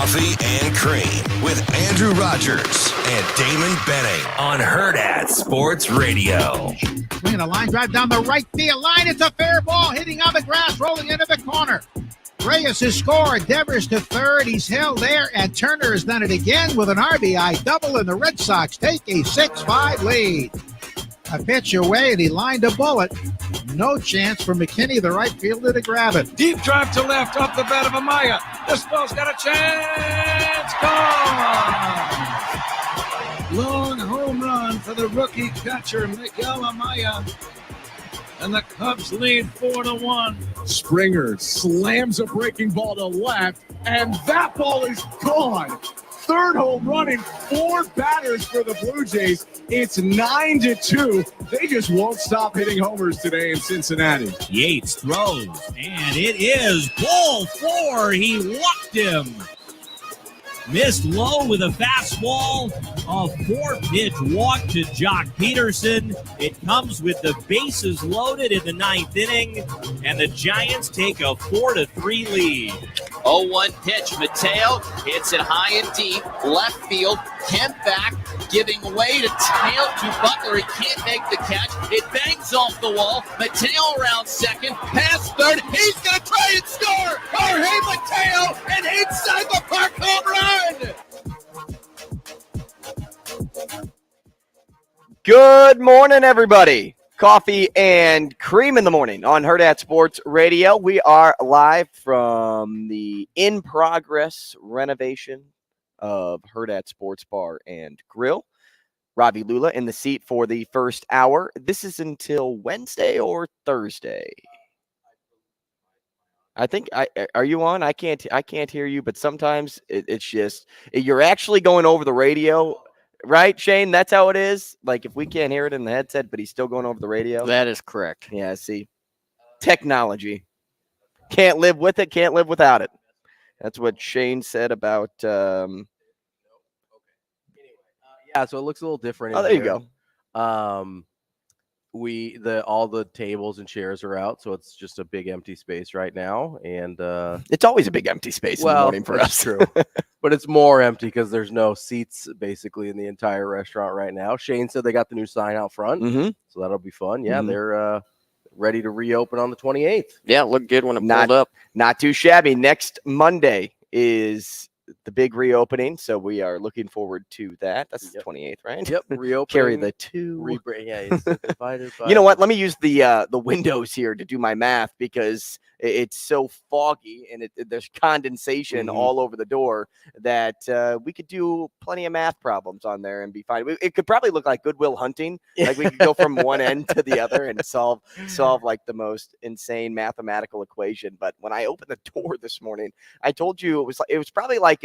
Coffee and Cream with Andrew Rogers and Damon Benning on Hurrdat Sports Radio. Swinging a line drive down the right field line. It's a fair ball hitting on the grass, rolling into the corner. Reyes has scored. Devers to third. He's held there, and Turner has done it again with an RBI double, and the Red Sox take a 6-5 lead. A pitch away, and he lined a bullet. No chance for McKinney, the right fielder, to grab it. Deep drive to left off the bat of Amaya. This ball's got a chance. Gone! Long home run for the rookie catcher, Miguel Amaya. And the Cubs lead 4-1. Springer slams a breaking ball to left, and that ball is gone. Third home run in 4 batters for the Blue Jays. It's 9-2. They just won't stop hitting homers today in Cincinnati. Yates throws, and it is ball 4. He walked him. Missed low with a fastball. A 4-pitch walk to Jock Peterson. It comes with the bases loaded in the 9th inning, and the Giants take a 4-3 lead. 0-1 pitch. Mateo hits it high and deep. Left field. Kemp back. Giving way to Butler. He can't make the catch. It bangs off the wall. Mateo around second. Past third. He's going to try and score. Jorge Mateo. An inside the park home run. Good morning, everybody. Coffee and Cream in the morning on Hurrdat Sports Radio. We are live from the in-progress renovation of Hurrdat Sports Bar and Grill. Robbie Lula in the seat for the first hour. This is until Wednesday or Thursday. I think are you on? I can't hear you, but sometimes it's just you're actually going over the radio. Right, Shane? That's how it is. Like, if we can't hear it in the headset, but he's still going over the radio. That is correct. Yeah, see. Technology. Can't live with it, can't live without it. That's what Shane said about... Yeah, so it looks a little different. Oh, there you go. All the tables and chairs are out, so it's just a big empty space right now. And it's always a big empty space in the morning for us. True. But it's more empty because there's no seats basically in the entire restaurant right now. Shane said they got the new sign out front, so that'll be fun. Yeah, they're ready to reopen on the 28th. Yeah, look good when it pulled up. Not too shabby. Next Monday is the big reopening, so we are looking forward to that. That's the 28th, right? Yep, reopening. Carry the 2. It's divided by... You know what? Let me use the windows here to do my math because it's so foggy and there's condensation all over the door that we could do plenty of math problems on there and be fine. It could probably look like Goodwill Hunting. Like we could go from one end to the other and solve like the most insane mathematical equation. But when I opened the door this morning, I told you it was probably like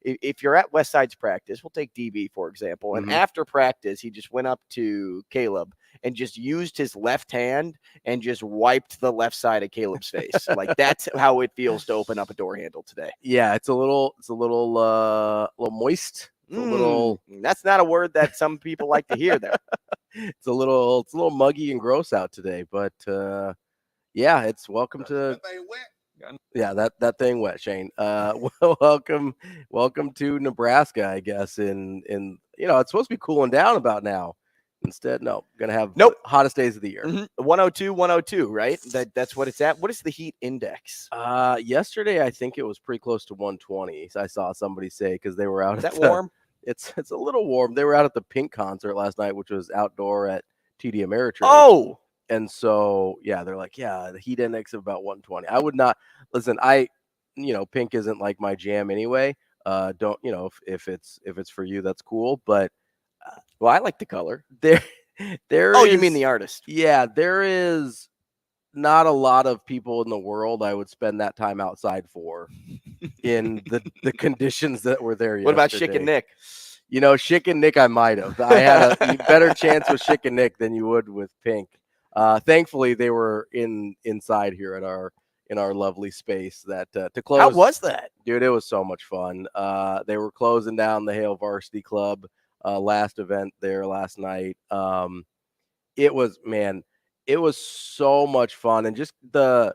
if you're at West Side's practice, we'll take DB, for example, and after practice, he just went up to Caleb and just used his left hand and just wiped the left side of Caleb's face. Like, that's how it feels to open up a door handle today. Yeah, it's a little moist. That's not a word that some people like to hear there. It's a little muggy and gross out today, but yeah, it's welcome to... Yeah, that thing wet, Shane. Welcome to Nebraska, I guess. In it's supposed to be cooling down about now. Instead, no, gonna have hottest days of the year. 102, right? That's what it's at. What is the heat index? Yesterday I think it was pretty close to 120. I saw somebody say because they were out. Is that warm? It's a little warm. They were out at the Pink concert last night, which was outdoor at TD Ameritrade. Oh. And so, yeah, they're like, yeah, the heat index of about 120. I would not listen. Pink isn't like my jam anyway. Don't, if it's for you, that's cool. But well, I like the color. There. Oh, you mean the artist? Yeah, there is not a lot of people in the world I would spend that time outside for in the conditions that were there yesterday. What about Schick and Nick? Schick and Nick, I might have. I had a better chance with Schick and Nick than you would with Pink. Thankfully, they were inside here in our lovely space that to close. How was that? Dude, it was so much fun. They were closing down the Hail Varsity Club last event there last night. It was so much fun. And just the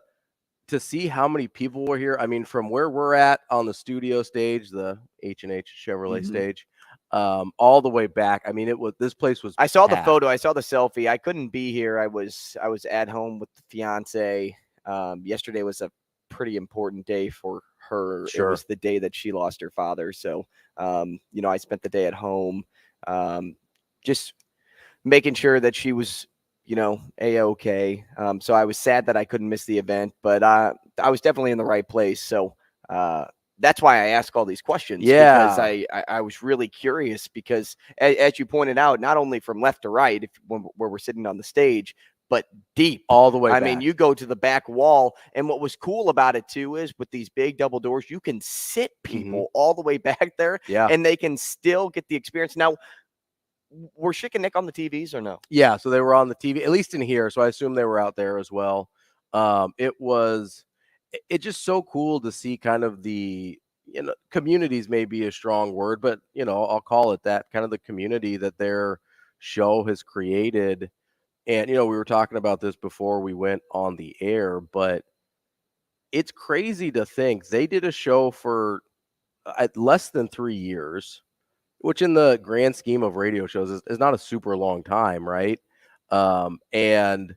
to see how many people were here. I mean, from where we're at on the studio stage, the H&H Chevrolet stage, all the way back. I mean, this place was. I saw the packed. photo. I saw the selfie. I couldn't be here. I was at home with the fiance. Yesterday was a pretty important day for her. Sure. It was the day that she lost her father. So, I spent the day at home, just making sure that she was, A-okay. So I was sad that I couldn't miss the event, but I was definitely in the right place. So that's why I ask all these questions. Yeah. Because I was really curious because, as you pointed out, not only from left to right, where we're sitting on the stage, but deep all the way I back. mean, you go to the back wall, and what was cool about it too is with these big double doors, you can sit people all the way back there, and they can still get the experience. Now, were Schick and Nick on the TVs or no? Yeah, so they were on the TV, at least in here. So I assume they were out there as well. It's just so cool to see kind of the, communities may be a strong word, but, I'll call it that, kind of the community that their show has created. And, we were talking about this before we went on the air, but it's crazy to think they did a show for less than 3 years, which in the grand scheme of radio shows is not a super long time, right? And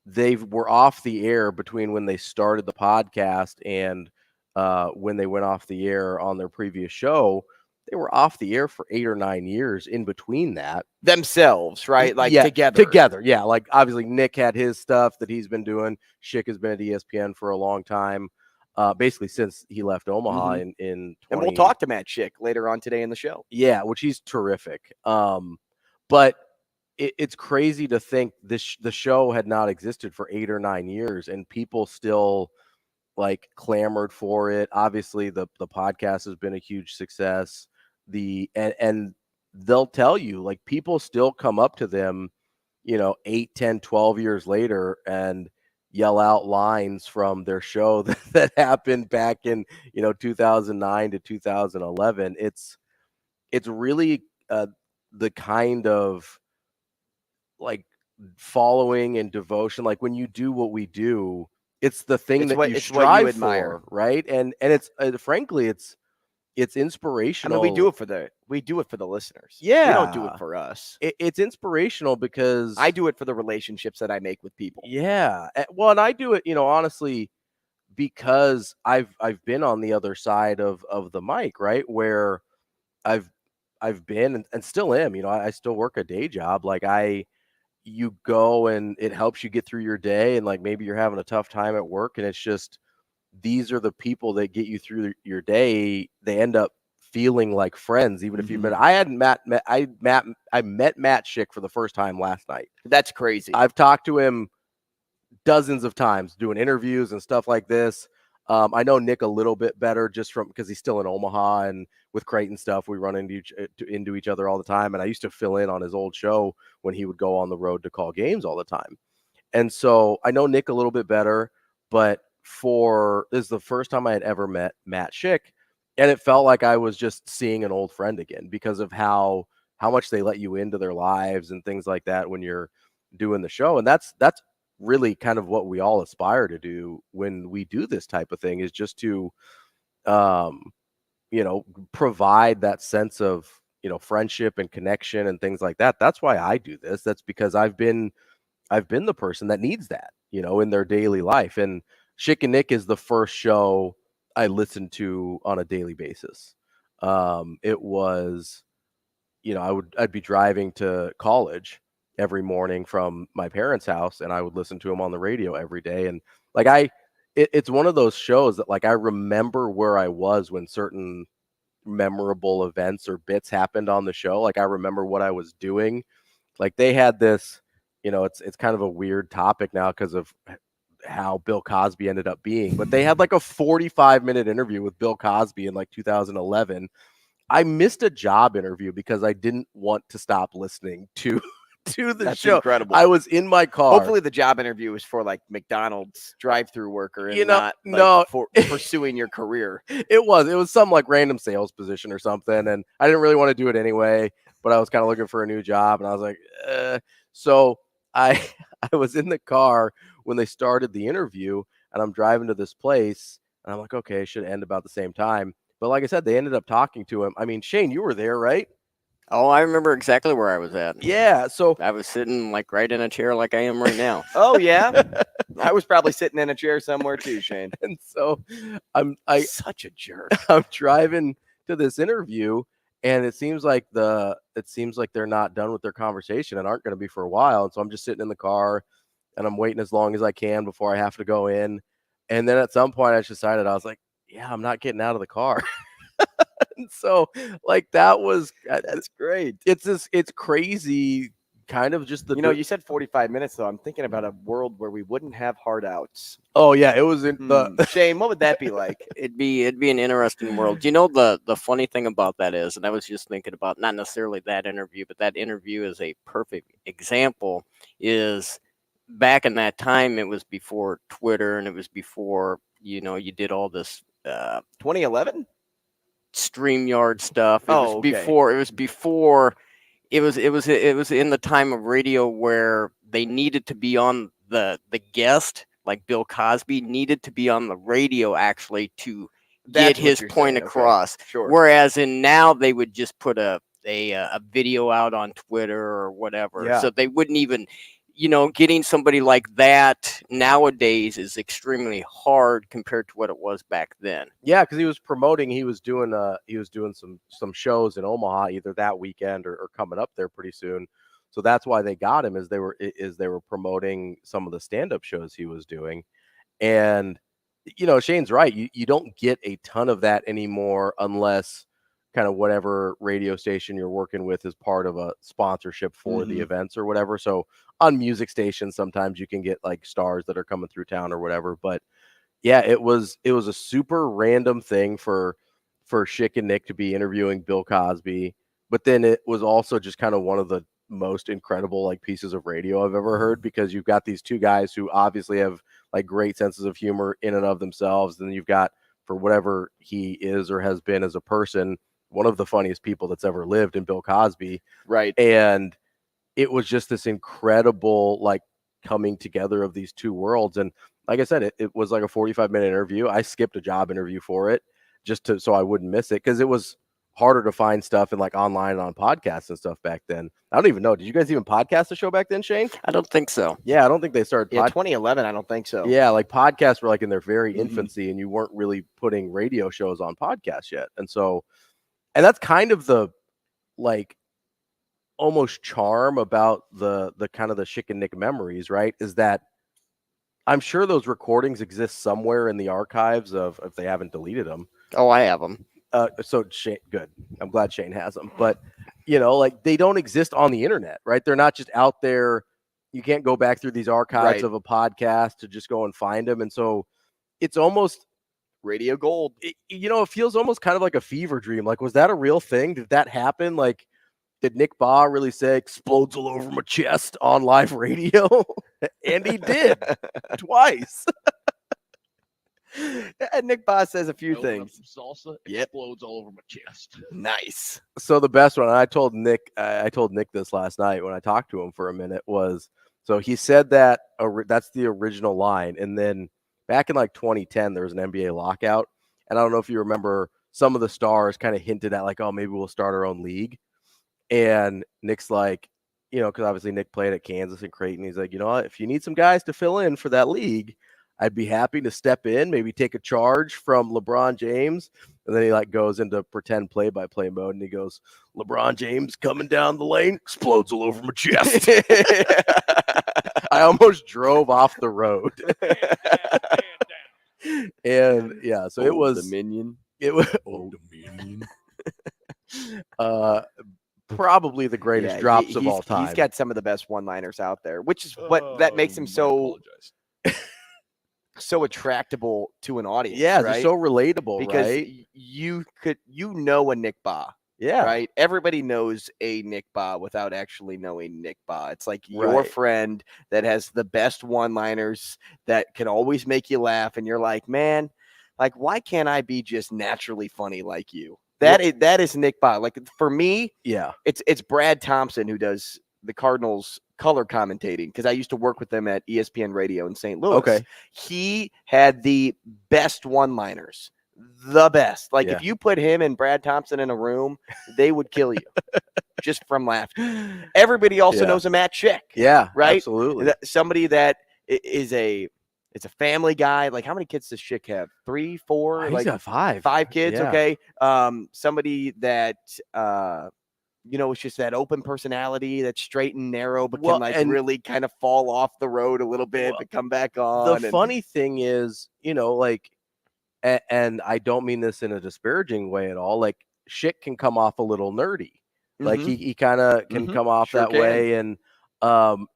they were off the air between when they started the podcast and when they went off the air on their previous show. They were off the air for 8 or 9 years in between that. Themselves, right? Like together. Yeah. Like obviously Nick had his stuff that he's been doing. Schick has been at ESPN for a long time, basically since he left Omaha in 20. And we'll talk to Matt Schick later on today in the show. Yeah, which he's terrific. But it's crazy to think the show had not existed for 8 or 9 years and people still like clamored for it. Obviously the podcast has been a huge success. And they'll tell you, like, people still come up to them, 8, 10, 12 years later and yell out lines from their show that happened back in, 2009 to 2011. It's really the kind of like following and devotion. Like when you do what we do, it's the thing that you strive for, right? And it's frankly, it's inspirational. I mean, we do it for the listeners. Yeah. We don't do it for us. It's inspirational because I do it for the relationships that I make with people. Yeah. Well, and I do it, honestly, because I've been on the other side of the mic, right? Where I've been and still am, I still work a day job. Like you go and it helps you get through your day. And like, maybe you're having a tough time at work and it's just, these are the people that get you through your day. They end up feeling like friends, even if you've been. I met Matt Schick for the first time last night. That's crazy. I've talked to him dozens of times doing interviews and stuff like this. I know Nick a little bit better just because he's still in Omaha, and with Creighton stuff, we run into each other all the time. And I used to fill in on his old show when he would go on the road to call games all the time. And so I know Nick a little bit better, but this is the first time I had ever met Matt Schick, and it felt like I was just seeing an old friend again because of how much they let you into their lives and things like that when you're doing the show. And that's really kind of what we all aspire to do when we do this type of thing, is just to provide that sense of friendship and connection and things like that. That's why I do this. That's because I've been the person that needs that, in their daily life. And Schick and Nick is the first show I listened to on a daily basis. It was, I'd be driving to college every morning from my parents' house, and I would listen to him on the radio every day. And like it's one of those shows that like I remember where I was when certain memorable events or bits happened on the show. Like I remember what I was doing. Like they had this, it's kind of a weird topic now because of how Bill Cosby ended up being, but they had like a 45-minute interview with Bill Cosby in like 2011. I missed a job interview because I didn't want to stop listening to the show. Incredible. I was in my car. Hopefully the job interview was for like McDonald's drive-through worker and not for pursuing your career. It was some like random sales position or something, and I didn't really want to do it anyway, but I was kind of looking for a new job, and I was like, so I was in the car when they started the interview, and I'm driving to this place, and I'm like, okay, it should end about the same time. But like I said, they ended up talking to him. I mean, Shane, you were there, right? Oh, I remember exactly where I was at. Yeah, so I was sitting like right in a chair like I am right now. Oh, yeah? I was probably sitting in a chair somewhere too, Shane. And so I'm such a jerk. I'm driving to this interview, and it seems like they're not done with their conversation and aren't going to be for a while. And so I'm just sitting in the car, and I'm waiting as long as I can before I have to go in. And then at some point I just decided, I was like, yeah, I'm not getting out of the car. And so like that's great. It's crazy. Kind of just you said 45 minutes, though. I'm thinking about a world where we wouldn't have hard outs. Oh yeah, it was in the Shane, what would that be like? It'd be an interesting world. You know, the funny thing about that is, and I was just thinking about not necessarily that interview, but that interview is a perfect example, is back in that time, it was before Twitter, and it was before, you did all this 2011 StreamYard stuff. It was in the time of radio where they needed to be on the guest, like Bill Cosby needed to be on the radio actually to get his point across. Okay. Sure. Whereas now they would just put a video out on Twitter or whatever. Yeah. So they wouldn't even, getting somebody like that nowadays is extremely hard compared to what it was back then. Yeah, because he was doing some shows in Omaha either that weekend or coming up there pretty soon. So that's why they got him, is they were promoting some of the stand-up shows he was doing. And Shane's right. You don't get a ton of that anymore unless kind of whatever radio station you're working with is part of a sponsorship for the events or whatever. So on music stations, sometimes you can get like stars that are coming through town or whatever. But yeah, it was a super random thing for Schick and Nick to be interviewing Bill Cosby. But then it was also just kind of one of the most incredible like pieces of radio I've ever heard, because you've got these two guys who obviously have like great senses of humor in and of themselves. And then you've got, for whatever he is or has been as a person, one of the funniest people that's ever lived in Bill Cosby. Right. And it was just this incredible, like, coming together of these two worlds. And like I said, it was like a 45-minute interview. I skipped a job interview for it so I wouldn't miss it, because it was harder to find stuff and like online and on podcasts and stuff back then. I don't even know. Did you guys even podcast the show back then, Shane? I don't think so. Yeah, I don't think they started. 2011, I don't think so. Yeah, like podcasts were like in their very infancy, and you weren't really putting radio shows on podcasts yet. And that's kind of the like almost charm about the kind of the Schick and Nick memories, right? Is that I'm sure those recordings exist somewhere in the archives of, if they haven't deleted them. Oh, I have them. So Shane, good. I'm glad Shane has them. But like they don't exist on the internet, right? They're not just out there. You can't go back through these archives of a podcast to just go and find them. And so it's almost radio gold. It feels almost kind of like a fever dream. Like, was that a real thing? Did that happen? Like, did Nick Baugh really say explodes all over my chest on live radio? And he did twice. And Nick Baugh says a few things. Salsa explodes all over my chest. Nice. So the best one, and I told Nick this last night when I talked to him for a minute, was, so he said that that's the original line. And then back in like 2010, there was an NBA lockout. And I don't know if you remember, some of the stars kind of hinted at like, oh, maybe we'll start our own league. And Nick's like, because obviously Nick played at Kansas and Creighton. He's like, if you need some guys to fill in for that league, I'd be happy to step in, maybe take a charge from LeBron James. And then he like goes into pretend play-by-play mode, and he goes, LeBron James coming down the lane, explodes all over my chest. I almost drove off the road. And yeah, so it was Dominion. It was Dominion. Probably the greatest drops of all time. He's got some of the best one-liners out there, which is what that makes him so attractable to an audience. Yeah, right? they're so relatable, because right? you know a Nick Baugh. Yeah. Right. Everybody knows a Nick Baugh without actually knowing Nick Baugh. It's like your friend that has the best one-liners that can always make you laugh. And you're like, man, like, why can't I be just naturally funny like you? That is Nick Baugh. Like, for me, yeah, it's Brad Thompson who does the Cardinals color commentating, because I used to work with them at ESPN Radio in St. Louis. Okay. He had the best one-liners. The best. Like, Yeah. if you put him and Brad Thompson in a room, they would kill you just from laughter. Everybody also knows a Matt Schick. Yeah, right? absolutely. Somebody that is a family guy. Like, how many kids does Schick have? 3, 4? He's got 5. 5 kids, Yeah. okay. Somebody that it's just that open personality that's straight and narrow, but can really kind of fall off the road a little bit, but come back on. The funny thing is, and I don't mean this in a disparaging way at all. Like, Schick can come off a little nerdy. Like, he kind of can come off that way, and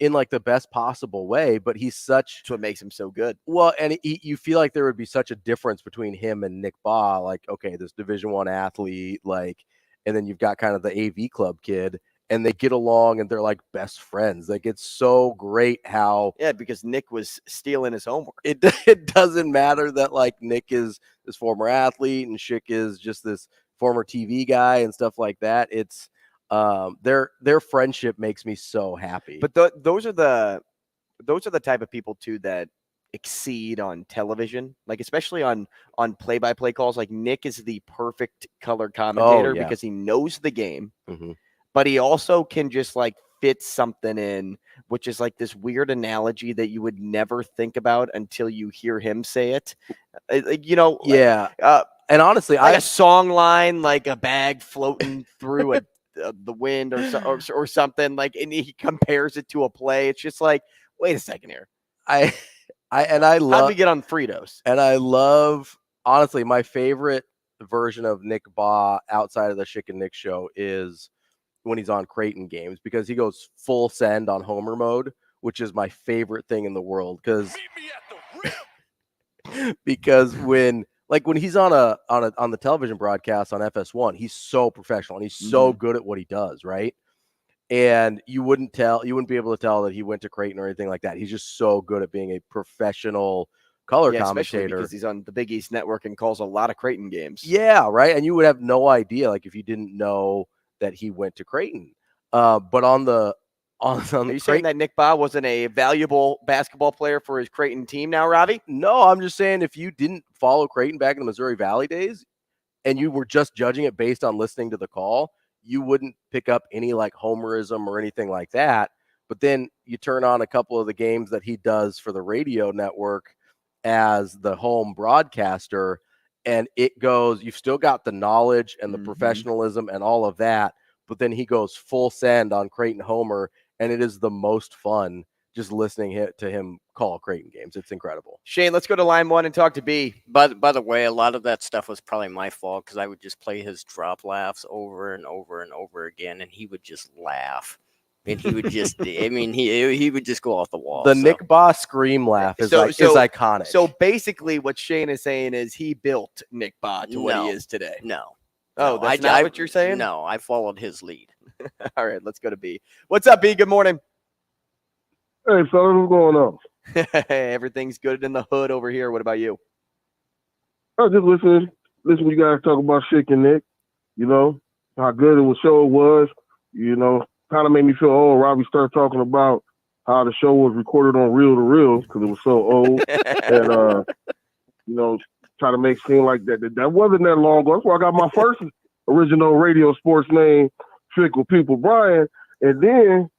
in like the best possible way. But that's what makes him so good. Well, and you feel like there would be such a difference between him and Nick Baugh. Like, okay, this Division I athlete, like, and then you've got kind of the AV club kid, and they get along and they're like best friends. Like, it's so great how because Nick was stealing his homework. It doesn't matter that like Nick is this former athlete and Schick is just this former TV guy and stuff like that. It's their friendship makes me so happy. But those are the type of people too that exceed on television, like especially on play-by-play calls. Like, Nick is the perfect color commentator because he knows the game. But he also can just like fit something in, which is like this weird analogy that you would never think about until you hear him say it. And honestly, like a song line, like a bag floating through the wind or something, like, and he compares it to a play. It's just like, wait a second here. I love. How'd we get on Fritos? And I love, honestly, my favorite version of Nick Baugh outside of the Schick and Nick show is when he's on Creighton games, because he goes full send on Homer mode, which is my favorite thing in the world. Because when he's on the television broadcast on FS1, he's so professional and he's so good at what he does, right? And you wouldn't be able to tell that he went to Creighton or anything like that. He's just so good at being a professional color commentator, because he's on the Big East Network and calls a lot of Creighton games. Yeah, right. And you would have no idea, like, if you didn't know that he went to Creighton. But are you saying that Nick Baugh wasn't a valuable basketball player for his Creighton team now, Robbie? No, I'm just saying, if you didn't follow Creighton back in the Missouri Valley days and you were just judging it based on listening to the call, you wouldn't pick up any like homerism or anything like that. But then you turn on a couple of the games that he does for the radio network as the home broadcaster, and it goes, you've still got the knowledge and the professionalism and all of that, but then he goes full send on Creighton Homer, and it is the most fun just listening to him call Creighton games. It's incredible. Shane, let's go to line 1 and talk to B. By the way, a lot of that stuff was probably my fault, because I would just play his drop laughs over and over and over again, and he would just laugh. And he would just, he would just go off the wall. The Nick Baugh scream laugh is iconic. So basically what Shane is saying is he built Nick Baugh to what he is today. No. Oh, that's not what you're saying? No, I followed his lead. All right, let's go to B. What's up, B? Good morning. Hey, fellas, what's going on? Everything's good in the hood over here. What about you? I just listen to you guys talk about Schick and Nick, how good of a show it was, kind of made me feel old. Robbie started talking about how the show was recorded on reel to reel because it was so old. And, try to make it seem like that wasn't that long ago. That's why I got my first original radio sports name, Trick with People Brian. And then,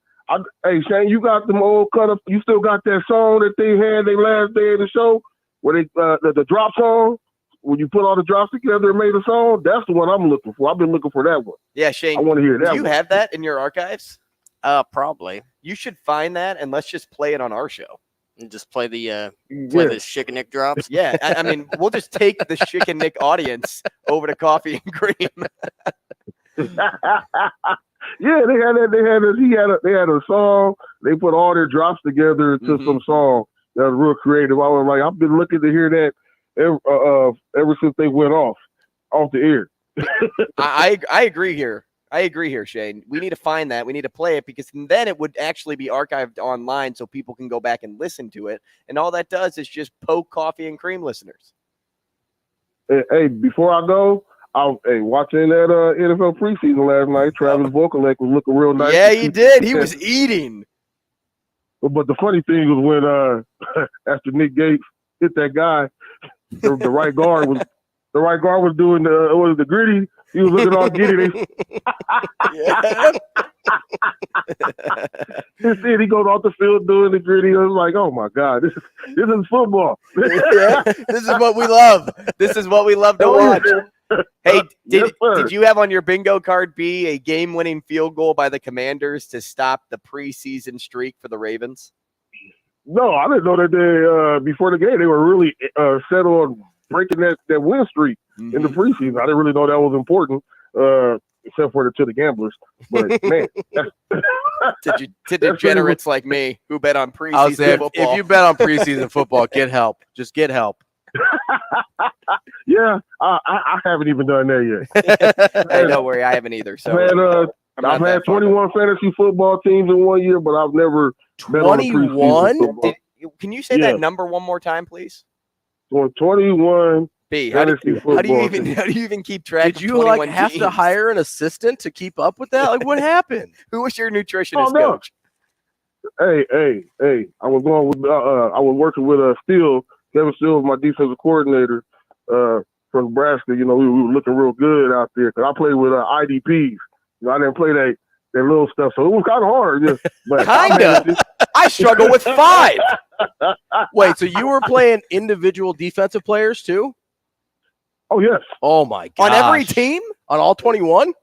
hey, Shane, you got them old cut up. You still got that song that they had their last day of the show where they the drop song? When you put all the drops together and made a song, that's the one I'm looking for. I've been looking for that one. Yeah, Shane. I want to hear that. Do you have that in your archives? Probably. You should find that, and let's just play it on our show. And just play the Schick and Nick drops. Yeah, I mean, we'll just take the Schick and Nick audience over to Coffee and Cream. Yeah, they had a song. They put all their drops together into some song that was real creative. I was like, I've been looking to hear that ever since they went off the air. I agree here. I agree here, Shane. We need to find that. We need to play it because then it would actually be archived online so people can go back and listen to it. And all that does is just poke Coffee and Cream listeners. Hey, before I go, watching that NFL preseason last night, Travis Vokalek was looking real nice. Yeah, he did. He was eating. But the funny thing was when after Nick Gates hit that guy, the right guard was doing the gritty. He was looking all giddy. Instead, he goes off the field doing the gritty. I was like, oh my God, this is football. This is what we love. This is what we love to watch. Hey, did you have on your bingo card B a game-winning field goal by the Commanders to stop the preseason streak for the Ravens? No, I didn't know that they before the game they were really set on breaking that win streak in the preseason. I didn't really know that was important, except for to the gamblers. But man, to degenerates like me who bet on preseason football. If you bet on preseason football, get help. Just get help. Yeah, I haven't even done that yet. Hey, don't worry, I haven't either. So I've had 21 fantasy football teams in 1 year, but I've never 21. Can you say that number one more time, please? 21. B. How do you even keep track? Did you have to hire an assistant to keep up with that? Like, what happened? Who was your nutritionist coach? Hey! I was going with I was working with Steele. Kevin Steele was my defensive coordinator from Nebraska. You know, we were looking real good out there because I played with IDPs. You know, I didn't play that little stuff, so it was kind of hard. Kinda. I struggle with 5. Wait, so you were playing individual defensive players too? Oh yes. Oh my God! On every team? On all 21?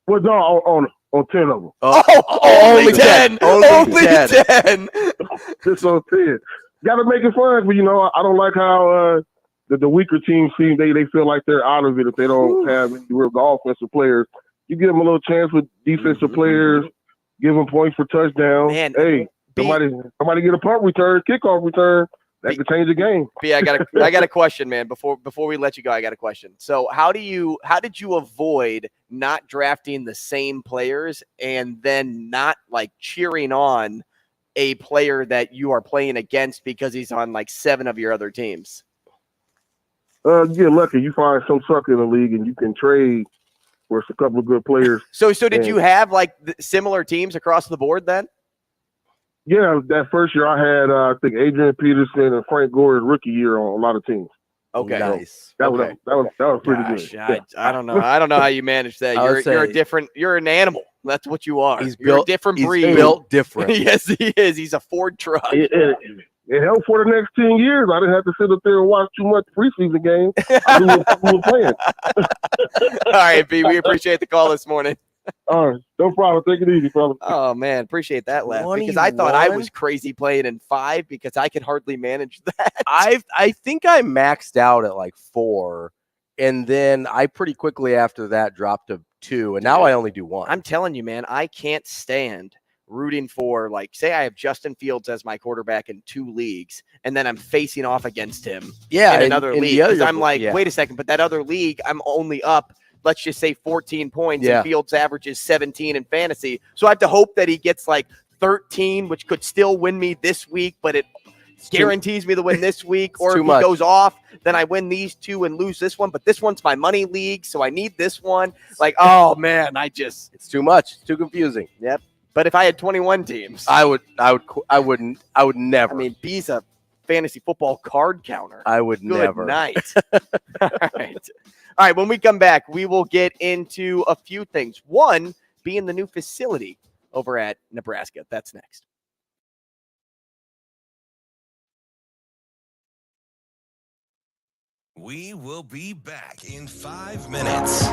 Well, no, on 10 of them. Only 10. Only 10. Just on 10. Got to make it fun, but you know I don't like how the weaker teams seem they feel like they're out of it if they don't have any real offensive players. You give them a little chance with defensive players, give them points for touchdowns. Man, hey, somebody get a punt return, kickoff return. That could change the game. B, I got a question, man. Before we let you go, I got a question. So how did you avoid not drafting the same players and then not like cheering on a player that you are playing against because he's on like 7 of your other teams? You get lucky. You find some sucker in the league and you can trade for a couple of good players. So did you have like similar teams across the board then? Yeah, that first year I had I think Adrian Peterson and Frank Gore's rookie year on a lot of teams. Okay, nice. That was pretty good. I don't know. I don't know how you manage that. You're an animal. That's what you are. You're a different breed. He's built different. Yes, he is. He's a Ford truck. It helped for the next 10 years. I didn't have to sit up there and watch too much preseason games. I knew what we were playing. All right, B, we appreciate the call this morning. All right, no problem. Take it easy, brother. Oh, man, appreciate that laugh. Because I thought I was crazy playing in 5 because I could hardly manage that. I think I maxed out at like 4, and then I pretty quickly after that dropped to 2, and now I only do 1. I'm telling you, man, I can't stand rooting for, like, say I have Justin Fields as my quarterback in 2 leagues, and then I'm facing off against him in another league. Because I'm like, wait a second, but that other league, I'm only up, let's just say 14 points, and Fields averages 17 in fantasy. So I have to hope that he gets like 13, which could still win me this week, but it guarantees me the win this week. Or if he goes off, then I win these 2 and lose this one. But this one's my money league, so I need this one. Like, oh man, it's too much. It's too confusing. Yep. But if I had 21 teams, I would never. I mean, B's a fantasy football card counter. I would never. Good night. All right. When we come back, we will get into a few things. One being the new facility over at Nebraska. That's next. We will be back in 5 minutes.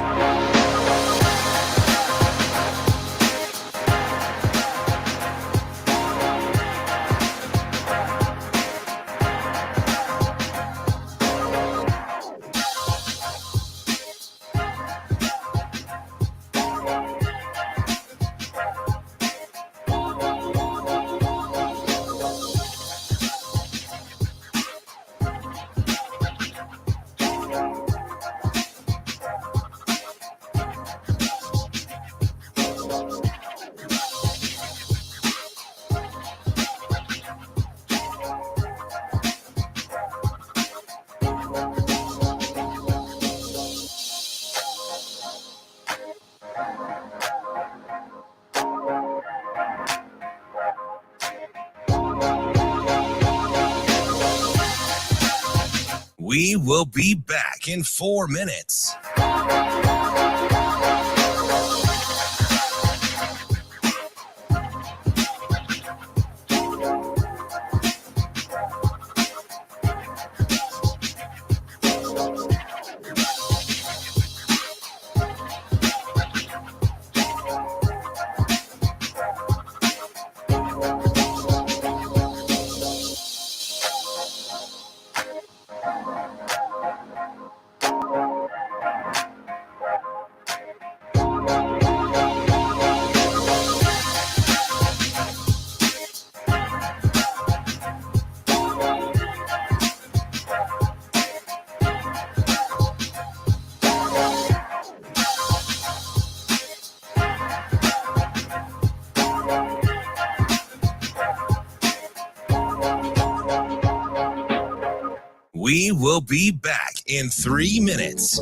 We will be back in 4 minutes. We will be back in 3 minutes.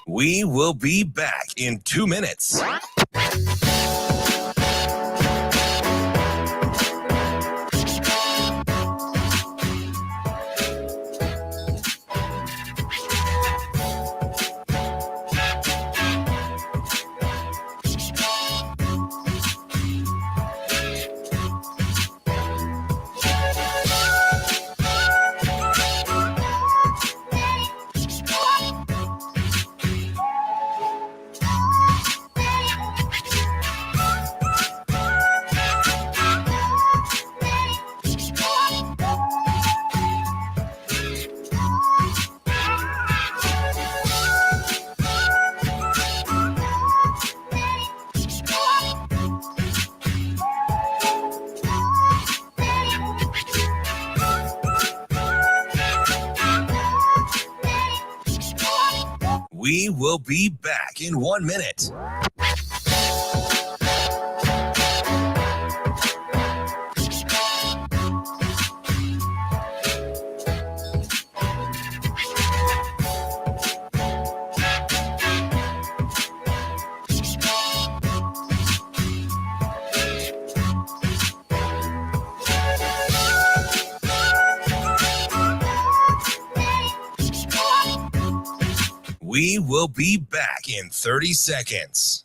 We will be back in 2 minutes. We will be back in 1 minute. We will be back in 30 seconds.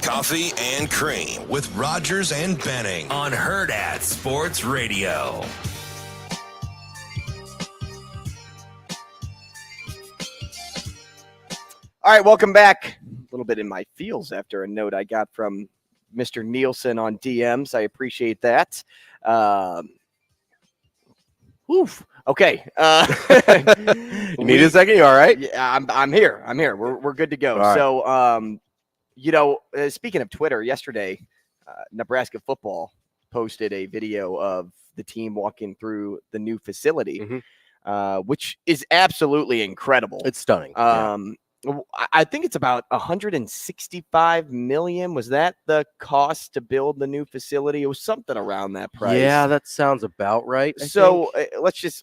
Coffee and Cream with Rogers and Benning on Hurrdat Sports Radio. All right, welcome back. A little bit in my feels after a note I got from Mr. Nielsen on DMs. I appreciate that. Okay. You need a second? You all right? Yeah, I'm here. We're good to go. All right. So, speaking of Twitter, yesterday, Nebraska football posted a video of the team walking through the new facility, which is absolutely incredible. It's stunning. I think it's about 165 million. Was that the cost to build the new facility? It was something around that price. Yeah, that sounds about right. So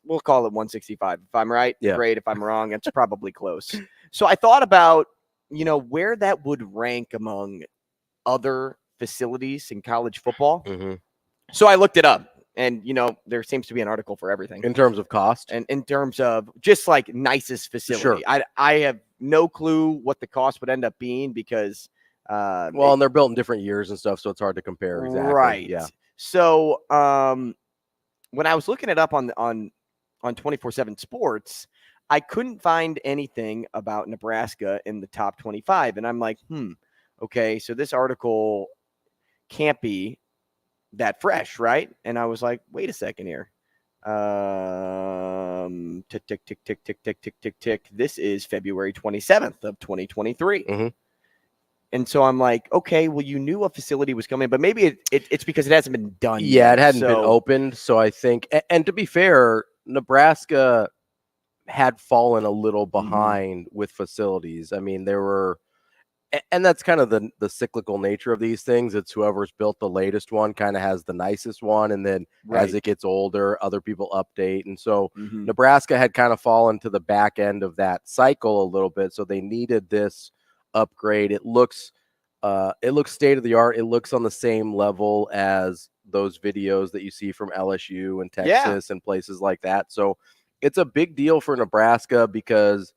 we'll call it 165. If I'm right, yeah. Great. If I'm wrong, it's probably close. So I thought about, where that would rank among other facilities in college football. Mm-hmm. So I looked it up. And, there seems to be an article for everything. In terms of cost? And in terms of just like nicest facility. Sure. I have no clue what the cost would end up being because. And they're built in different years and stuff, so it's hard to compare exactly. Right. Yeah. So when I was looking it up on 24/7 Sports, I couldn't find anything about Nebraska in the top 25. And I'm like, okay, so this article can't be that fresh, right? And I was like, wait a second here. Tick, tick, tick, tick, tick, tick, tick, tick, tick. This is February 27th of 2023. Mm-hmm. And so I'm like, okay, well, you knew a facility was coming, but maybe it's because it hasn't been done Yeah, yet. it hadn't been opened. So I think, and to be fair, Nebraska had fallen a little behind with facilities. I mean, there were, and that's kind of the cyclical nature of these things. It's whoever's built the latest one kind of has the nicest one. And then as it gets older, other people update. And so Nebraska had kind of fallen to the back end of that cycle a little bit. So they needed this upgrade. It looks state of the art. It looks on the same level as those videos that you see from LSU and Texas and places like that. So it's a big deal for Nebraska because,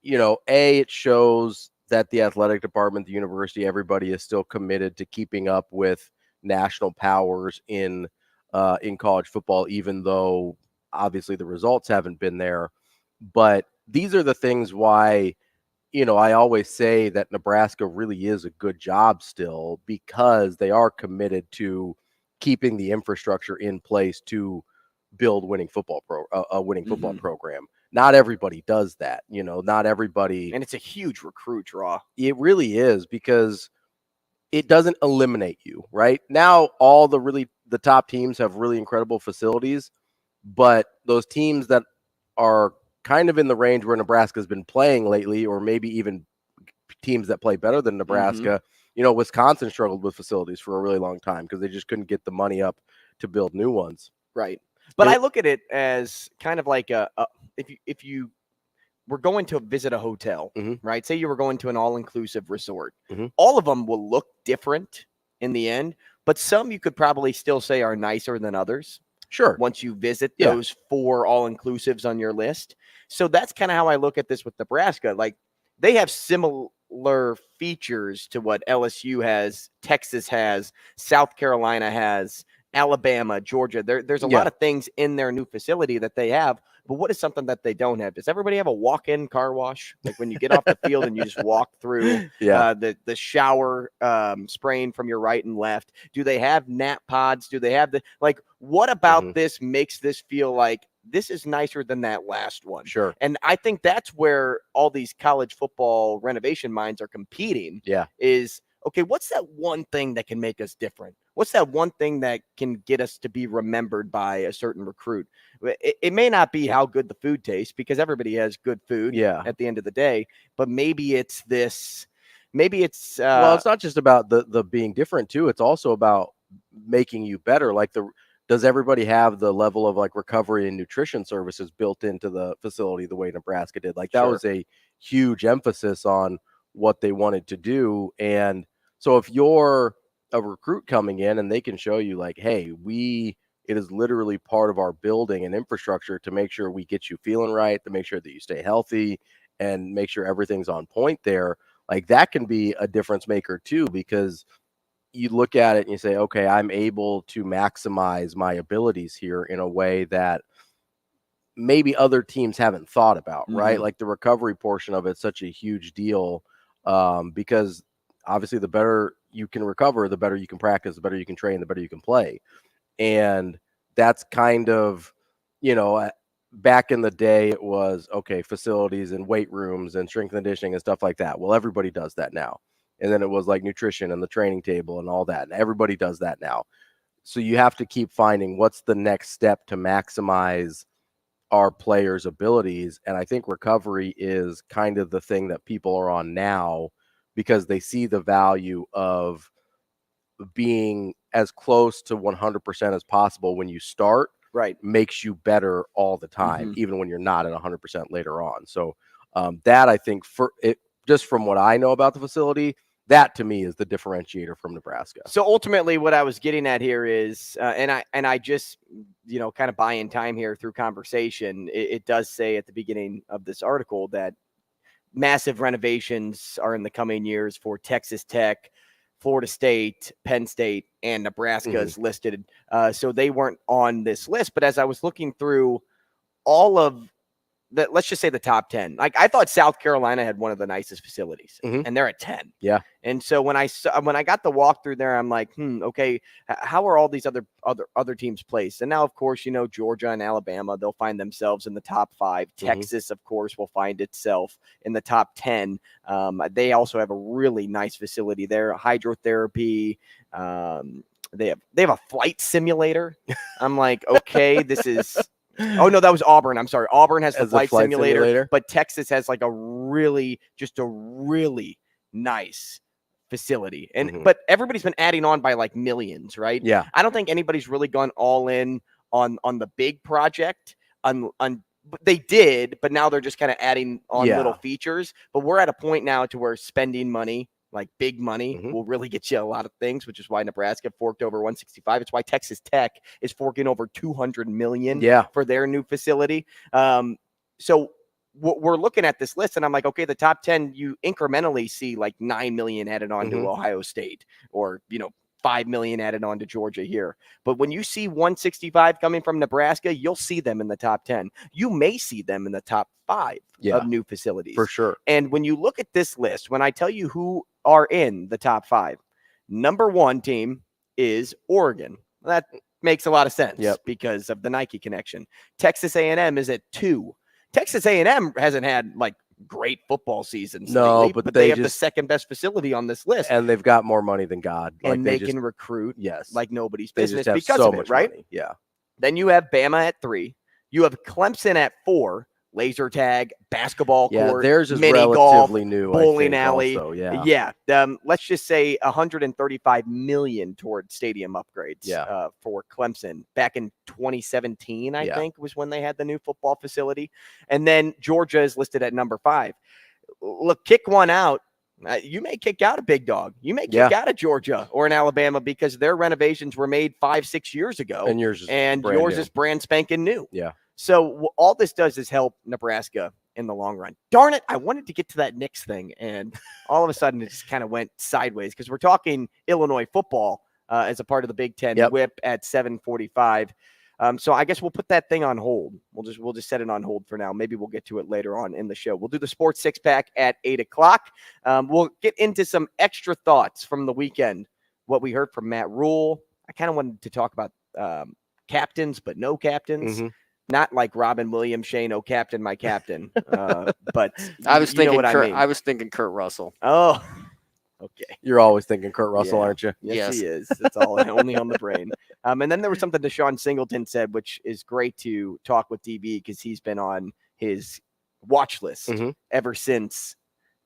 it shows that the athletic department, the university, everybody is still committed to keeping up with national powers in college football, even though obviously the results haven't been there. But these are the things why, I always say that Nebraska really is a good job still because they are committed to keeping the infrastructure in place to build winning football program. Not everybody does that, not everybody. And it's a huge recruit draw. It really is because it doesn't eliminate you right now. All the top teams have really incredible facilities, but those teams that are kind of in the range where Nebraska's been playing lately, or maybe even teams that play better than Nebraska, Wisconsin struggled with facilities for a really long time because they just couldn't get the money up to build new ones. Right. But I look at it as kind of like if you were going to visit a hotel, right? Say you were going to an all-inclusive resort. All of them will look different in the end, but some you could probably still say are nicer than others. Sure. Once you visit those 4 all-inclusives on your list. So that's kind of how I look at this with Nebraska. Like they have similar features to what LSU has, Texas has, South Carolina has, Alabama, Georgia. There's a lot of things in their new facility that they have, but what is something that they don't have? Does everybody have a walk-in car wash? Like when you get off the field and you just walk through the shower spraying from your right and left? Do they have nap pods? Do they have what about this makes this feel like this is nicer than that last one? Sure. And I think that's where all these college football renovation minds are competing. Yeah. Is, okay, what's that one thing that can make us different? What's that one thing that can get us to be remembered by a certain recruit? It may not be how good the food tastes because everybody has good food at the end of the day, but maybe it's this, it's it's not just about the being different too. It's also about making you better. Like does everybody have the level of like recovery and nutrition services built into the facility the way Nebraska did? Like that was a huge emphasis on what they wanted to do. And so if you're a recruit coming in and they can show you like, hey, it is literally part of our building and infrastructure to make sure we get you feeling right, to make sure that you stay healthy and make sure everything's on point there. Like that can be a difference maker too, because you look at it and you say, okay, I'm able to maximize my abilities here in a way that maybe other teams haven't thought about, right? Like the recovery portion of it's such a huge deal because obviously the better you can recover, the better you can practice, the better you can train, the better you can play. And that's kind of, back in the day it was, okay, facilities and weight rooms and strength and conditioning and stuff like that. Well, everybody does that now. And then it was like nutrition and the training table and all that. And everybody does that now. So you have to keep finding what's the next step to maximize our players' abilities. And I think recovery is kind of the thing that people are on now because they see the value of being as close to 100% as possible when you start. Right. Makes you better all the time, even when you're not at 100% later on. So that I think just from what I know about the facility, that to me is the differentiator from Nebraska. So ultimately what I was getting at here is, and I just, kind of buying time here through conversation, it does say at the beginning of this article that massive renovations are in the coming years for Texas Tech, Florida State, Penn State, and Nebraska is listed. So they weren't on this list, but as I was looking through all of let's just say the top 10. Like I thought South Carolina had one of the nicest facilities, and they're at 10. Yeah. And so when I got the walkthrough there, I'm like, okay, how are all these other teams placed? And now, of course, Georgia and Alabama, they'll find themselves in the top 5. Texas, of course, will find itself in the top 10. They also have a really nice facility there, hydrotherapy. They have a flight simulator. I'm like, okay, this is. Oh, no, that was Auburn. I'm sorry. Auburn has the flight simulator, but Texas has like a really nice facility. And but everybody's been adding on by like millions, right? Yeah. I don't think anybody's really gone all in on the big project. They did, but now they're just kind of adding on little features. But we're at a point now to where spending money, like big money, will really get you a lot of things, which is why Nebraska forked over 165. It's why Texas Tech is forking over $200 million for their new facility. So we're looking at this list, and I'm like, okay, the top 10, you incrementally see like $9 million added on to Ohio State, or $5 million added on to Georgia here. But when you see 165 coming from Nebraska, you'll see them in the top 10. You may see them in the top 5 of new facilities. For sure. And when you look at this list, when I tell you who are in the top 5, number 1 team is Oregon. That makes a lot of sense because of the Nike connection. Texas A&M is at 2. Texas A&M hasn't had like great football seasons lately, but they have the second best facility on this list, and they've got more money than God, and they can recruit like nobody's business because of it, right? Money. Yeah. Then you have Bama at 3. You have Clemson at 4. Laser tag, basketball court, theirs is mini relatively golf, new, bowling alley. Also, let's just say $135 million towards stadium upgrades for Clemson back in 2017, I think, was when they had the new football facility. And then Georgia is listed at number 5. Look, kick one out. You may kick out a big dog. You may kick out of Georgia or in Alabama because their renovations were made 5-6 years ago, and yours is brand spanking new. Yeah. So all this does is help Nebraska in the long run. Darn it, I wanted to get to that Knicks thing, and all of a sudden it just kind of went sideways because we're talking Illinois football as a part of the Big Ten whip at 7:45. So I guess we'll put that thing on hold. We'll just set it on hold for now. Maybe we'll get to it later on in the show. We'll do the Sports Six Pack at 8 o'clock. We'll get into some extra thoughts from the weekend. What we heard from Matt Rhule. I kind of wanted to talk about captains, but no captains. Not like Robin Williams, Shane, oh, captain, my captain. But I was thinking what I mean. I was thinking Kurt Russell. Oh, okay. You're always thinking Kurt Russell, aren't you? Yes, he is. It's all only on the brain. And then there was something Deshaun Singleton said, which is great to talk with DB because he's been on his watch list ever since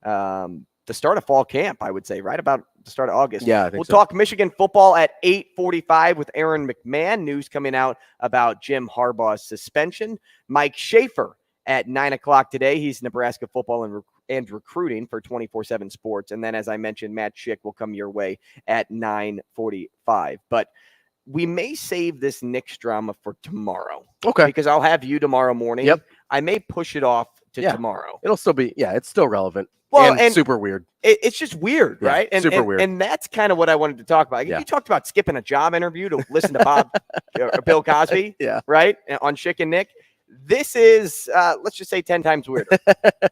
the start of fall camp, I would say, right about the start of August. Yeah, I think we'll so. talk Michigan football at 8:45 with Aaron McMahon. News coming out about Jim Harbaugh's suspension. Mike Schaefer at 9 o'clock today. He's Nebraska football and recruiting for 24/7 Sports. And then, as I mentioned, Matt Schick will come your way at 9:45. But we may save this Knicks drama for tomorrow. Okay. Because I'll have you tomorrow morning. Yep. I may push it off to tomorrow. It'll still be, it's still relevant. Well, and super weird. It's just weird, right? And super weird. And that's kind of what I wanted to talk about. You talked about skipping a job interview to listen to Bob or Bill Cosby, right? On Schick and Nick. This is, let's just say 10 times weirder.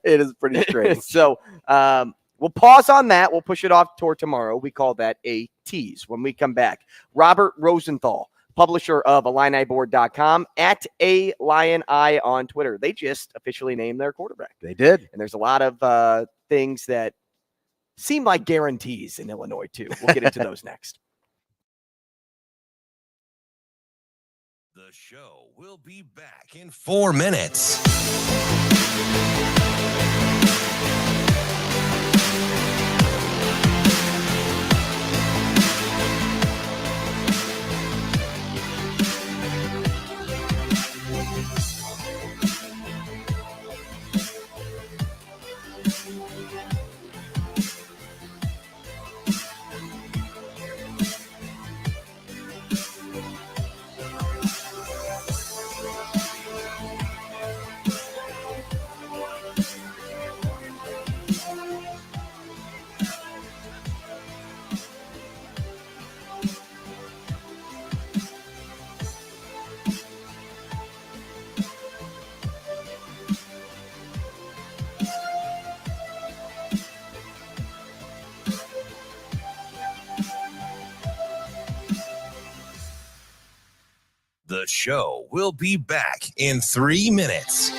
It is pretty strange. So we'll pause on that. We'll push it off toward tomorrow. We call that a tease. When we come back, Robert Rosenthal, publisher of IlliniBoard.com, at @ALionI on Twitter. They just officially named their quarterback. They did. And there's a lot of things that seem like guarantees in Illinois, too. We'll get into those next. The The show will be back in 4 minutes. The show will be back in 3 minutes.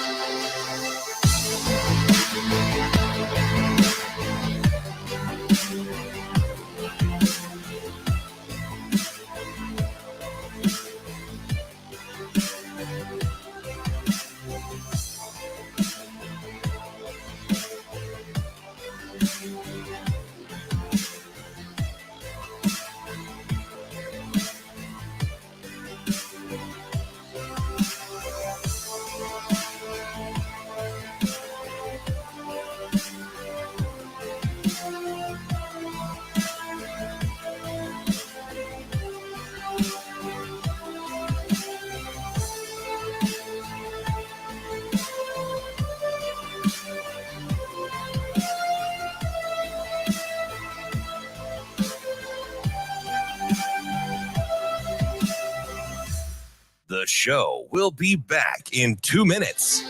The show will be back in 2 minutes.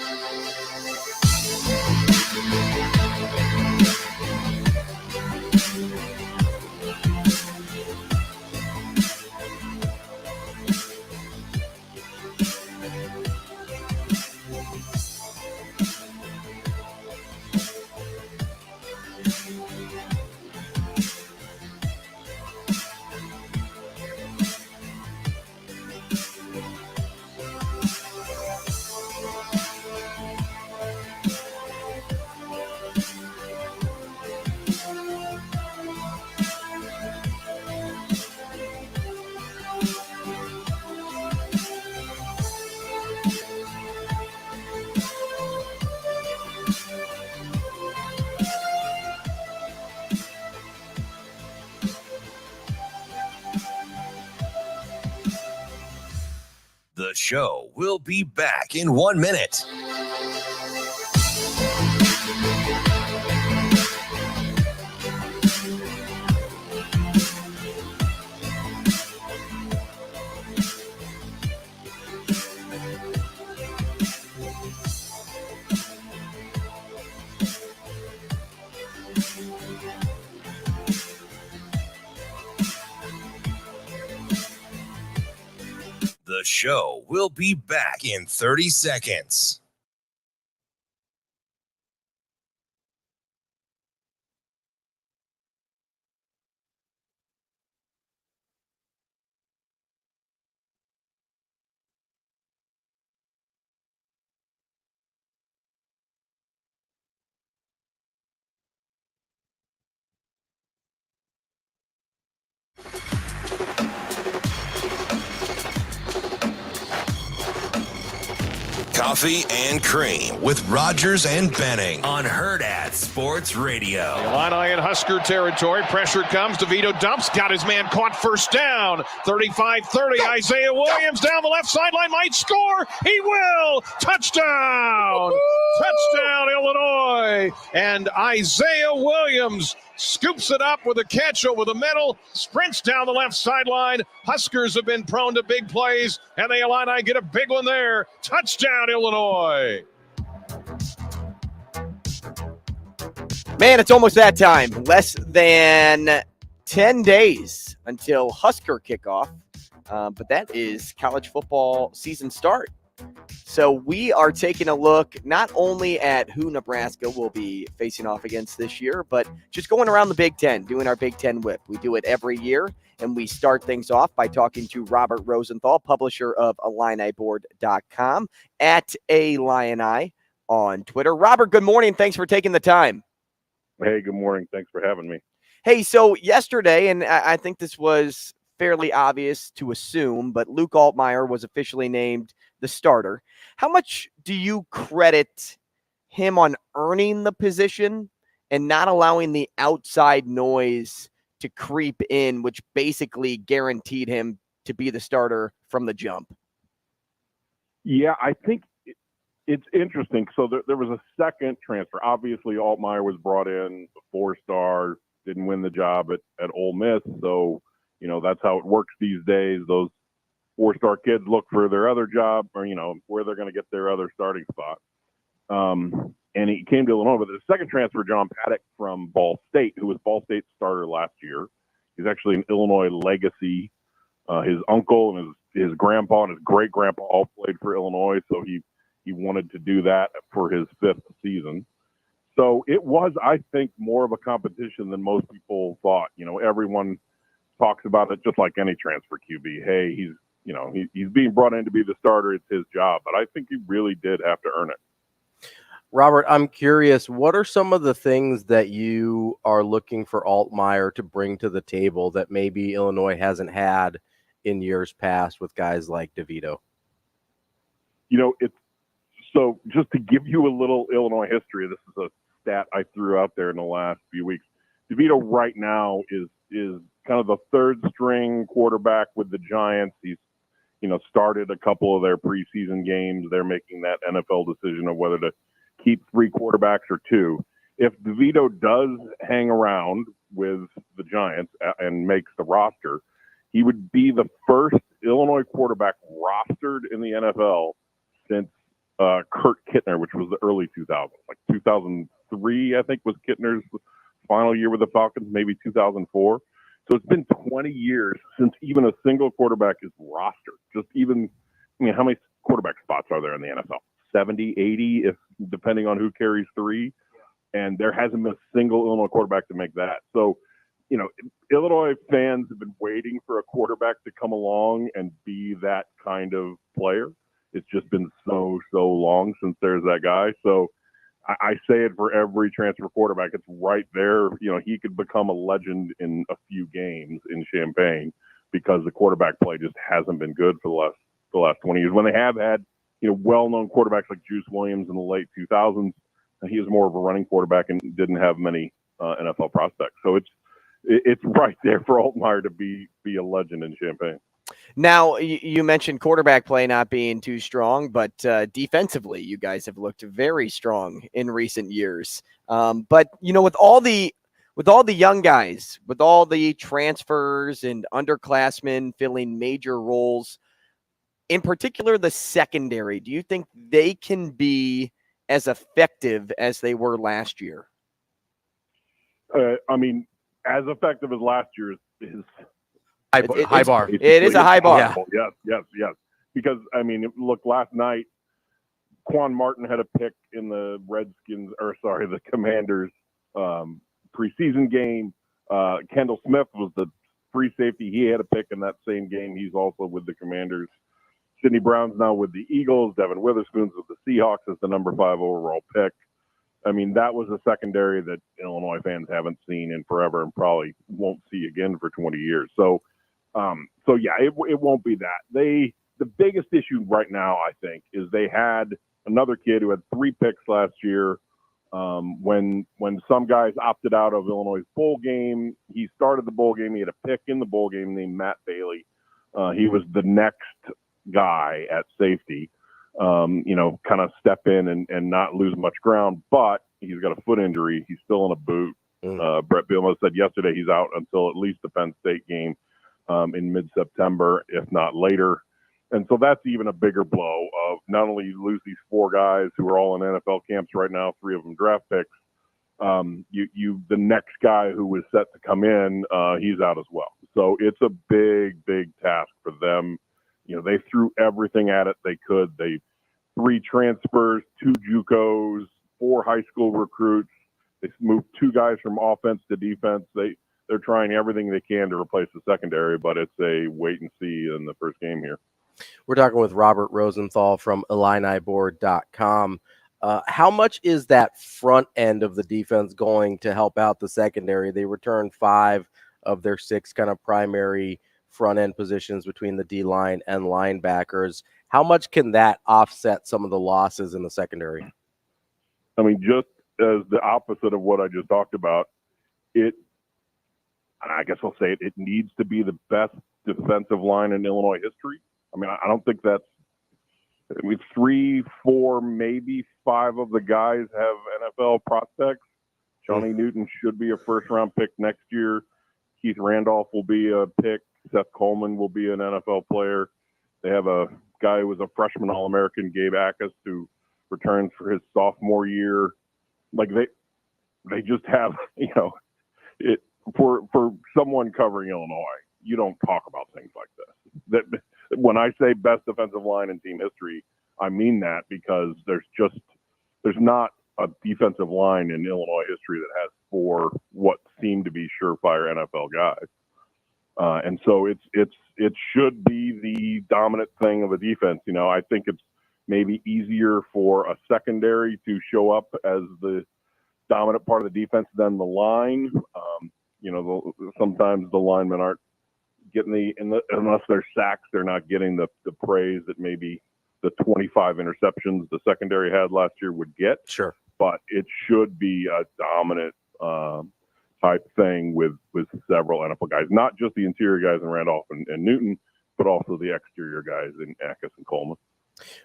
The show will be back in 1 minute. The show will be back in 30 seconds. Coffee and Cream with Rogers and Benning on Hurrdat Sports Radio. Illini in Husker territory. Pressure comes. DeVito dumps. Got his man caught. First down. 35-30. Isaiah Williams down the left sideline. Might score. He will. Touchdown. Touchdown, Illinois. And Isaiah Williams scoops it up with a catch over the middle, sprints down the left sideline. Huskers have been prone to big plays, and the Illini get a big one there. Touchdown, Illinois. Man, it's almost that time. Less than 10 days until Husker kickoff. But that is college football season start So we are taking a look not only at who Nebraska will be facing off against this year, but just going around the Big Ten, doing our Big Ten whip. We do it every year, and we start things off by talking to Robert Rosenthal, publisher of IlliniBoard.com, at ALioni on Twitter. Robert, good morning. Thanks for taking the time. Hey, good morning. Thanks for having me. Hey, so yesterday, and I think this was fairly obvious to assume, but Luke Altmaier was officially named the starter. How much do you credit him on earning the position and not allowing the outside noise to creep in, which basically guaranteed him to be the starter from the jump? Yeah, I think it's interesting. So there was a second transfer. Obviously, Altmaier was brought in, a 4-star, didn't win the job at Ole Miss. So, that's how it works these days. Those 4-star kids look for their other job or, where they're going to get their other starting spot. And he came to Illinois. But the second transfer, John Paddock from Ball State, who was Ball State's starter last year. He's actually an Illinois legacy. His uncle and his grandpa and his great-grandpa all played for Illinois, so he wanted to do that for his 5th season. So it was, I think, more of a competition than most people thought. Everyone talks about it just like any transfer QB. Hey, he's being brought in to be the starter. It's his job. But I think he really did have to earn it. Robert, I'm curious, what are some of the things that you are looking for Altmaier to bring to the table that maybe Illinois hasn't had in years past with guys like DeVito? So just to give you a little Illinois history, this is a stat I threw out there in the last few weeks. DeVito right now is kind of the 3rd string quarterback with the Giants. He's, started a couple of their preseason games. They're making that NFL decision of whether to keep 3 quarterbacks or 2. If DeVito does hang around with the Giants and makes the roster, he would be the first Illinois quarterback rostered in the NFL since Kurt Kittner, which was the early 2000s, like 2003, I think, was Kittner's final year with the Falcons, maybe 2004. So it's been 20 years since even a single quarterback is rostered. How many quarterback spots are there in the NFL? 70, 80, if depending on who carries 3. And there hasn't been a single Illinois quarterback to make that. So, Illinois fans have been waiting for a quarterback to come along and be that kind of player. It's just been so long since there's that guy. So I say it for every transfer quarterback. It's right there. He could become a legend in a few games in Champaign because the quarterback play just hasn't been good for the last 20 years. When they have had, well-known quarterbacks like Juice Williams in the late 2000s, he was more of a running quarterback and didn't have many NFL prospects. So it's right there for Altmaier to be a legend in Champaign. Now, you mentioned quarterback play not being too strong, but defensively, you guys have looked very strong in recent years. But with all the young guys, with all the transfers and underclassmen filling major roles, in particular the secondary, do you think they can be as effective as they were last year? As effective as last year is high bar. It is a high bar. Yeah. Yes. Because, look, last night, Quan Martin had a pick in the the Commanders preseason game. Kendall Smith was the free safety. He had a pick in that same game. He's also with the Commanders. Sidney Brown's now with the Eagles. Devin Witherspoon's with the Seahawks as the number 5 overall pick. That was a secondary that Illinois fans haven't seen in forever and probably won't see again for 20 years. So it won't be that. The biggest issue right now, I think, is they had another kid who had 3 picks last year. When some guys opted out of Illinois' bowl game, he started the bowl game. He had a pick in the bowl game named Matt Bailey. He was the next guy at safety. Kind of step in and not lose much ground, but he's got a foot injury. He's still in a boot. Brett Bielema said yesterday he's out until at least the Penn State game in mid-September, if not later. And so that's even a bigger blow of not only you lose these 4 guys who are all in NFL camps right now, 3 of them draft picks. The next guy who was set to come in, he's out as well. So it's a big task for them They threw everything at it they could. 3 transfers, 2 JUCOs, 4 high school recruits. They moved 2 guys from offense to defense. They're trying everything they can to replace the secondary, but it's a wait and see in the first game here. We're talking with Robert Rosenthal from IlliniBoard.com. How much is that front end of the defense going to help out the secondary? They returned 5 of their 6 kind of primary front end positions between the D-line and linebackers. How much can that offset some of the losses in the secondary? I mean, just as the opposite of what I just talked about, I guess I'll say it needs to be the best defensive line in Illinois history. I mean, I don't think that's – 3, 4, maybe 5 of the guys have NFL prospects. Johnny Newton should be a first-round pick next year. Keith Randolph will be a pick. Seth Coleman will be an NFL player. They have a guy who was a freshman All-American, Gabe Ackus, who returns for his sophomore year. Like they just have, it for someone covering Illinois, you don't talk about things like this. That when I say best defensive line in team history, I mean that because there's not a defensive line in Illinois history that has 4 what seem to be surefire NFL guys. And so it should be the dominant thing of a defense. I think it's maybe easier for a secondary to show up as the dominant part of the defense than the line. Sometimes the linemen aren't getting unless they're sacks, they're not getting the praise that maybe the 25 interceptions the secondary had last year would get. Sure. But it should be a dominant type thing with several NFL guys, not just the interior guys in Randolph and Newton, but also the exterior guys in Ackus and Coleman.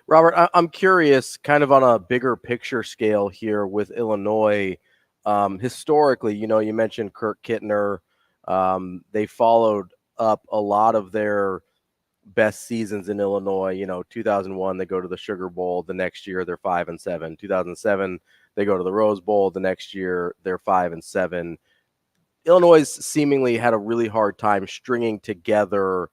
Robert, I'm curious, kind of on a bigger picture scale here with Illinois. Historically, you mentioned Kirk Kittner. They followed up a lot of their best seasons in Illinois. 2001, they go to the Sugar Bowl. The next year, they're 5-7. 2007, they go to the Rose Bowl. The next year, they're 5-7. Illinois seemingly had a really hard time stringing together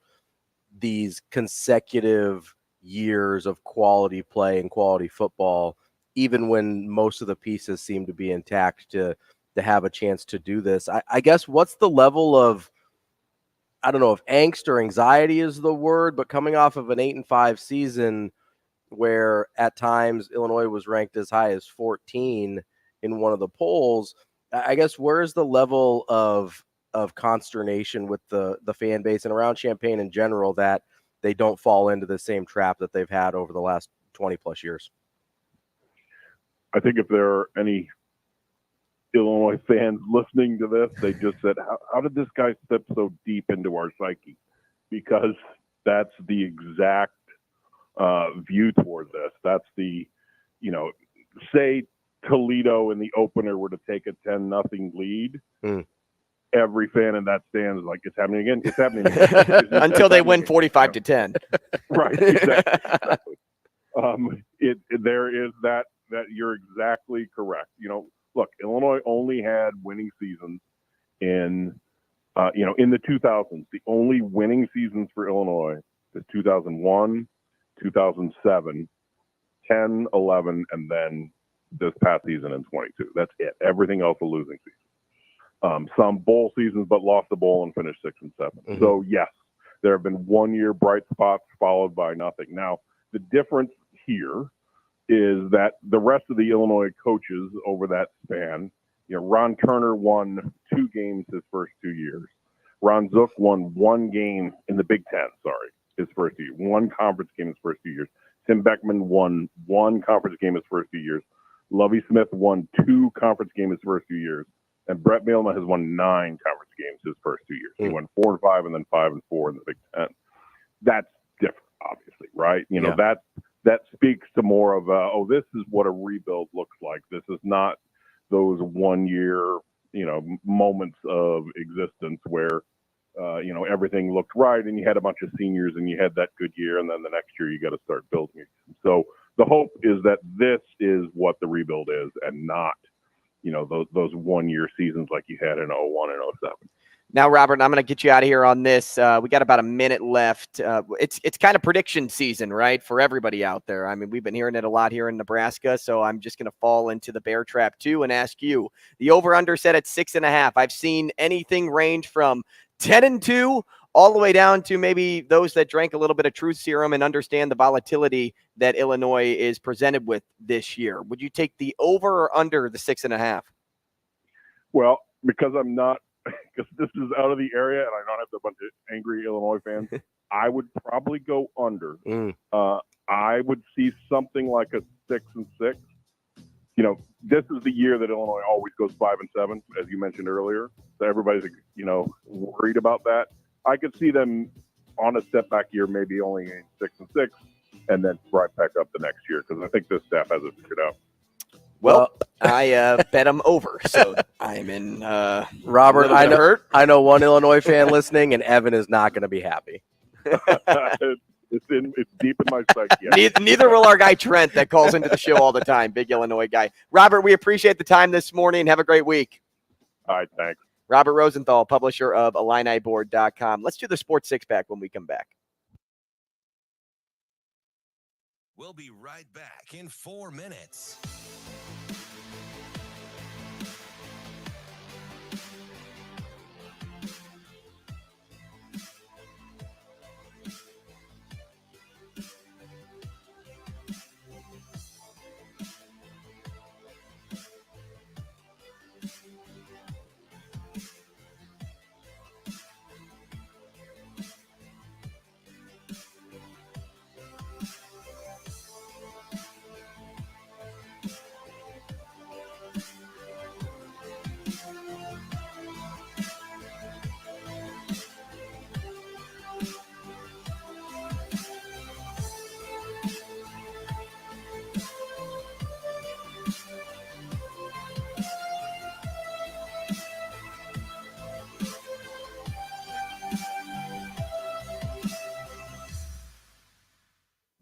these consecutive years of quality play and quality football, even when most of the pieces seem to be intact to have a chance to do this. I guess what's the level of, I don't know if angst or anxiety is the word, but coming off of an 8-5 season where at times Illinois was ranked as high as 14 in one of the polls, I guess where's the level of consternation with the fan base and around Champaign in general that they don't fall into the same trap that they've had over the last 20 plus years? I think if there are any Illinois fans listening to this, they just said, how did this guy step so deep into our psyche? Because that's the exact view toward this. That's the, say Toledo in the opener were to take a 10-0 lead. Every fan in that stand is like, it's happening again. It's happening again. Until they win 45-10. Right. Exactly. There is that you're exactly correct. Look, Illinois only had winning seasons in the 2000s. The only winning seasons for Illinois is 2001, 2007, 10, 11, and then this past season in 22. That's it. Everything else a losing season. Some bowl seasons, but lost the bowl and finished 6 and 7. Mm-hmm. So yes, there have been 1 year bright spots followed by nothing. Now, the difference here is that the rest of the Illinois coaches over that span, Ron Turner won 2 games his first 2 years. Ron Zook won 1 game in the Big Ten, his first year. 1 conference game his first 2 years. Tim Beckman won 1 conference game his first 2 years. Lovie Smith won 2 conference games his first 2 years. And Brett Bielema has won 9 conference games his first 2 years. He won 4-5 and then 5-4 in the Big Ten. That's different, obviously, right? That speaks to more of this is what a rebuild looks like. This is not those 1 year, moments of existence where, everything looked right and you had a bunch of seniors and you had that good year and then the next year you got to start building. So the hope is that this is what the rebuild is and not, those 1 year seasons like you had in 01 and 07. Now, Robert, I'm going to get you out of here on this. We got about a minute left. It's kind of prediction season, right, for everybody out there. I mean, we've been hearing it a lot here in Nebraska, so I'm just going to fall into the bear trap too and ask you. The over-under set at 6.5. I've seen anything range from 10-2 all the way down to maybe those that drank a little bit of truth serum and understand the volatility that Illinois is presented with this year. Would you take the over or under the 6.5? Well, because I'm not, because this is out of the area and I don't have a bunch of angry Illinois fans, I would probably go under. I would see something like a 6-6. You know, this is the year that Illinois always goes 5-7, as you mentioned earlier. So everybody's, you know, worried about that. I could see them on a step back year, maybe only in 6-6, and then right back up the next year because I think this staff has it figured out. Well, I bet them over, so I'm in. Robert, I know one Illinois fan listening, and Evan is not going to be happy. It's deep in my psyche. Neither will our guy Trent that calls into the show all the time, big Illinois guy. Robert, we appreciate the time this morning. Have a great week. All right, thanks. Robert Rosenthal, publisher of IlliniBoard.com. Let's do the Sports Six-Pack when we come back. We'll be right back in 4 minutes.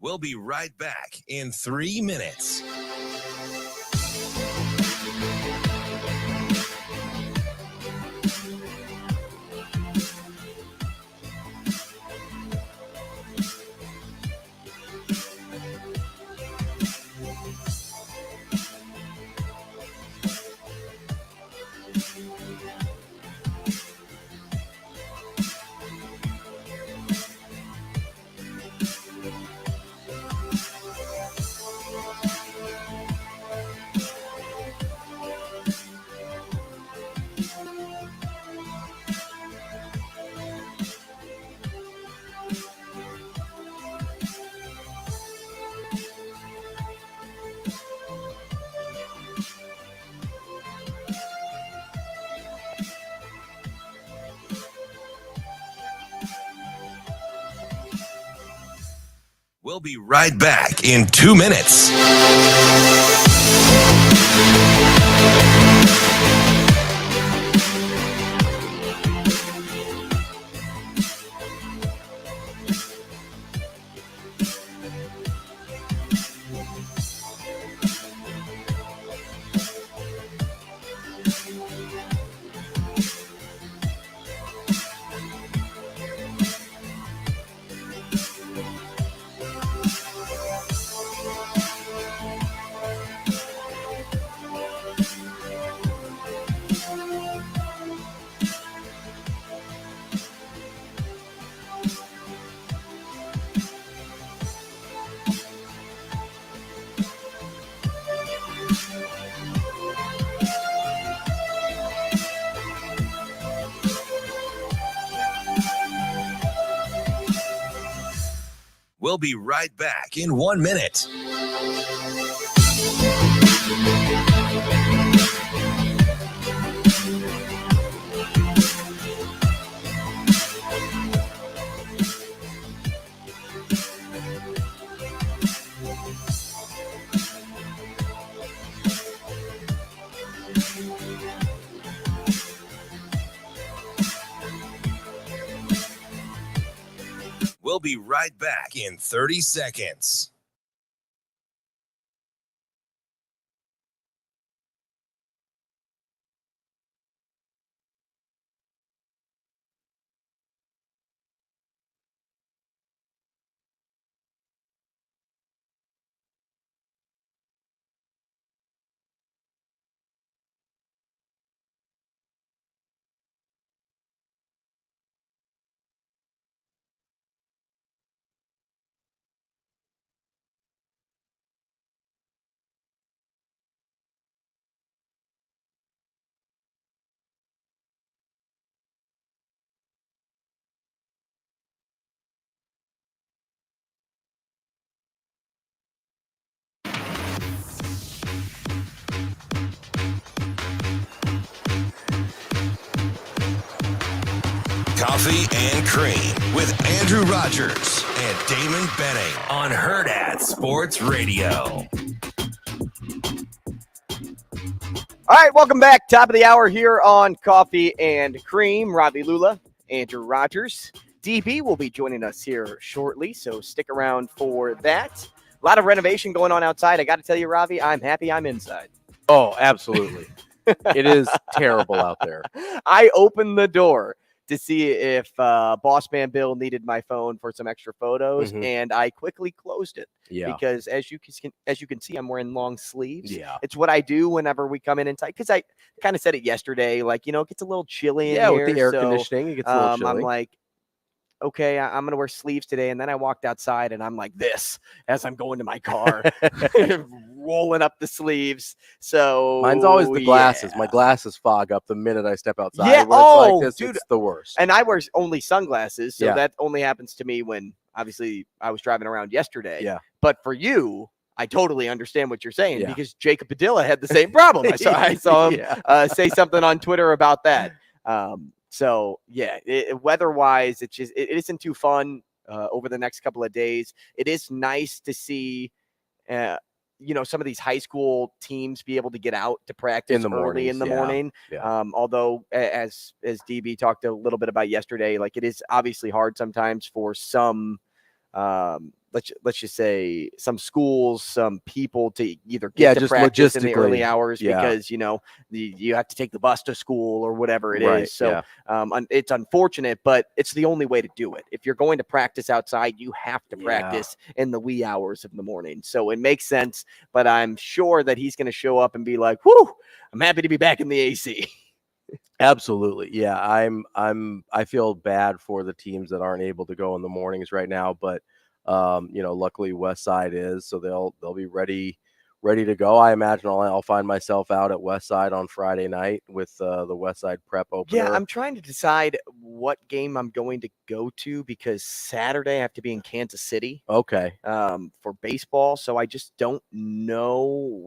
We'll be right back in 3 minutes. We'll be right back in 2 minutes. We'll be right back in 1 minute. We'll be right back in 30 seconds. Coffee and Cream with Andrew Rogers and Damon Benning on Hurrdat Sports Radio. All right, welcome back. Top of the hour here on Coffee and Cream. Robbie Lula, Andrew Rogers. DB will be joining us here shortly, so stick around for that. A lot of renovation going on outside. I got to tell you, Robbie, I'm happy I'm inside. Oh, absolutely. It is terrible out there. I opened the door to see if Boss Man Bill needed my phone for some extra photos, and I quickly closed it. Yeah. Because as you can see, I'm wearing long sleeves. Yeah. It's what I do whenever we come in tight. Because I kind of said it yesterday, like, it gets a little chilly in here. Yeah, with the air conditioning, it gets a little chilly. I'm like, okay, I'm going to wear sleeves today. And then I walked outside and I'm like this as I'm going to my car, rolling up the sleeves. So mine's always the glasses. My glasses fog up the minute I step outside. Yeah. When it's like this, dude, it's the worst. And I wear only sunglasses. So that only happens to me when obviously I was driving around yesterday. Yeah. But for you, I totally understand what you're saying because Jacob Padilla had the same problem. I saw him say something on Twitter about that. So yeah, weather-wise, it isn't too fun over the next couple of days. It is nice to see, some of these high school teams be able to get out to practice early in the morning. Yeah. Although, as DB talked a little bit about yesterday, like it is obviously hard sometimes for some. Let's just say some schools, some people to either get to just practice in the early logistically, hours because you have to take the bus to school or whatever it is. So it's unfortunate, but it's the only way to do it. If you're going to practice outside, you have to practice in the wee hours of the morning. So it makes sense, but I'm sure that he's going to show up and be like, "Whoo, I'm happy to be back in the AC." Absolutely. Yeah. I feel bad for the teams that aren't able to go in the mornings right now, but luckily West Side is, so they'll be ready to go. I imagine I'll find myself out at West Side on Friday night with the West Side prep opener. Yeah, I'm trying to decide what game I'm going to go to because Saturday I have to be in Kansas City. Okay. For baseball, so I just don't know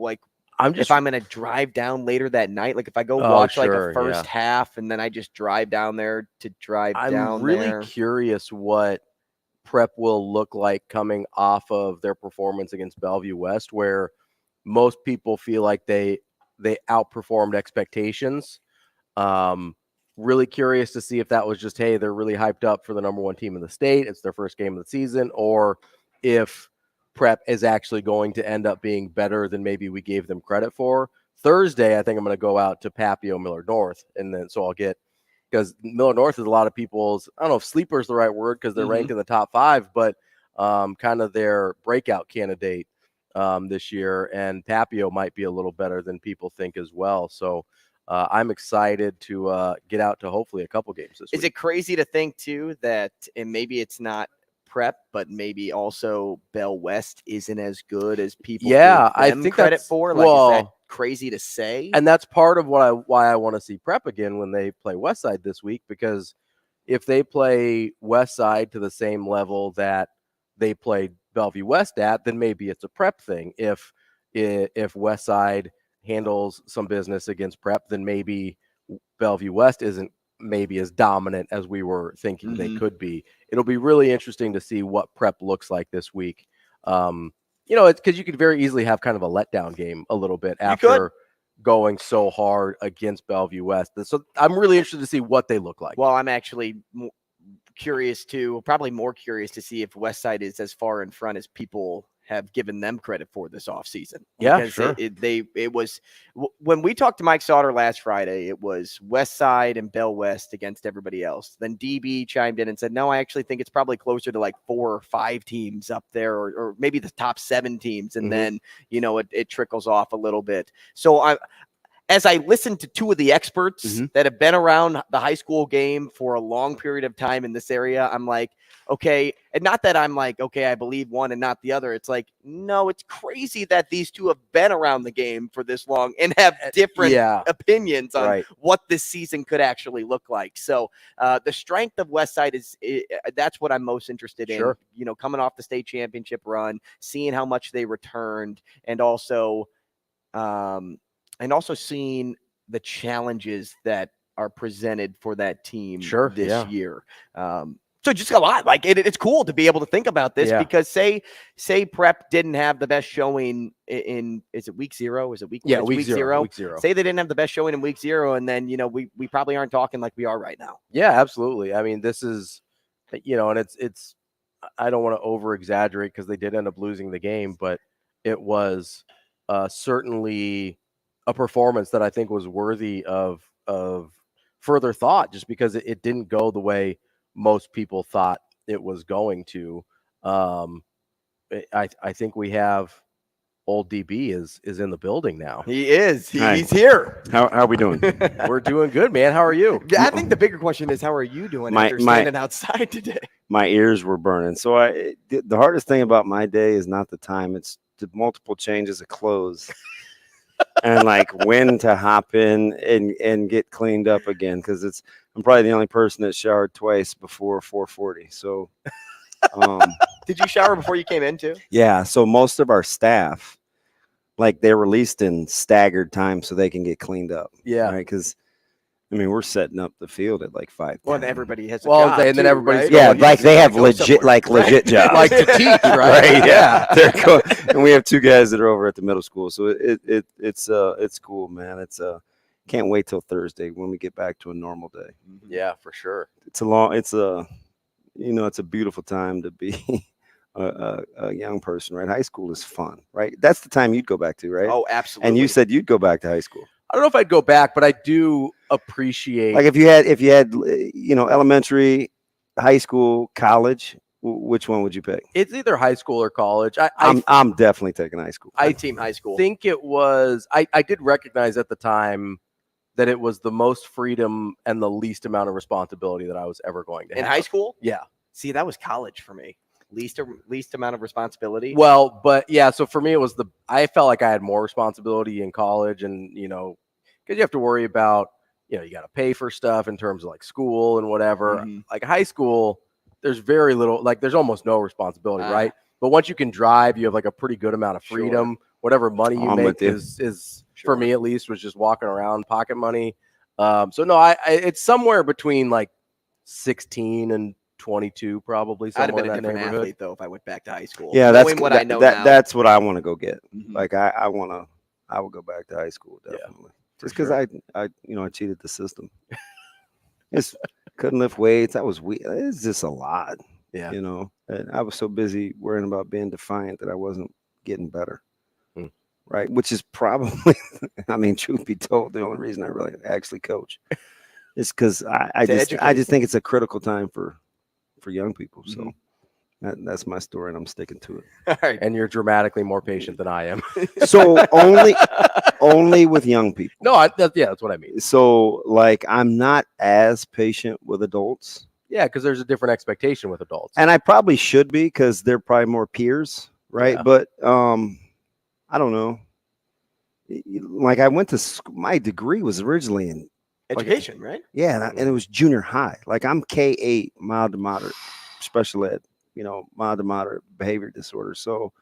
if I'm going to drive down later that night. Like if I go watch like a first half and then I just drive down there to drive down there. I'm really curious what prep will look like coming off of their performance against Bellevue West, where most people feel like they outperformed expectations. Really curious to see if that was just, hey, they're really hyped up for the number one team in the state. It's their first game of the season, or if prep is actually going to end up being better than maybe we gave them credit for. Thursday, I think I'm going to go out to Papio Miller North, and then so I'll get, because Miller North is a lot of people's, I don't know if sleeper is the right word because they're ranked in the top 5, but kind of their breakout candidate this year. And Papio might be a little better than people think as well. So I'm excited to get out to hopefully a couple games this week. Is it crazy to think, too, that and maybe it's not prep, but maybe also Bell West isn't as good as people give I them think credit for? Like, is that crazy to say? And that's part of why I want to see prep again when they play Westside this week, because if they play Westside to the same level that they played Bellevue West at, then maybe it's a prep thing. If Westside handles some business against prep, then maybe Bellevue West isn't maybe as dominant as we were thinking they could be. It'll be really interesting to see what prep looks like this week. It's because you could very easily have kind of a letdown game a little bit after going so hard against Bellevue West. So I'm really interested to see what they look like. Well, I'm actually curious too, probably more curious to see if Westside is as far in front as people have given them credit for this offseason. Yeah, sure. It was when we talked to Mike Sauter last Friday, it was West Side and Bell West against everybody else. Then DB chimed in and said, no, I actually think it's probably closer to like 4 or 5 teams up there, or maybe the top 7 teams. And then, it trickles off a little bit. So as I listened to 2 of the experts that have been around the high school game for a long period of time in this area, I'm like, okay. And not that I'm like, okay, I believe one and not the other. It's like, no, it's crazy that these 2 have been around the game for this long and have different opinions on what this season could actually look like. So the strength of Westside that's what I'm most interested in, coming off the state championship run, seeing how much they returned, and also seeing the challenges that are presented for that team this year. So just a lot. Like it's cool to be able to think about this because say Prep didn't have the best showing in is it week 0? Is it week zero? Week 0. Say they didn't have the best showing in week 0, and then we probably aren't talking like we are right now. Yeah, absolutely. I mean, this is and it's I don't want to over exaggerate because they did end up losing the game, but it was certainly a performance that I think was worthy of further thought, just because it didn't go the way most people thought it was going to. I think we have old DB is in the building now. He is. He's here. How are we doing? We're doing good, man. How are you? Yeah, I think the bigger question is, how are you doing after standing outside today? My ears were burning. So the hardest thing about my day is not the time. It's the multiple changes of clothes and like when to hop in and get cleaned up again. Because I'm probably the only person that showered twice before 4:40. So did you shower before you came in too? Yeah. So most of our staff, like, they're released in staggered time so they can get cleaned up. Yeah. Right. Because I mean, we're setting up the field at like 5. Well, and everybody has a job and then everybody's right? Like they have legit jobs, like to teach, right? Right? Yeah, and we have 2 guys that are over at the middle school, so it's cool, man. It's can't wait till Thursday when we get back to a normal day. Yeah, for sure. It's a beautiful time to be a young person, right? High school is fun, right? That's the time you'd go back to, right? Oh, absolutely. And you said you'd go back to high school. I don't know if I'd go back, but I do appreciate, like, if you had elementary, high school, college, which one would you pick? It's either high school or college. I'm definitely taking high school. I team high school. Think it was. I did recognize at the time that it was the most freedom and the least amount of responsibility that I was ever going to have. In high school? Yeah. See, that was college for me. Least amount of responsibility. Well, but yeah, so for me, I felt like I had more responsibility in college, and because you have to worry about, you got to pay for stuff in terms of like school and whatever. Mm-hmm. Like high school, there's very little, like there's almost no responsibility, right? But once you can drive, you have like a pretty good amount of freedom. Sure. Whatever money you make is for me at least, was just walking around, pocket money. So no, it's somewhere between like 16 and 22, probably. I'd have been a different athlete though if I went back to high school. Yeah, that's what I know now. That's what I want to go get. Mm-hmm. Like I would go back to high school definitely. Yeah, just because I cheated the system. Just couldn't lift weights. I was weak. It's just a lot. Yeah, and I was so busy worrying about being defiant that I wasn't getting better. Right, which is probably, I mean, truth be told, the only reason I really actually coach is because I just think it's a critical time for young people. So that's my story, and I'm sticking to it. All right. And you're dramatically more patient than I am. So only with young people. No, that's what I mean. So like, I'm not as patient with adults. Yeah, because there's a different expectation with adults, and I probably should be, because they're probably more peers, right? Yeah. But I don't know. Like, I went to school, my degree was originally in education, right? Yeah, and it was junior high. Like, I'm K-8, mild to moderate special ed, mild to moderate behavior disorder. So,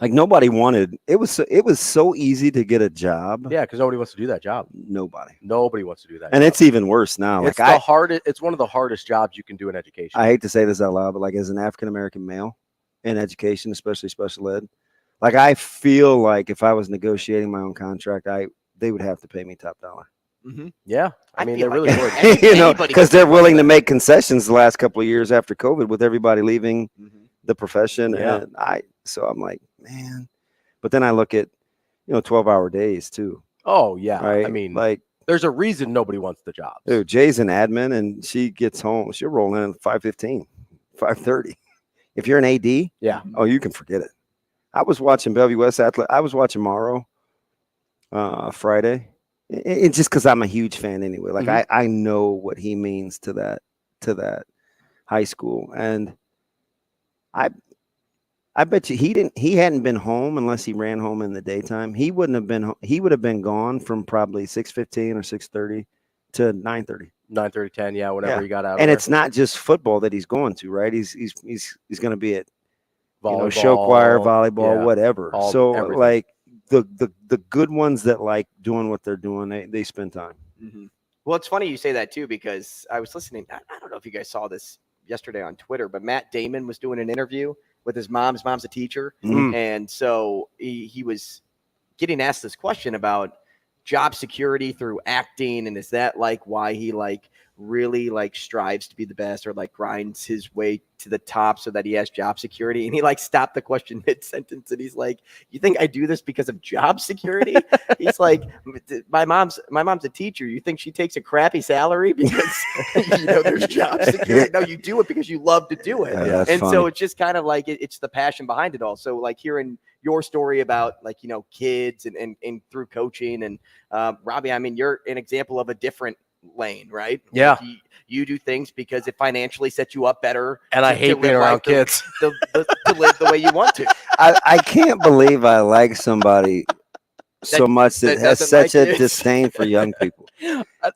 like, nobody wanted it. Was so easy to get a job. Yeah, because nobody wants to do that job. Nobody wants to do that. And job. It's even worse now. It's It's one of the hardest jobs you can do in education. I hate to say this out loud, but like, as an African American male in education, especially special ed, like, I feel like if I was negotiating my own contract, they would have to pay me top dollar. Mm-hmm. Yeah, I mean, they really would. Because they're willing to make concessions the last couple of years after COVID, with everybody leaving the profession. Yeah. And so I'm like, man. But then I look at 12-hour days too. Oh yeah, right? I mean, like, there's a reason nobody wants the job. Dude, Jay's an admin, and she gets home. She'll roll in at 5:15, 5:30. If you're an AD, oh, you can forget it. I was watching Bellevue West Athletic. I was watching Morrow Friday. It's just because I'm a huge fan anyway. Like, I know what he means to that high school, and I bet you he hadn't been home unless he ran home in the daytime. He wouldn't have been. He would have been gone from probably 6:15 or 6:30 to 9:30. 9:30, 10, yeah, whenever he got out. And it's not just football that he's going to, right? He's going to be at volleyball, show choir, volleyball, whatever. So everything. Like, the good ones that like doing what they're doing, they spend time. Mm-hmm. Well, it's funny you say that too, because I was listening. I don't know if you guys saw this yesterday on Twitter, but Matt Damon was doing an interview with his mom. His mom's a teacher. And so he was getting asked this question about job security through acting. And is that like why he like really like strives to be the best, or like grinds his way to the top so that he has job security? And he like stopped the question mid-sentence and he's like, you think I do this because of job security? He's like, my mom's a teacher. You think she takes a crappy salary because there's job security? No, you do it because you love to do it. Yeah, and funny. so it's just kind of like it's the passion behind it all. So like hearing your story about like kids and through coaching, and Robbie, I mean, you're an example of a different lane, right? Yeah. Like you do things because it financially sets you up better. And I hate being around kids. To live the way you want to. I can't believe I like somebody so much that has such a disdain for young people.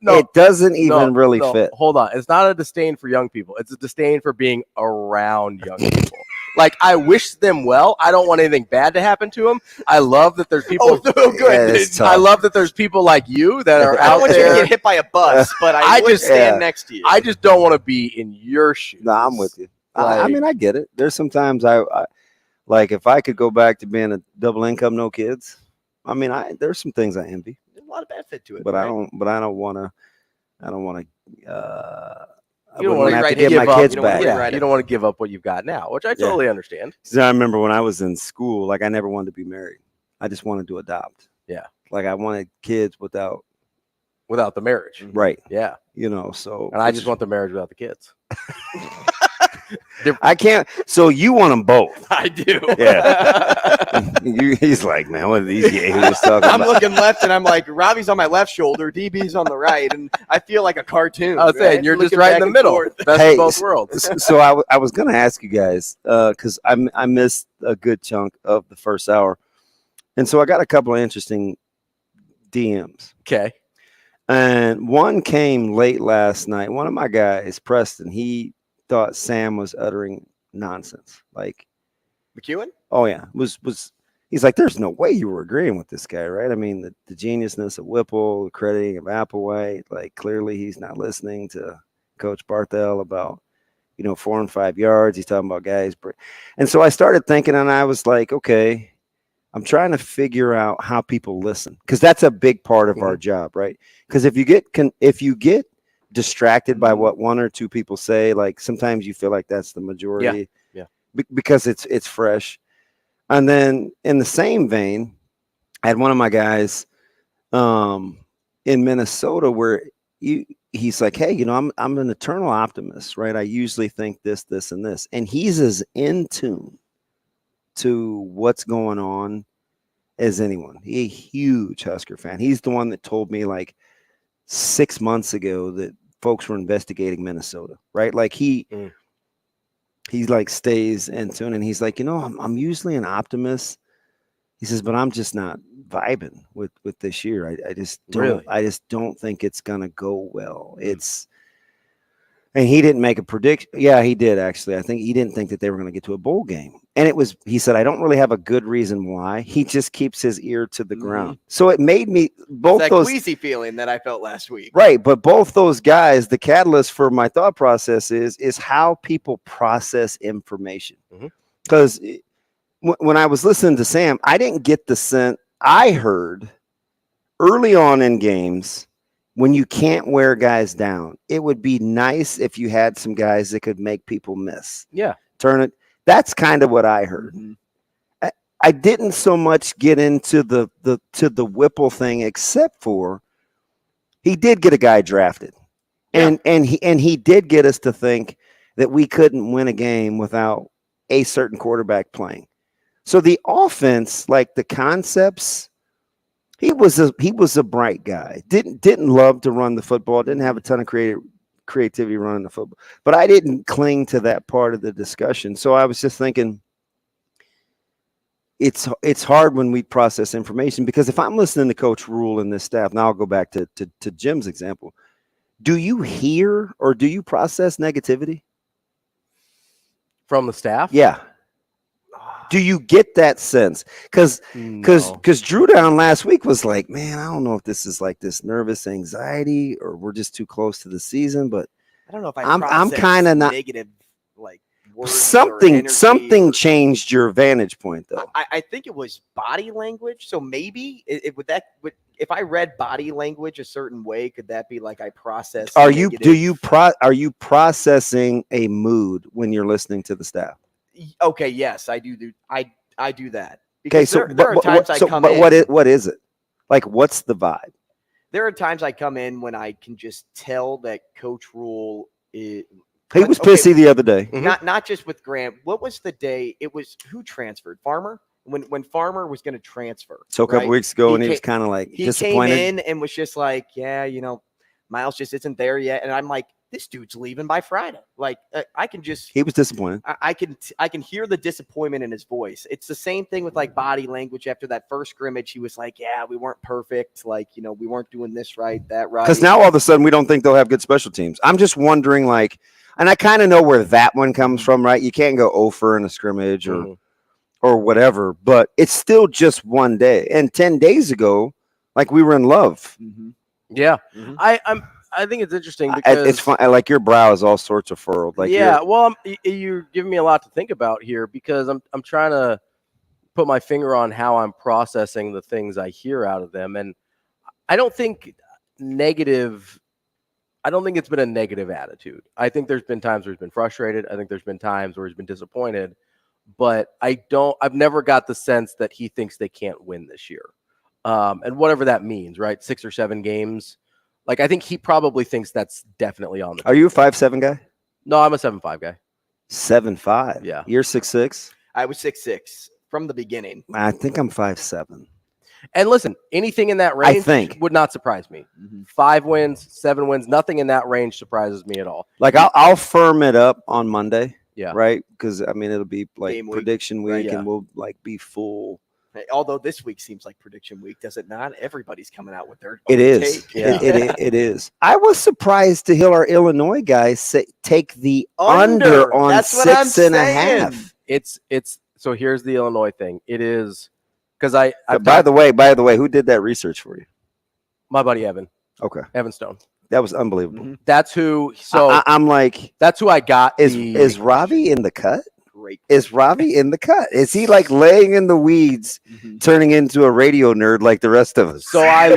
No, it doesn't even really fit. Hold on. It's not a disdain for young people. It's a disdain for being around young people. Like, I wish them well. I don't want anything bad to happen to them. I love that there's people. Oh, good. Yeah, I love that there's people like you that are I out don't want you there. to get hit by a bus, but I would stand next to you. I just don't want to be in your shoes. No, I'm with you. I mean, I get it. There's sometimes I like, if I could go back to being a double income, no kids. I mean, there's some things I envy. There's a lot of benefit to it, but right? I don't want to. I don't want to. You don't want have to to give my kids back. You don't want to give up what you've got now, which I totally understand. So I remember when I was in school, like I never wanted to be married. I just wanted to adopt. Yeah. Like I wanted kids without the marriage. Right. Yeah. So. And I just want the marriage without the kids. I can't. So you want them both? I do. Yeah. He's like, man, what are these yahoos talking I'm about? looking left, and I'm like, Robbie's on my left shoulder, DB's on the right, and I feel like a cartoon. I was saying, you're just Looking right in back the and middle. forth. Best of both worlds. So I was going to ask you guys, because I missed a good chunk of the first hour. And so I got a couple of interesting DMs. Okay. And one came late last night. One of my guys, Preston, he thought Sam was uttering nonsense. Like McEwen? Oh yeah. He's like, there's no way you were agreeing with this guy, right? I mean, the geniusness of Whipple, the crediting of Applewhite, like clearly he's not listening to Coach Barthel about, 4 and 5 yards. He's talking about guys. And so I started thinking, and I was like, okay, I'm trying to figure out how people listen, because that's a big part of our job, right? Because if you get distracted by what one or two people say, like sometimes you feel like that's the majority, because it's fresh. And then in the same vein, I had one of my guys in Minnesota where he's like, hey, I'm an eternal optimist, right? I usually think this, and this, and he's as in tune to what's going on as anyone. He's a huge Husker fan. He's the one that told me like 6 months ago that folks were investigating Minnesota, right? Like he like stays in tune, and he's like, I'm usually an optimist. He says, but I'm just not vibing with this year. I just don't think it's gonna go well. And he didn't make a prediction. Yeah, he did actually. I think he didn't think that they were going to get to a bowl game. And he said, I don't really have a good reason why. He just keeps his ear to the ground. So it made me that queasy feeling that I felt last week. Right. But both those guys, the catalyst for my thought process is how people process information. Because when I was listening to Sam, I didn't get the sense. I heard early on in games, when you can't wear guys down, it would be nice if you had some guys that could make people miss. Yeah. Turn it. That's kind of what I heard. I didn't so much get into the Whipple thing, except for he did get a guy drafted. And he did get us to think that we couldn't win a game without a certain quarterback playing. So the offense, like the concepts, he was a bright guy. Didn't love to run the football. Didn't have a ton of creativity running the football. But I didn't cling to that part of the discussion. So I was just thinking, it's hard when we process information, because if I'm listening to Coach Rhule and this staff, now I'll go back to Jim's example. Do you hear or do you process negativity from the staff? Yeah. Do you get that sense? Because Drew Down last week was like, man, I don't know if this is like this nervous anxiety or we're just too close to the season, but I don't know if I'm kind of not negative, like something changed your vantage point though. I think it was body language. So maybe if I read body language a certain way, could that be like I process? Are you processing a mood when you're listening to the staff? Okay, yes, I do. I do that. Okay, so there are times I come in. What is it? Like, what's the vibe? There are times I come in when I can just tell that Coach Rhule is. He was pissy the other day. Not just with Grant. What was the day? It was who transferred? Farmer? When Farmer was going to transfer. So a couple weeks ago, and he was kind of like disappointed. He came in and was just like, yeah, Miles just isn't there yet. And I'm like, this dude's leaving by Friday. Like, I can just. He was disappointed. I can hear the disappointment in his voice. It's the same thing with like body language after that first scrimmage. He was like, yeah, we weren't perfect. Like, we weren't doing this right, that right. Because now all of a sudden we don't think they'll have good special teams. I'm just wondering, like, and I kind of know where that one comes from, right? You can't go 0 in a scrimmage or whatever, but it's still just one day. And 10 days ago, like, we were in love. Yeah. I think it's interesting because it's fun. Like, your brow is all sorts of furrowed. Like, you're giving me a lot to think about here because I'm trying to put my finger on how I'm processing the things I hear out of them, and I don't think it's been a negative attitude. I think there's been times where he's been frustrated. I think there's been times where he's been disappointed, but I've never got the sense that he thinks they can't win this year. And whatever that means, right? 6 or 7 games. Like, I think he probably thinks that's definitely on the table. Are you a 5'7" guy? No, I'm a 7'5" guy. 7'5"? Yeah. You're 6'6"? I was 6'6" from the beginning. I think I'm 5'7". And listen, anything in that range would not surprise me. 5 wins, 7 wins, nothing in that range surprises me at all. Like, I'll firm it up on Monday. Yeah. Right? Because, I mean, it'll be like Game week. prediction week, Right, and we'll like be full. Although this week seems like prediction week, does it not? Everybody's coming out with their It is. take. Yeah. It is. I was surprised to hear our Illinois guys take the under on That's what 6.5. It's so here's the Illinois thing. It is because by the way, who did that research for you? My buddy Evan. Okay. Evan Stone. That was unbelievable. That's who. So I'm like, that's who I got. Is Ravi in the cut? Great. Is Ravi in the cut? Is he like laying in the weeds, turning into a radio nerd like the rest of us? So I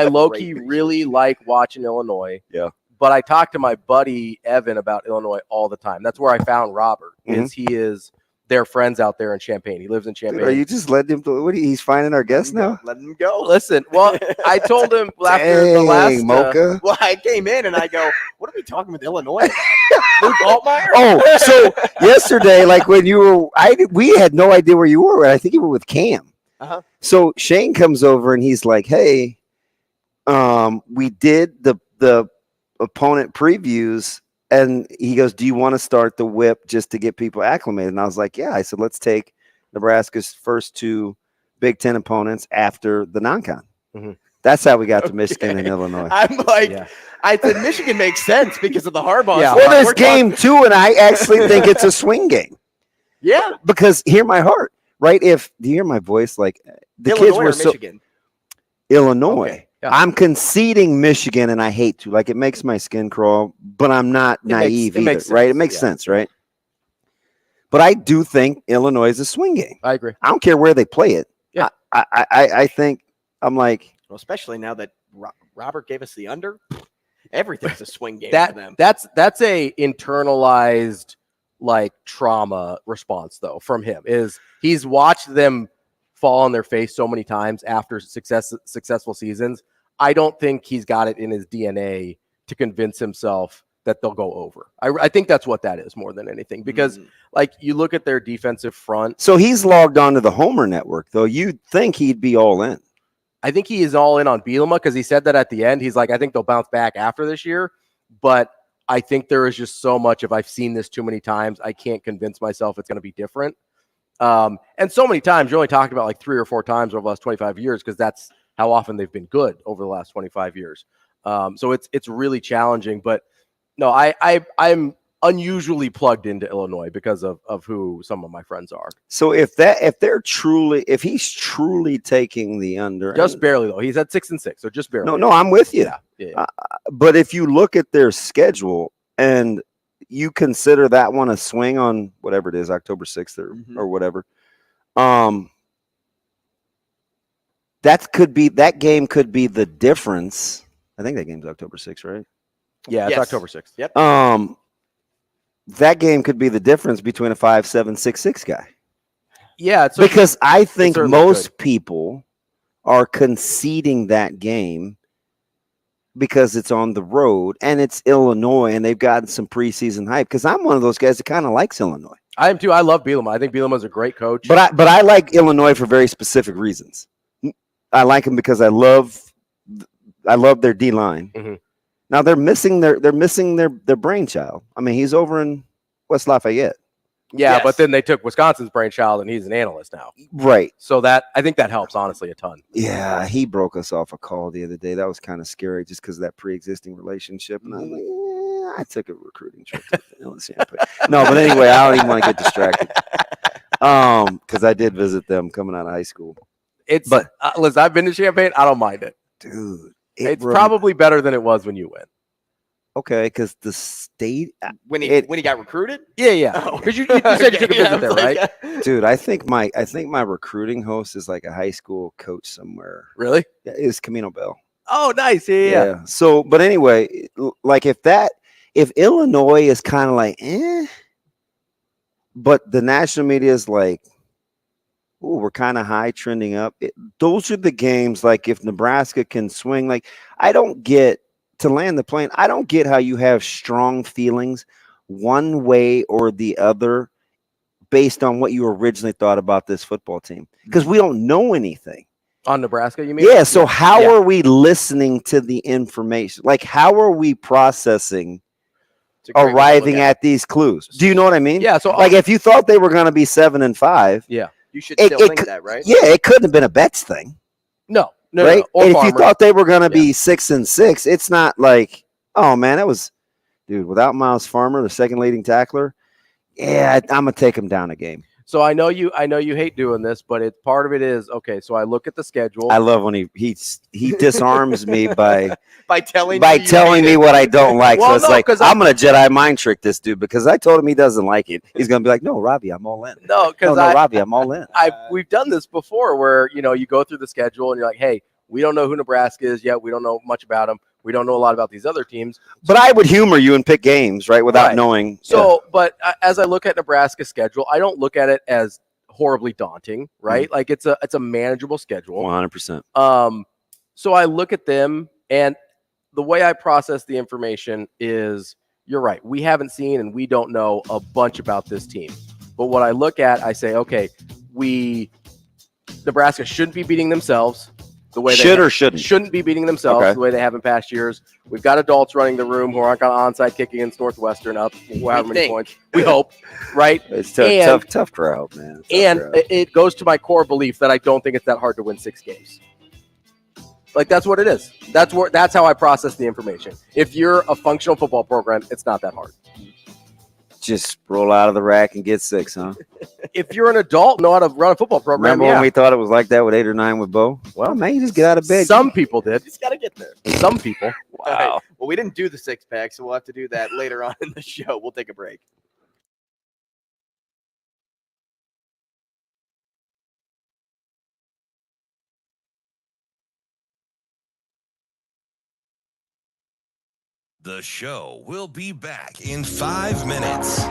low key really like watching Illinois. Yeah. But I talk to my buddy Evan about Illinois all the time. That's where I found Robert. He is their friends out there in Champaign. He lives in Champaign. Dude, are you just letting him? He's finding our guest now. Letting him go. Listen, well, I told him after the last Mocha. Well, I came in and I go, "What are we talking with Illinois about? Luke Altmaier?" Oh, so yesterday, like when you were, we had no idea where you were. I think you were with Cam. So Shane comes over and he's like, "Hey, we did the opponent previews." And he goes, "Do you want to start the whip just to get people acclimated?" And I was like, "Yeah." I said, "Let's take Nebraska's first 2 Big Ten opponents after the non-con." That's how we got to Michigan and Illinois. I'm like, I said Michigan makes sense because of the Harbaugh. Yeah. Well, there's game 2, and I actually think it's a swing game. Yeah. Because hear my heart, right? Do you hear my voice? Like the Illinois kids were or Michigan? Illinois. Okay. Yeah. I'm conceding Michigan, and I hate to. Like, it makes my skin crawl, but I'm not naive either, right? It makes sense, right? But I do think Illinois is a swing game. I agree. I don't care where they play it. Yeah. I think I'm like, well, especially now that Robert gave us the under, everything's a swing game for them. That's a internalized like trauma response though from him. Is he's watched them fall on their face so many times after successful seasons. I don't think he's got it in his DNA to convince himself that they'll go over. I think that's what that is more than anything, because like you look at their defensive front. So he's logged on to the Homer network, though. You'd think he'd be all in. I think he is all in on Bielema because he said that at the end. He's like, I think they'll bounce back after this year, but I think there is just so much. If I've seen this too many times, I can't convince myself it's going to be different. And so many times, you're only talking about like 3 or 4 times over the last 25 years because that's how often they've been good over the last 25 years. So it's really challenging. But no, I'm unusually plugged into Illinois because of who some of my friends are. So if he's truly taking the under, just barely though, he's at 6-6, so just barely. No, I'm with you. Yeah. But if you look at their schedule and you consider that one a swing on whatever it is, October 6th or whatever, that game could be the difference. I think that game's October 6th, right? Yeah, it's October 6th. Yep. That game could be the difference between a 5-7, 6-6 guy. Yeah, because I think most people are conceding that game because it's on the road and it's Illinois and they've gotten some preseason hype. Because I'm one of those guys that kind of likes Illinois. I am too. I love Bielema. I think Bielema's a great coach. But I like Illinois for very specific reasons. I like him because I love their D line. Mm-hmm. Now they're missing their brainchild. I mean, he's over in West Lafayette. Yeah, but then they took Wisconsin's brainchild, and he's an analyst now. Right. So I think that helps honestly a ton. Yeah, he broke us off a call the other day. That was kind of scary, just because of that pre-existing relationship. And I was like, I took a recruiting trip to LSU. No, but anyway, I don't even want to get distracted. Because I did visit them coming out of high school. Listen, I've been to Champaign. I don't mind it, dude. It's probably better than it was when you went. Okay, because the state when he got recruited. Yeah. Because you said you took a visit there, right? Dude, I think my recruiting host is like a high school coach somewhere. Really? Yeah, it's Camino Bell. Oh, nice. Yeah. So, but anyway, like if Illinois is kind of like, but the national media is like, ooh, we're kind of high trending up. Those are the games, like if Nebraska can swing, like I don't get to land the plane. I don't get how you have strong feelings one way or the other based on what you originally thought about this football team. Because we don't know anything. On Nebraska, you mean? Yeah, so how are we listening to the information? Like, how are we processing arriving at these clues? Do you know what I mean? Yeah, so like if you thought they were going to be 7-5, yeah, you should still think that, right? Yeah, it couldn't have been a bets thing. No, right? Or and Farmer. if you thought they were going to be 6-6, it's not like, oh man, that was, dude, without Miles Farmer, the second leading tackler. Yeah, I'm gonna take him down a game. So I know you hate doing this, but part of it is okay. So I look at the schedule. I love when he disarms me by telling me what I don't like. Well, so it's I'm gonna Jedi mind trick this dude because I told him he doesn't like it. He's gonna be like, no, Robbie, I'm all in. No, Robbie, I'm all in. We've done this before where you go through the schedule and you're like, hey, we don't know who Nebraska is yet. We don't know much about them. We don't know a lot about these other teams. But I would humor you and pick games, right, without knowing. So, but as I look at Nebraska's schedule, I don't look at it as horribly daunting, right? Like it's a manageable schedule. 100%. So I look at them, and the way I process the information is, you're right. We haven't seen and we don't know a bunch about this team. But what I look at, I say, okay, Nebraska shouldn't be beating themselves. The way shouldn't be beating themselves the way they have in past years. We've got adults running the room who aren't going to onside kick against Northwestern up however many points. We hope, right? It's tough crowd, man. It goes to my core belief that I don't think it's that hard to win 6 games. Like that's what it is. That's how I process the information. If you're a functional football program, it's not that hard. Just roll out of the rack and get 6, huh? If you're an adult, know how to run a football program. Remember when we thought it was like that with 8 or 9 with Bo? Well, man, you just get out of bed. Some people did. Just got to get there. Some people. Wow. Right. Well, we didn't do the 6-pack, so we'll have to do that later on in the show. We'll take a break. The show will be back in 5 minutes.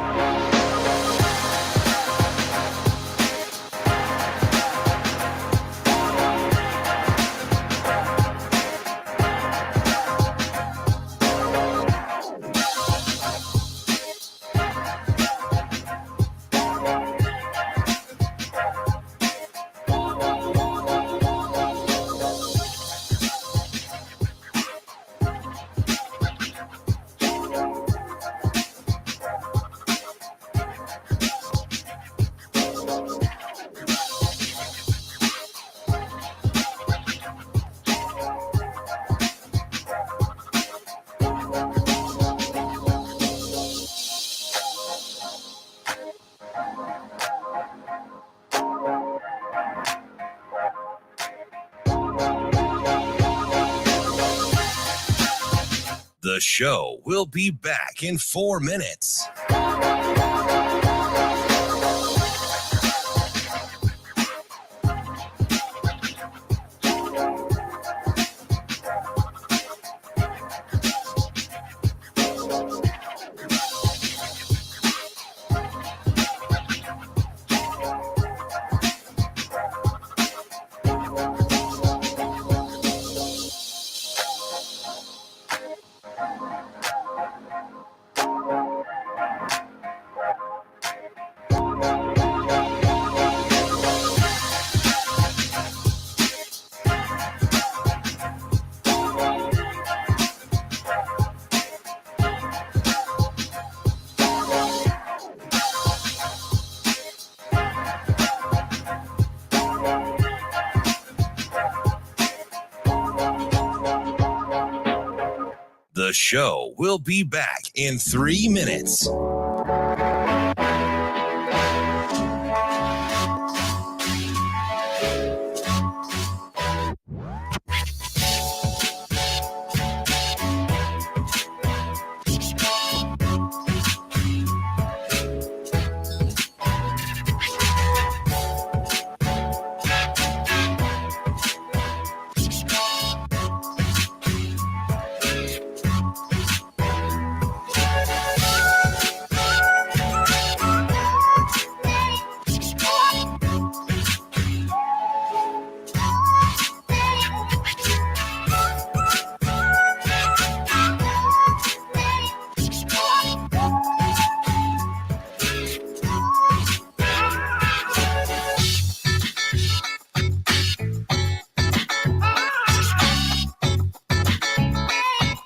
The show will be back in 4 minutes. The show will be back in 3 minutes.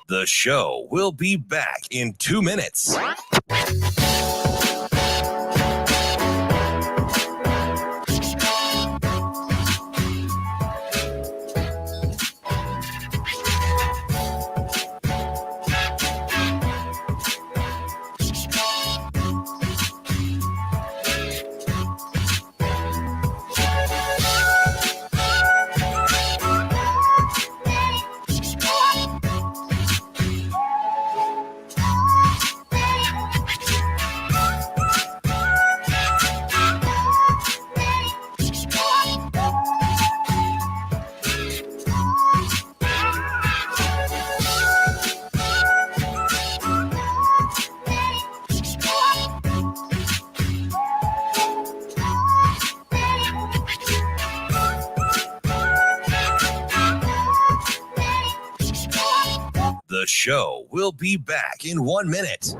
The show will be back in 2 minutes. The show will be back in 1 minute.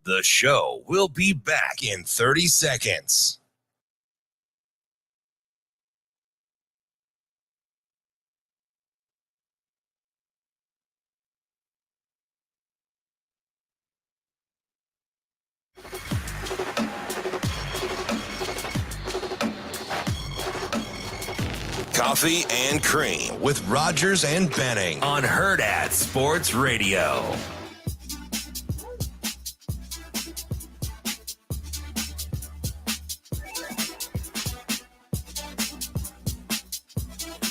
The show will be back in 30 seconds. Coffee and Cream with Rogers and Benning on Hurrdat Sports Radio.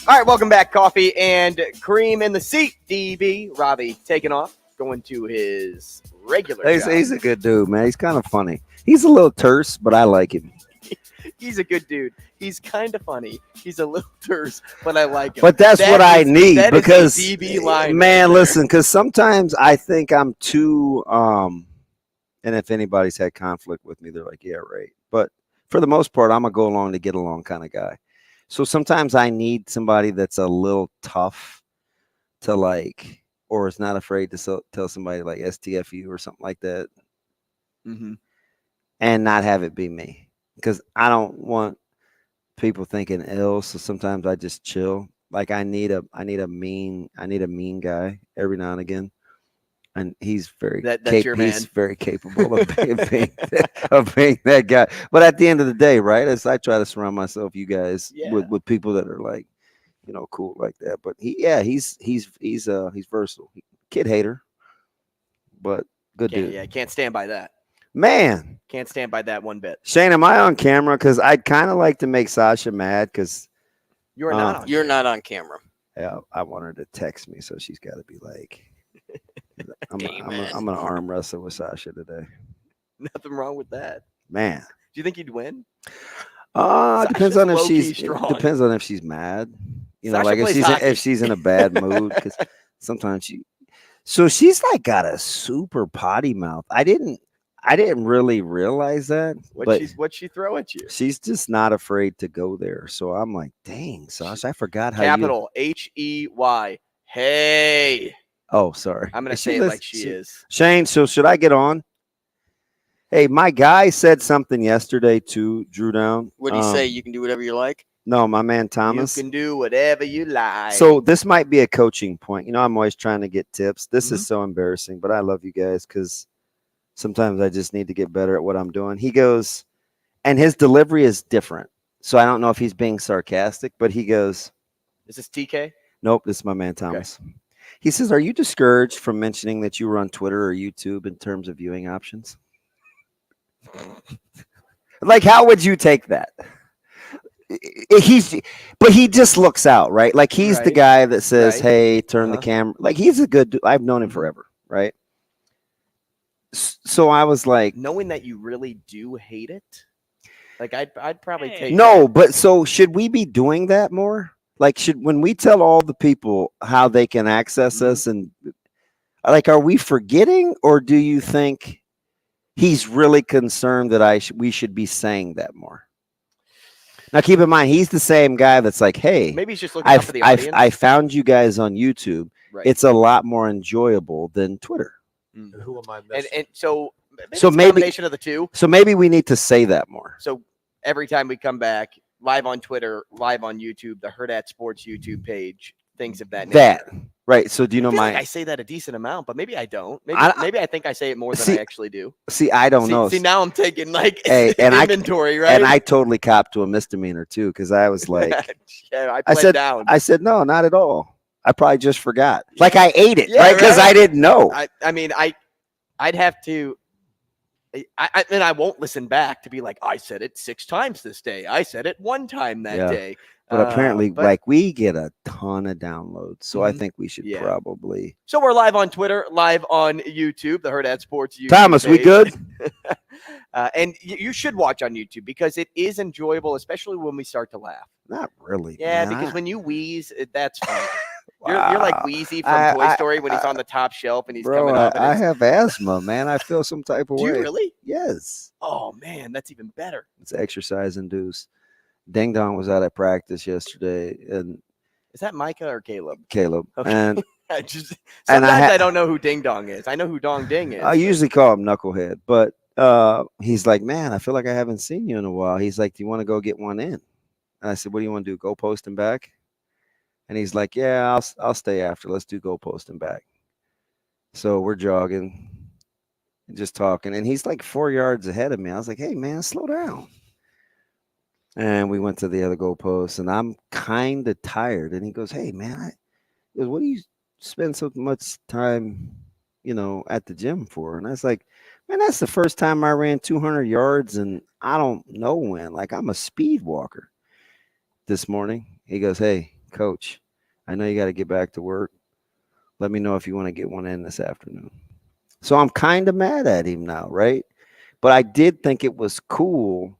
All right, welcome back. Coffee and Cream in the seat. DB, Robbie taking off, going to his regular job. He's a good dude, man. He's kind of funny. He's a little terse, but I like him. He's a good dude. He's kind of funny. He's a little terse, but I like him. But that's what I need because, DB line man, right listen, because sometimes I think I'm too, and if anybody's had conflict with me, they're like, yeah, right. But for the most part, I'm a go along to get along kind of guy. So sometimes I need somebody that's a little tough to like, or is not afraid to tell somebody like STFU or something like that, and not have it be me, because I don't want people thinking ill. So sometimes I just chill. Like I need a mean guy every now and again. And he's very that's your man. He's very capable of being that guy. But at the end of the day, right? As I try to surround myself, you guys, with people that are like, cool like that. But he's versatile. Kid hater, but good dude. Yeah, can't stand by that. Man, can't stand by that one bit. Shane, am I on camera? Because I'd kind of like to make Sasha mad because you're not. You're not on camera. Yeah, I want her to text me, so she's got to be like, I'm gonna arm wrestle with Sasha today. Nothing wrong with that, man. Do you think you'd win? Depends on if she's mad. Like if she's in a bad mood, because sometimes she's like got a super potty mouth. I didn't really realize that. What'd she throw at you? She's just not afraid to go there. So I'm like, dang, Sasha, I forgot how capital H-E-Y. Hey. Oh, sorry. I'm gonna say it like she is. Shane, so should I get on? Hey, my guy said something yesterday to Drew Down. What did he say? You can do whatever you like? No, my man Thomas. You can do whatever you like. So this might be a coaching point. I'm always trying to get tips. This is so embarrassing, but I love you guys because sometimes I just need to get better at what I'm doing. He goes, and his delivery is different. So I don't know if he's being sarcastic, but he goes, is this TK? Nope, this is my man Thomas. Okay. He says, are you discouraged from mentioning that you were on Twitter or YouTube in terms of viewing options? Like, how would you take that? But he just looks out, right? Like he's the guy that says, hey, turn the camera. Like he's a good dude. I've known him forever, right? So I was like, knowing that you really do hate it, like I'd probably take but so should we be doing that more? Like, when we tell all the people how they can access us, and like, are we forgetting, or do you think he's really concerned that we should be saying that more? Now, keep in mind, he's the same guy that's like, hey, maybe he's just looking out for the audience. I found you guys on YouTube. Right. It's a lot more enjoyable than Twitter. Who am I missing? And so maybe it's a combination of the two. So maybe we need to say that more. So every time we come back, live on Twitter, live on YouTube, the Hurrdat Sports YouTube page, things of that nature. Right. So do you know I say that a decent amount, but maybe I don't. Maybe I think I say it more than I actually do. See, I don't know. See, now I'm taking like inventory, right? And I totally copped to a misdemeanor too, because I was like, I said down. I said no, not at all. I probably just forgot. Like I ate it, right? Because I didn't know. I mean, I'd have to. And I won't listen back to be like, I said it 6 times this day. I said it 1 time that day. But apparently, like, we get a ton of downloads. So I think we should probably. So we're live on Twitter, live on YouTube, the Hurrdat Sports YouTube Thomas, page. we good? And you should watch on YouTube because it is enjoyable, especially when we start to laugh. Not really. Yeah, because when you wheeze, that's fun. You're like Wheezy from Toy Story when he's on the top shelf and he's coming up. I have asthma, man. I feel some type of way. Do you really? Yes. Oh, man, that's even better. It's exercise induced. Ding Dong was out at practice yesterday. And is that Micah or Caleb? Caleb. Okay. And sometimes I don't know who Ding Dong is. I know who Dong Ding is. I usually call him Knucklehead, but he's like, man, I feel like I haven't seen you in a while. He's like, do you want to go get one in? And I said, what do you want to do? Go post him back? And he's like, yeah, I'll stay after. Let's do go post him back. So we're jogging and just talking. And he's like 4 yards ahead of me. I was like, hey, man, slow down. And we went to the other goalpost, and I'm kind of tired. And he goes, hey, man, what do you spend so much time, at the gym for? And I was like, man, that's the first time I ran 200 yards, and I don't know when. Like, I'm a speed walker. This morning, he goes, hey, coach, I know you got to get back to work. Let me know if you want to get one in this afternoon. So I'm kind of mad at him now, right? But I did think it was cool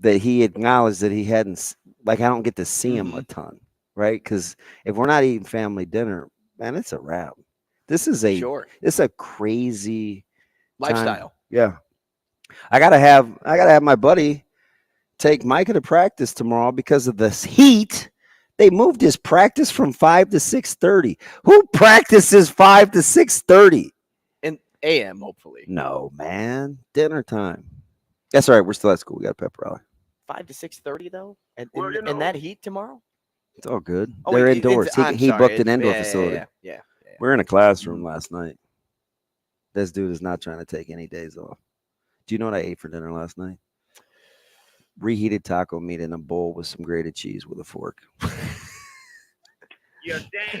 that he acknowledged that he hadn't, like, I don't get to see him a ton, right? Because if we're not eating family dinner, man, it's a wrap. This is a crazy lifestyle. Time. Yeah. I gotta have my buddy take Micah to practice tomorrow because of this heat. They moved his practice from 5 to 6:30. Who practices 5 to 6:30? In AM, hopefully. No, man. Dinner time. That's all right. We're still at school. We got a pep rally. 5 to 6:30 though? And that heat tomorrow? It's all good. They're indoors. He booked an indoor facility. Yeah. We're in a classroom last night. This dude is not trying to take any days off. Do you know what I ate for dinner last night? Reheated taco meat in a bowl with some grated cheese with a fork.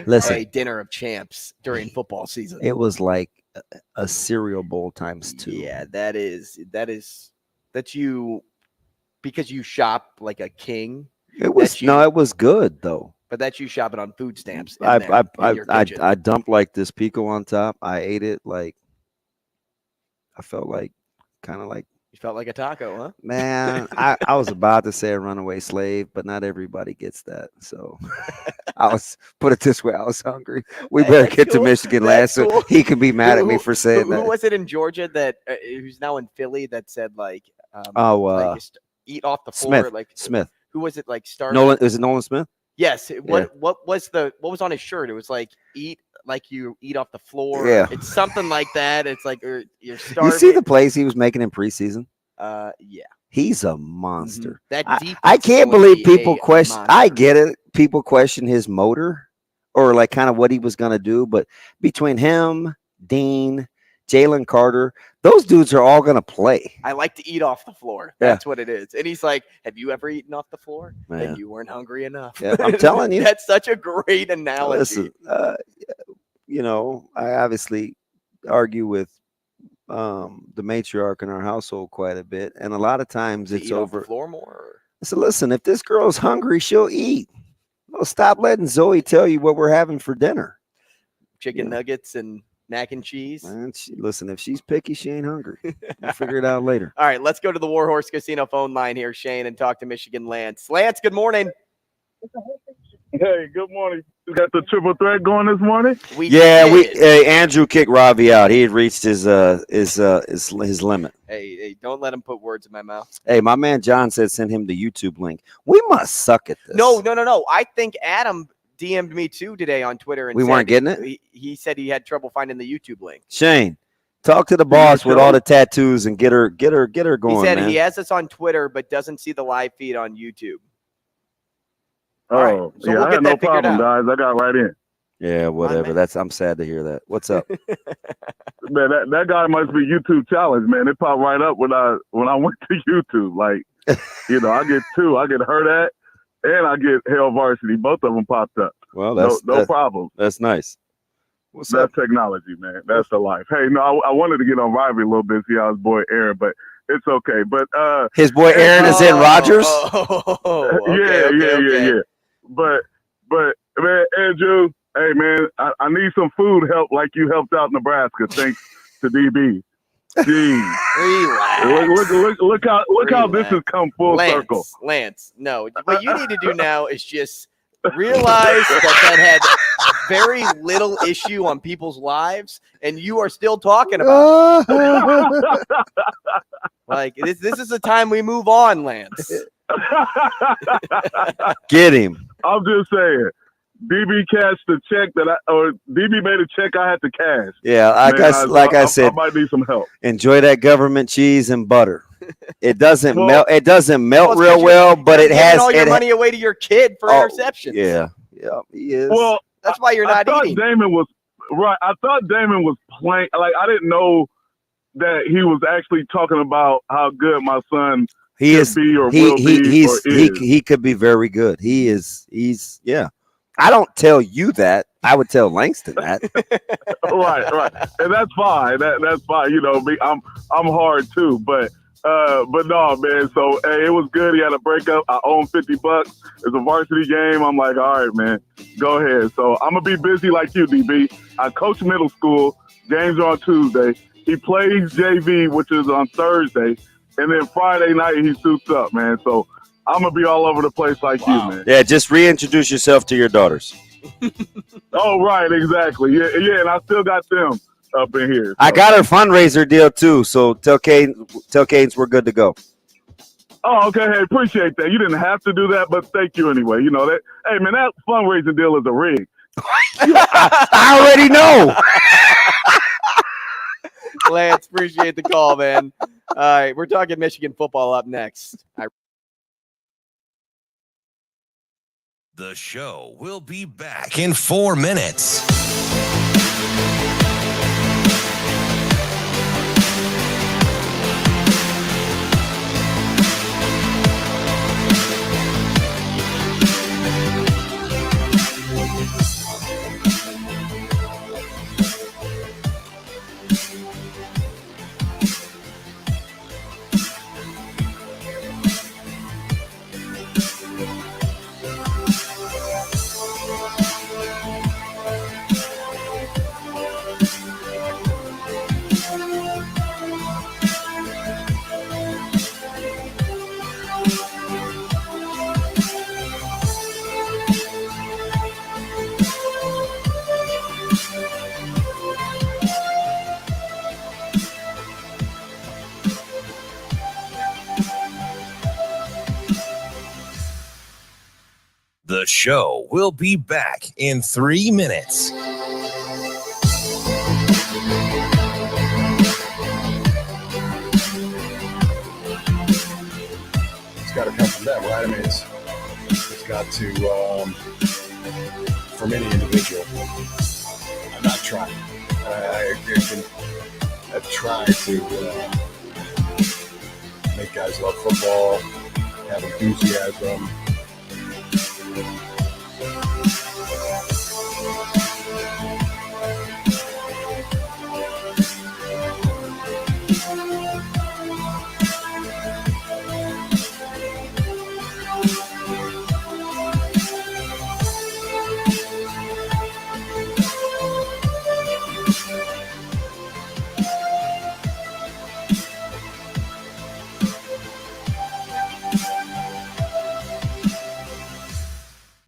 Listen, a dinner of champs during football season. It was like a cereal bowl times 2. Yeah, that's you, because you shop like a king. It was it was good though. But that's you shopping on food stamps. I dumped like this pico on top. I ate it like I felt like kind of like. You felt like a taco, huh? Man, I was about to say a runaway slave, but not everybody gets that. So put it this way, I was hungry. We better get to Michigan last so he can be mad at me for saying that. Who was it in Georgia that who's now in Philly that said like eat off the floor? Smith. Who was it like started? Nolan, is it Nolan Smith? Yes. What was on his shirt? It was like eat like you eat off the floor. Yeah. It's something like that. It's like you're starving. You see the plays he was making in preseason? Yeah. He's a monster. That I can't believe people question. I get it. People question his motor or like kind of what he was going to do. But between him, Dean, Jalen Carter, those dudes are all going to play. I like to eat off the floor. That's what it is. And he's like, have you ever eaten off the floor? Man. And you weren't hungry enough. Yeah, I'm telling you. That's such a great analogy. Listen, I obviously argue with the matriarch in our household quite a bit. And a lot of times it's over. Off the floor more? So listen, if this girl's hungry, she'll eat. Well, stop letting Zoe tell you what we're having for dinner. Chicken nuggets and mac and cheese. Man, listen, if she's picky, she ain't hungry. We'll figure it out later. All right, let's go to the Warhorse Casino phone line here, Shane, and talk to Michigan Lance. Lance, good morning. Hey, good morning. We got the triple threat going this morning. Andrew kicked Ravi out. He had reached his limit. Hey, don't let him put words in my mouth. Hey, my man John said send him the YouTube link. We must suck at this. No. I think Adam DM'd me too today on Twitter, and we weren't getting it. He said he had trouble finding the YouTube link. Shane, talk to the boss with all the tattoos and get her going. He said man. He has us on Twitter, but doesn't see the live feed on YouTube. Oh, right. So I got no problem, guys. I got right in. Yeah, whatever. I'm sad to hear that. What's up? Man, that guy must be YouTube challenge, man. It popped right up when I went to YouTube. Like, I get 2. I get Hurrdat and I get Hail Varsity. Both of them popped up. Well, that's no problem. That's nice. That's technology, man. That's the life. Hey, no, I wanted to get on Rivalry a little bit, see how his boy Aaron, but it's okay. But his boy Aaron is in Rogers. Yeah. But man, Andrew, hey man, I need some food help like you helped out Nebraska. Thanks to DB. Jeez. Relax. Look how this has come full circle. Lance, no. What you need to do now is just realize that had very little issue on people's lives, and you are still talking about it. Like this is the time we move on, Lance. Get him. I'm just saying, DB cashed the check DB made a check I had to cash. Yeah, I said, I might need some help. Enjoy that government cheese and butter. It doesn't melt. It doesn't melt real well, but it has all your money away to your kid for interceptions. Yeah, he is. Well, that's why you're not eating. Damon was right. I thought Damon was playing. Like I didn't know that he was actually talking about how good my son. He could be very good. He's I don't tell you that. I would tell Langston that. right. And that's fine. That's fine. I'm hard too, but no, man. So hey, it was good. He had a breakup. I owe him $50. It's a varsity game. I'm like, all right, man, go ahead. So I'm gonna be busy like you, DB. I coach middle school. Games are on Tuesday. He plays JV, which is on Thursday. And then Friday night, he suits up, man. So I'm going to be all over the place like you, man. Yeah, just reintroduce yourself to your daughters. Oh, right, exactly. Yeah, and I still got them up in here. So. I got a fundraiser deal, too. So tell Canes we're good to go. Oh, okay. Hey, appreciate that. You didn't have to do that, but thank you anyway. That. Hey, man, that fundraising deal is a rig. I already know. Lance, appreciate the call, man. All right, we're talking Michigan football up next. The show will be back in 4 minutes. show will be back in 3 minutes. It's got to come from them, right? I mean, it's got to, from any individual. I'm not trying. I've tried to make guys love football, have enthusiasm.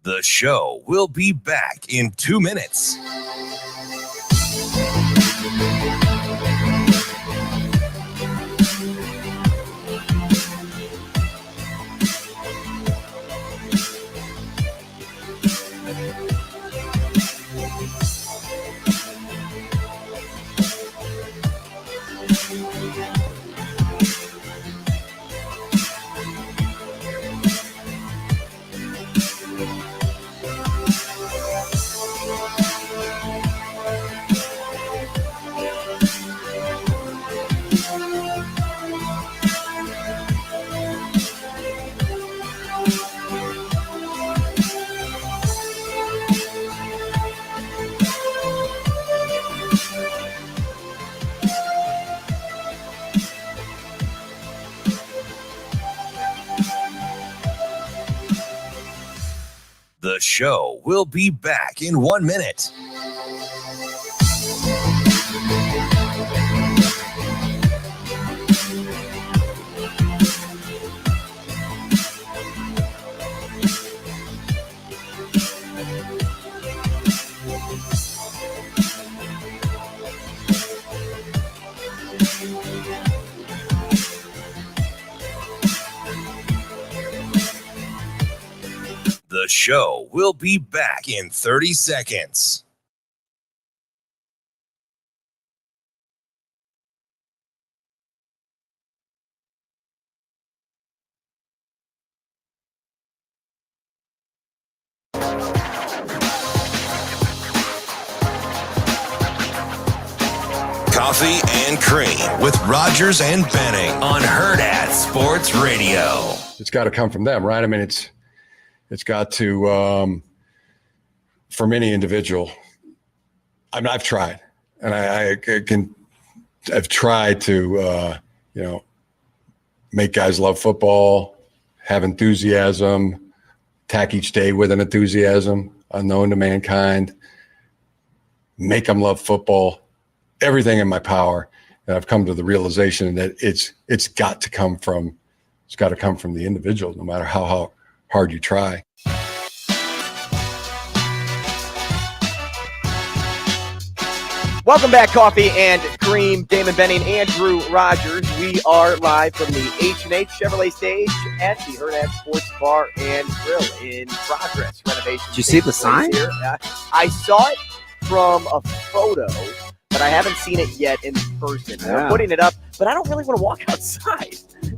The show will be back in 2 minutes. The show will be back in 1 minute. The show will be back in 30 seconds. Coffee and Cream with Rogers and Benning on Hurrdat Sports Radio. It's got to come from them, right? I mean, it's got to, from any individual. I mean, I've tried, and I've tried to, make guys love football, have enthusiasm, attack each day with an enthusiasm unknown to mankind, make them love football, everything in my power. And I've come to the realization that it's got to come from the individual, no matter how hard you try. Welcome back, Coffee and Cream. Damon, Benning, Andrew Rogers. We are live from the H&H Chevrolet stage at the Hurrdat Sports Bar and Grill in progress. Renovation. Did you see the sign? Here. I saw it from a photo, but I haven't seen it yet in person. Yeah. They're putting it up, but I don't really want to walk outside.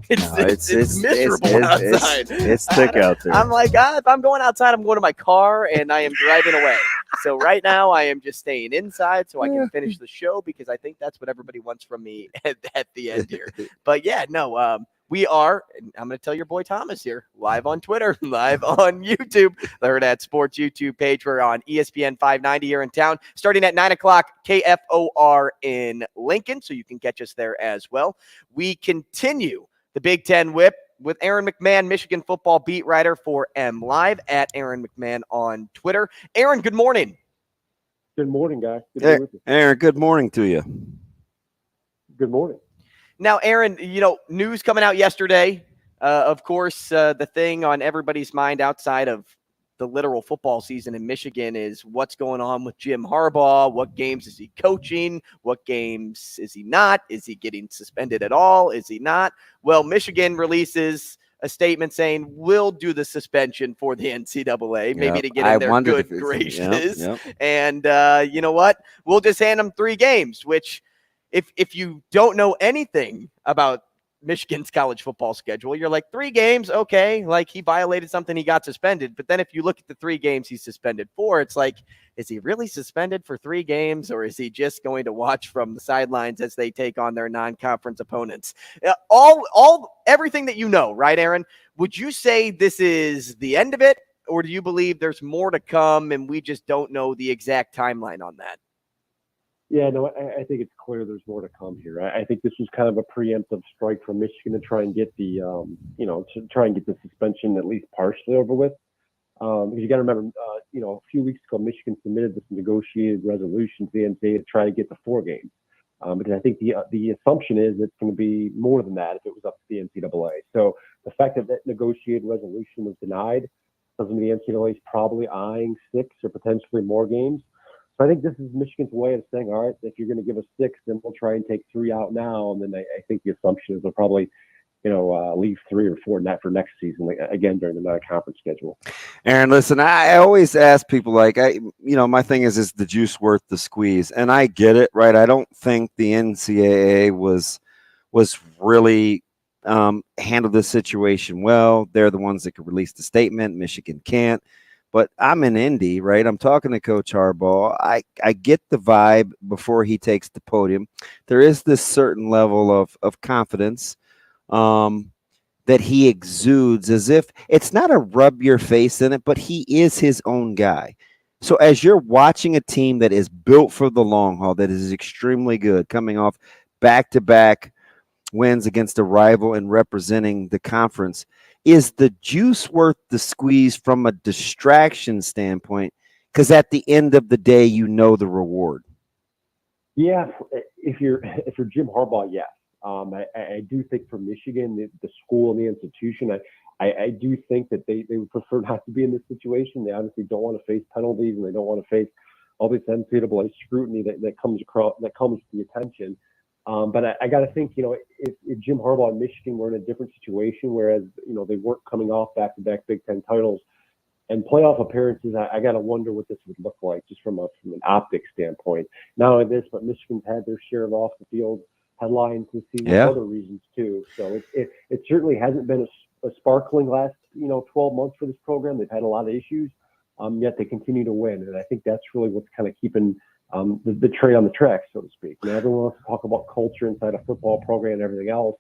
It's miserable outside. It's thick out there. I'm like, if I'm going outside, I'm going to my car and I am driving away. So right now I am just staying inside so I can finish the show because I think that's what everybody wants from me at the end here. But yeah, no, we are, I'm going to tell your boy Thomas here, live on Twitter, live on YouTube, the Hurrdat Sports YouTube page. We're on ESPN 590 here in town, starting at 9 o'clock, KFOR in Lincoln, so you can catch us there as well. We continue the Big Ten Whip with Aaron McMahon, Michigan football beat writer for M Live, at Aaron McMahon on Twitter. Aaron, good morning. Good morning, guy. Good to be with you. Aaron, good morning to you. Good morning. Now, Aaron, news coming out yesterday. Of course, the thing on everybody's mind outside of the literal football season in Michigan is what's going on with Jim Harbaugh. What games is he coaching? What games is he not? Is he getting suspended at all? Is he not? Well, Michigan releases a statement saying we'll do the suspension for the NCAA, maybe to get in their good graces. And you know what? We'll just hand them 3 games, which if you don't know anything about Michigan's college football schedule, you're like, 3 games, okay, like he violated something, he got suspended. But then if you look at the 3 games he's suspended for, it's like, is he really suspended for 3 games, or is he just going to watch from the sidelines as they take on their non-conference opponents? Everything that you know, right, Aaron? Would you say this is the end of it, or do you believe there's more to come and we just don't know the exact timeline on that? Yeah, no, I think it's clear there's more to come here. I think this was kind of a preemptive strike from Michigan to try and get the, to try and get the suspension at least partially over with. Because you got to remember, a few weeks ago, Michigan submitted this negotiated resolution to the NCAA to try to get to 4 games. Because I think the assumption is it's going to be more than that if it was up to the NCAA. So the fact that negotiated resolution was denied doesn't mean the NCAA is probably eyeing 6 or potentially more games. So I think this is Michigan's way of saying, all right, if you're going to give us 6, then we'll try and take 3 out now. And then I think the assumption is they'll probably, leave 3 or 4 net for next season, again, during the non-conference schedule. Aaron, listen, I always ask people, my thing is the juice worth the squeeze? And I get it, right? I don't think the NCAA was really handled this situation well. They're the ones that could release the statement. Michigan can't. But I'm in Indy, right? I'm talking to Coach Harbaugh. I get the vibe before he takes the podium. There is this certain level of confidence that he exudes, as if it's not a rub your face in it, but he is his own guy. So as you're watching a team that is built for the long haul, that is extremely good, coming off back-to-back wins against a rival and representing the conference, is the juice worth the squeeze from a distraction standpoint? Because at the end of the day, the reward. Yeah, if you're Jim Harbaugh, yes. I do think for Michigan, the school and the institution, I do think that they would prefer not to be in this situation. They obviously don't want to face penalties, and they don't want to face all this NCAA scrutiny that comes to the attention. But I got to think, if Jim Harbaugh and Michigan were in a different situation, whereas, they weren't coming off back-to-back Big Ten titles and playoff appearances, I got to wonder what this would look like just from an optics standpoint. Not only this, but Michigan's had their share of off-the-field headlines this season for other reasons too. So it certainly hasn't been a sparkling last, 12 months for this program. They've had a lot of issues, yet they continue to win. And I think that's really what's kind of keeping the train on the tracks, so to speak. Everyone wants to talk about culture inside a football program and everything else.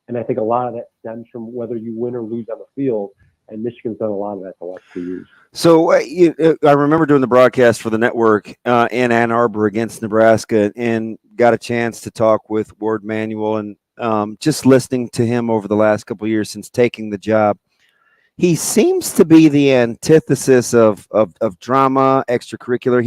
And I think a lot of that stems from whether you win or lose on the field. And Michigan's done a lot of that the last 2 years. So I remember doing the broadcast for the network in Ann Arbor against Nebraska, and got a chance to talk with Ward Manuel, and just listening to him over the last couple of years since taking the job. He seems to be the antithesis of drama, extracurricular.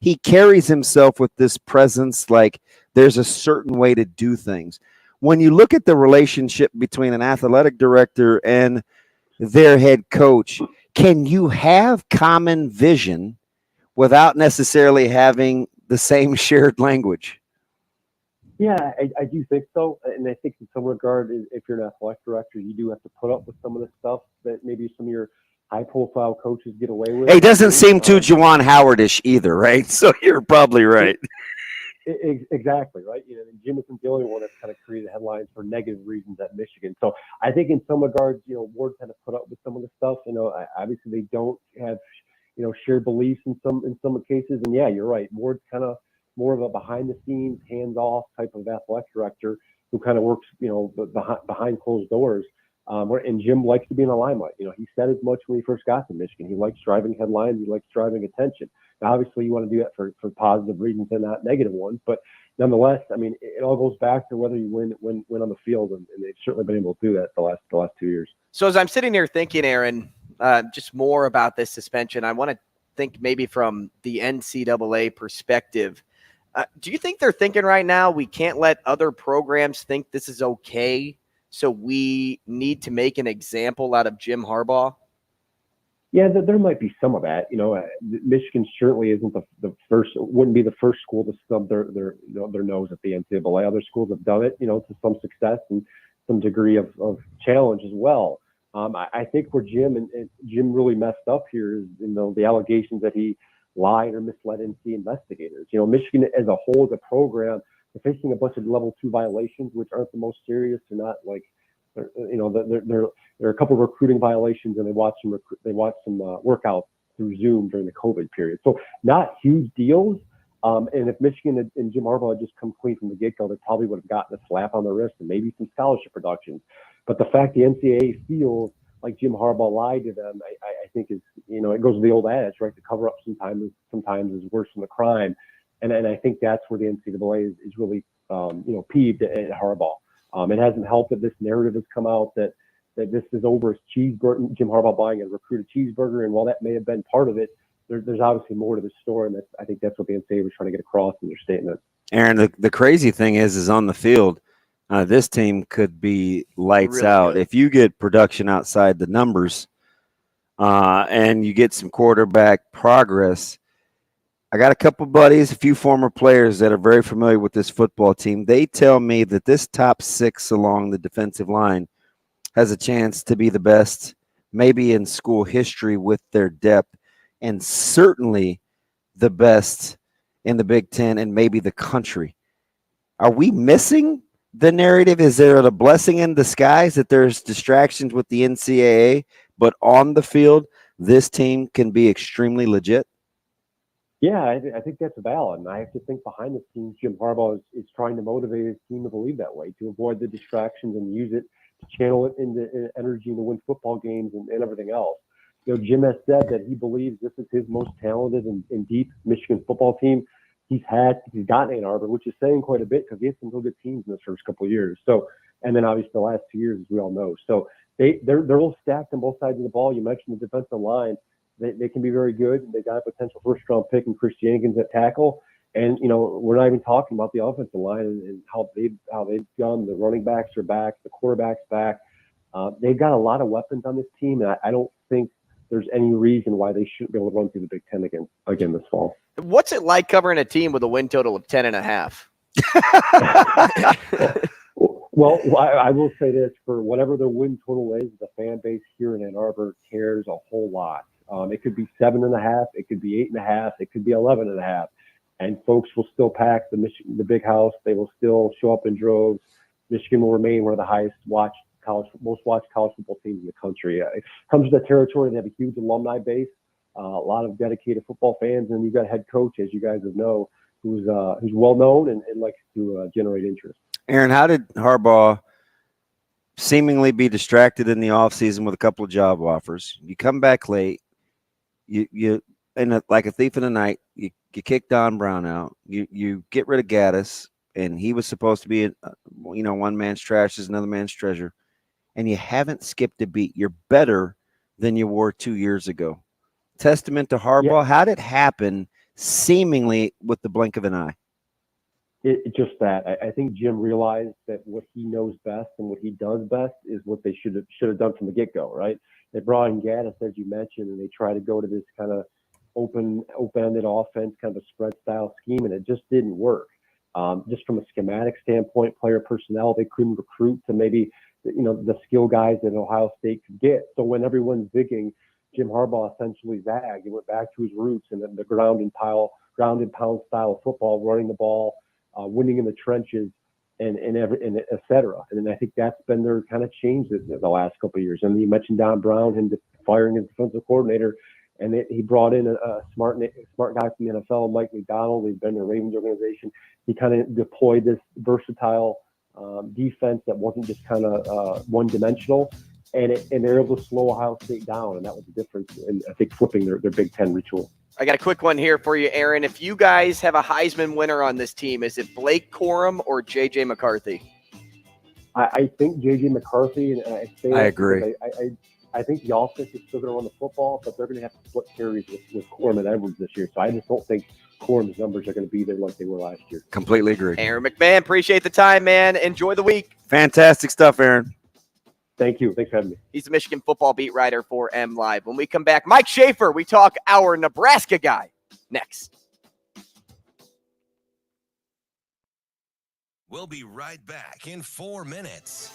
He carries himself with this presence, like there's a certain way to do things. When you look at the relationship between an athletic director and their head coach, can you have common vision without necessarily having the same shared language? Yeah, I do think so. And I think in some regard, if you're an athletic director, you do have to put up with some of the stuff that maybe some of your high-profile coaches get away with. It doesn't seem too Juwan Howard-ish either, right? So you're probably right. Exactly, right? And Jim isn't the only one that's kind of created headlines for negative reasons at Michigan. So I think in some regards, Ward's had to put up with some of the stuff. Obviously they don't have, shared beliefs in some cases. And yeah, you're right. Ward's kind of more of a behind-the-scenes, hands-off type of athletic director who kind of works, behind closed doors. And Jim likes to be in the limelight. He said as much when he first got to Michigan. He likes driving headlines. He likes driving attention. Now, obviously, you want to do that for positive reasons and not negative ones. But nonetheless, it all goes back to whether you win on the field, and they've certainly been able to do that the last 2 years. So as I'm sitting here thinking, Aaron, just more about this suspension, I want to think maybe from the NCAA perspective. Do you think they're thinking right now we can't let other programs think this is okay, so we need to make an example out of Jim Harbaugh? Yeah, there might be some of that. Michigan certainly isn't the first. Wouldn't be the first school to stub their nose at the NCAA. Other schools have done it, to some success and some degree of challenge as well. I think where Jim really messed up here is, the allegations that he lied or misled NC investigators. Michigan as a whole, as a program, they're facing a bunch of level 2 violations, which aren't the most serious. They're not like, there are a couple of recruiting violations, and they watched some workouts through Zoom during the COVID period. So not huge deals. And if Michigan and Jim Harbaugh had just come clean from the get-go, they probably would have gotten a slap on the wrist and maybe some scholarship reductions. But the fact the NCAA feels like Jim Harbaugh lied to them, I think is, it goes to the old adage, right? The cover up sometimes is worse than the crime. And I think that's where the NCAA is really, peeved at Harbaugh. It hasn't helped that this narrative has come out that this is over his cheeseburger, Jim Harbaugh buying a recruited cheeseburger. And while that may have been part of it, there's obviously more to the story. And I think that's what the NCAA was trying to get across in their statement. Aaron, the crazy thing is on the field, this team could be lights really out. Good. If you get production outside the numbers and you get some quarterback progress. I got a couple buddies, a few former players that are very familiar with this football team. They tell me that this top 6 along the defensive line has a chance to be the best, maybe in school history with their depth, and certainly the best in the Big Ten and maybe the country. Are we missing the narrative? Is there a blessing in disguise that there's distractions with the NCAA, but on the field, this team can be extremely legit? Yeah, I think that's valid. And I have to think behind the scenes, Jim Harbaugh is trying to motivate his team to believe that way, to avoid the distractions and use it to channel it into energy to win football games and everything else. Jim has said that he believes this is his most talented and deep Michigan football team he's gotten Ann Arbor, which is saying quite a bit because he had some real good teams in the first couple of years. So, and then obviously the last 2 years, as we all know. So they're all stacked on both sides of the ball. You mentioned the defensive line. They can be very good. They got a potential first-round pick in Chris Jenkins at tackle. And, we're not even talking about the offensive line and how they've done. The running backs are back. The quarterback's back. They've got a lot of weapons on this team, and I don't think there's any reason why they shouldn't be able to run through the Big Ten again this fall. What's it like covering a team with a win total of 10.5? Well, I will say this. For whatever their win total is, the fan base here in Ann Arbor cares a whole lot. It could be 7.5, it could be 8.5, it could be 11.5, and folks will still pack the big house. They will still show up in droves. Michigan will remain one of the most watched college football teams in the country. It comes to the territory. They have a huge alumni base, a lot of dedicated football fans, and you've got a head coach, as you guys know, who's well known and likes to generate interest. Aaron, how did Harbaugh seemingly be distracted in the offseason with a couple of job offers? You come back late. You like a thief in the night, you kick Don Brown out. You get rid of Gaddis, and he was supposed to be, one man's trash is another man's treasure, and you haven't skipped a beat. You're better than you were 2 years ago. Testament to Harbaugh. Yeah. How did it happen seemingly with the blink of an eye? It's just that. I think Jim realized that what he knows best and what he does best is what they should have done from the get-go, right? They brought in Gaddis, as you mentioned, and they tried to go to this kind of open-ended offense, kind of a spread-style scheme, and it just didn't work. Just from a schematic standpoint, player personnel, they couldn't recruit to maybe the skill guys that Ohio State could get. So when everyone's zigging, Jim Harbaugh essentially zagged. He went back to his roots and the ground and pound style of football, running the ball, winning in the trenches, and et cetera. And then I think that's been their kind of change the last couple of years. And you mentioned Don Brown, him firing his defensive coordinator, and he brought in a smart guy from the NFL, Mike McDonald. He's been in the Ravens organization. He kind of deployed this versatile defense that wasn't just kind of one-dimensional, and they're able to slow Ohio State down, and that was the difference in, I think, flipping their Big Ten ritual. I got a quick one here for you, Aaron. If you guys have a Heisman winner on this team, is it Blake Corum or J.J. McCarthy? I think J.J. McCarthy, and I agree. I think the offense is still going to run the football, but they're going to have to split carries with Corum and Edwards this year. So I just don't think Corum's numbers are going to be there like they were last year. Completely agree. Aaron McMahon, appreciate the time, man. Enjoy the week. Fantastic stuff, Aaron. Thank you. Thanks for having me. He's the Michigan football beat writer for M Live. When we come back, Mike Schaefer, we talk our Nebraska guy next. We'll be right back in 4 minutes.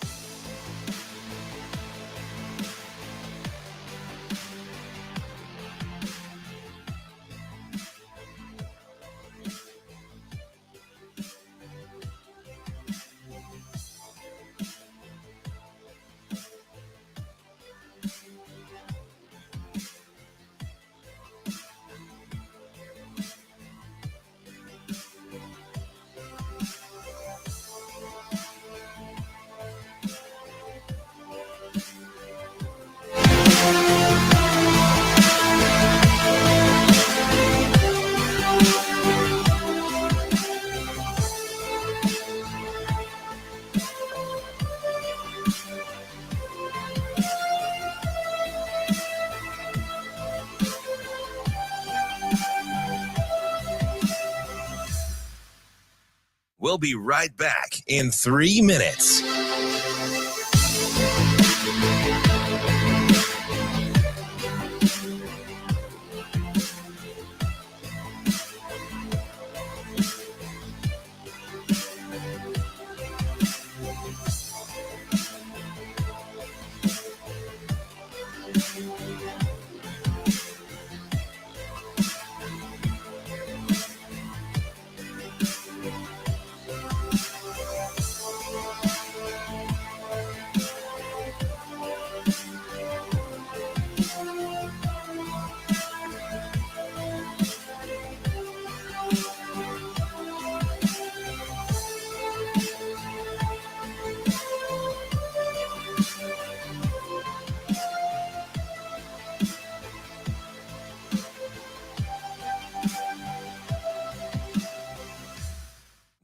We'll be right back in 3 minutes.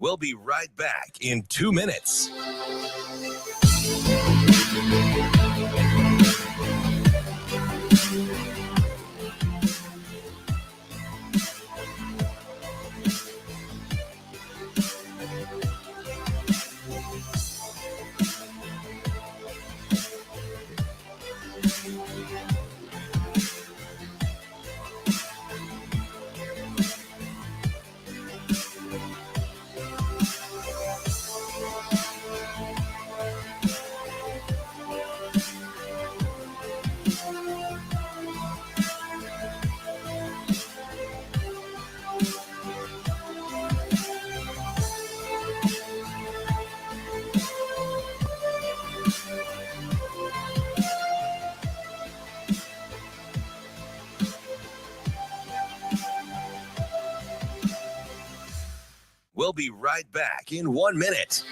We'll be right back in 2 minutes. We'll be right back in 1 minute.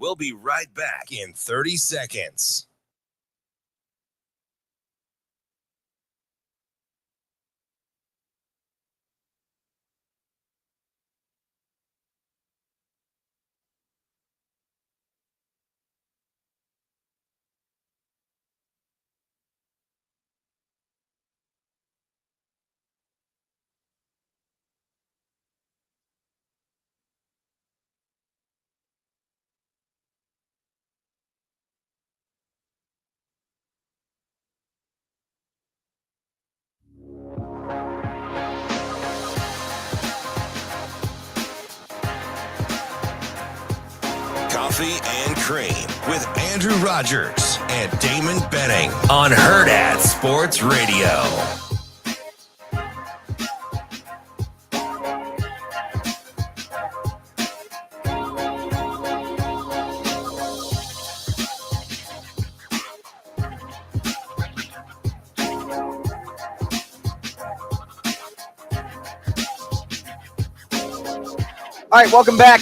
We'll be right back in 30 seconds. Coffee and Cream with Andrew Rogers and Damon Benning on Hurrdat Sports Radio. All right, welcome back.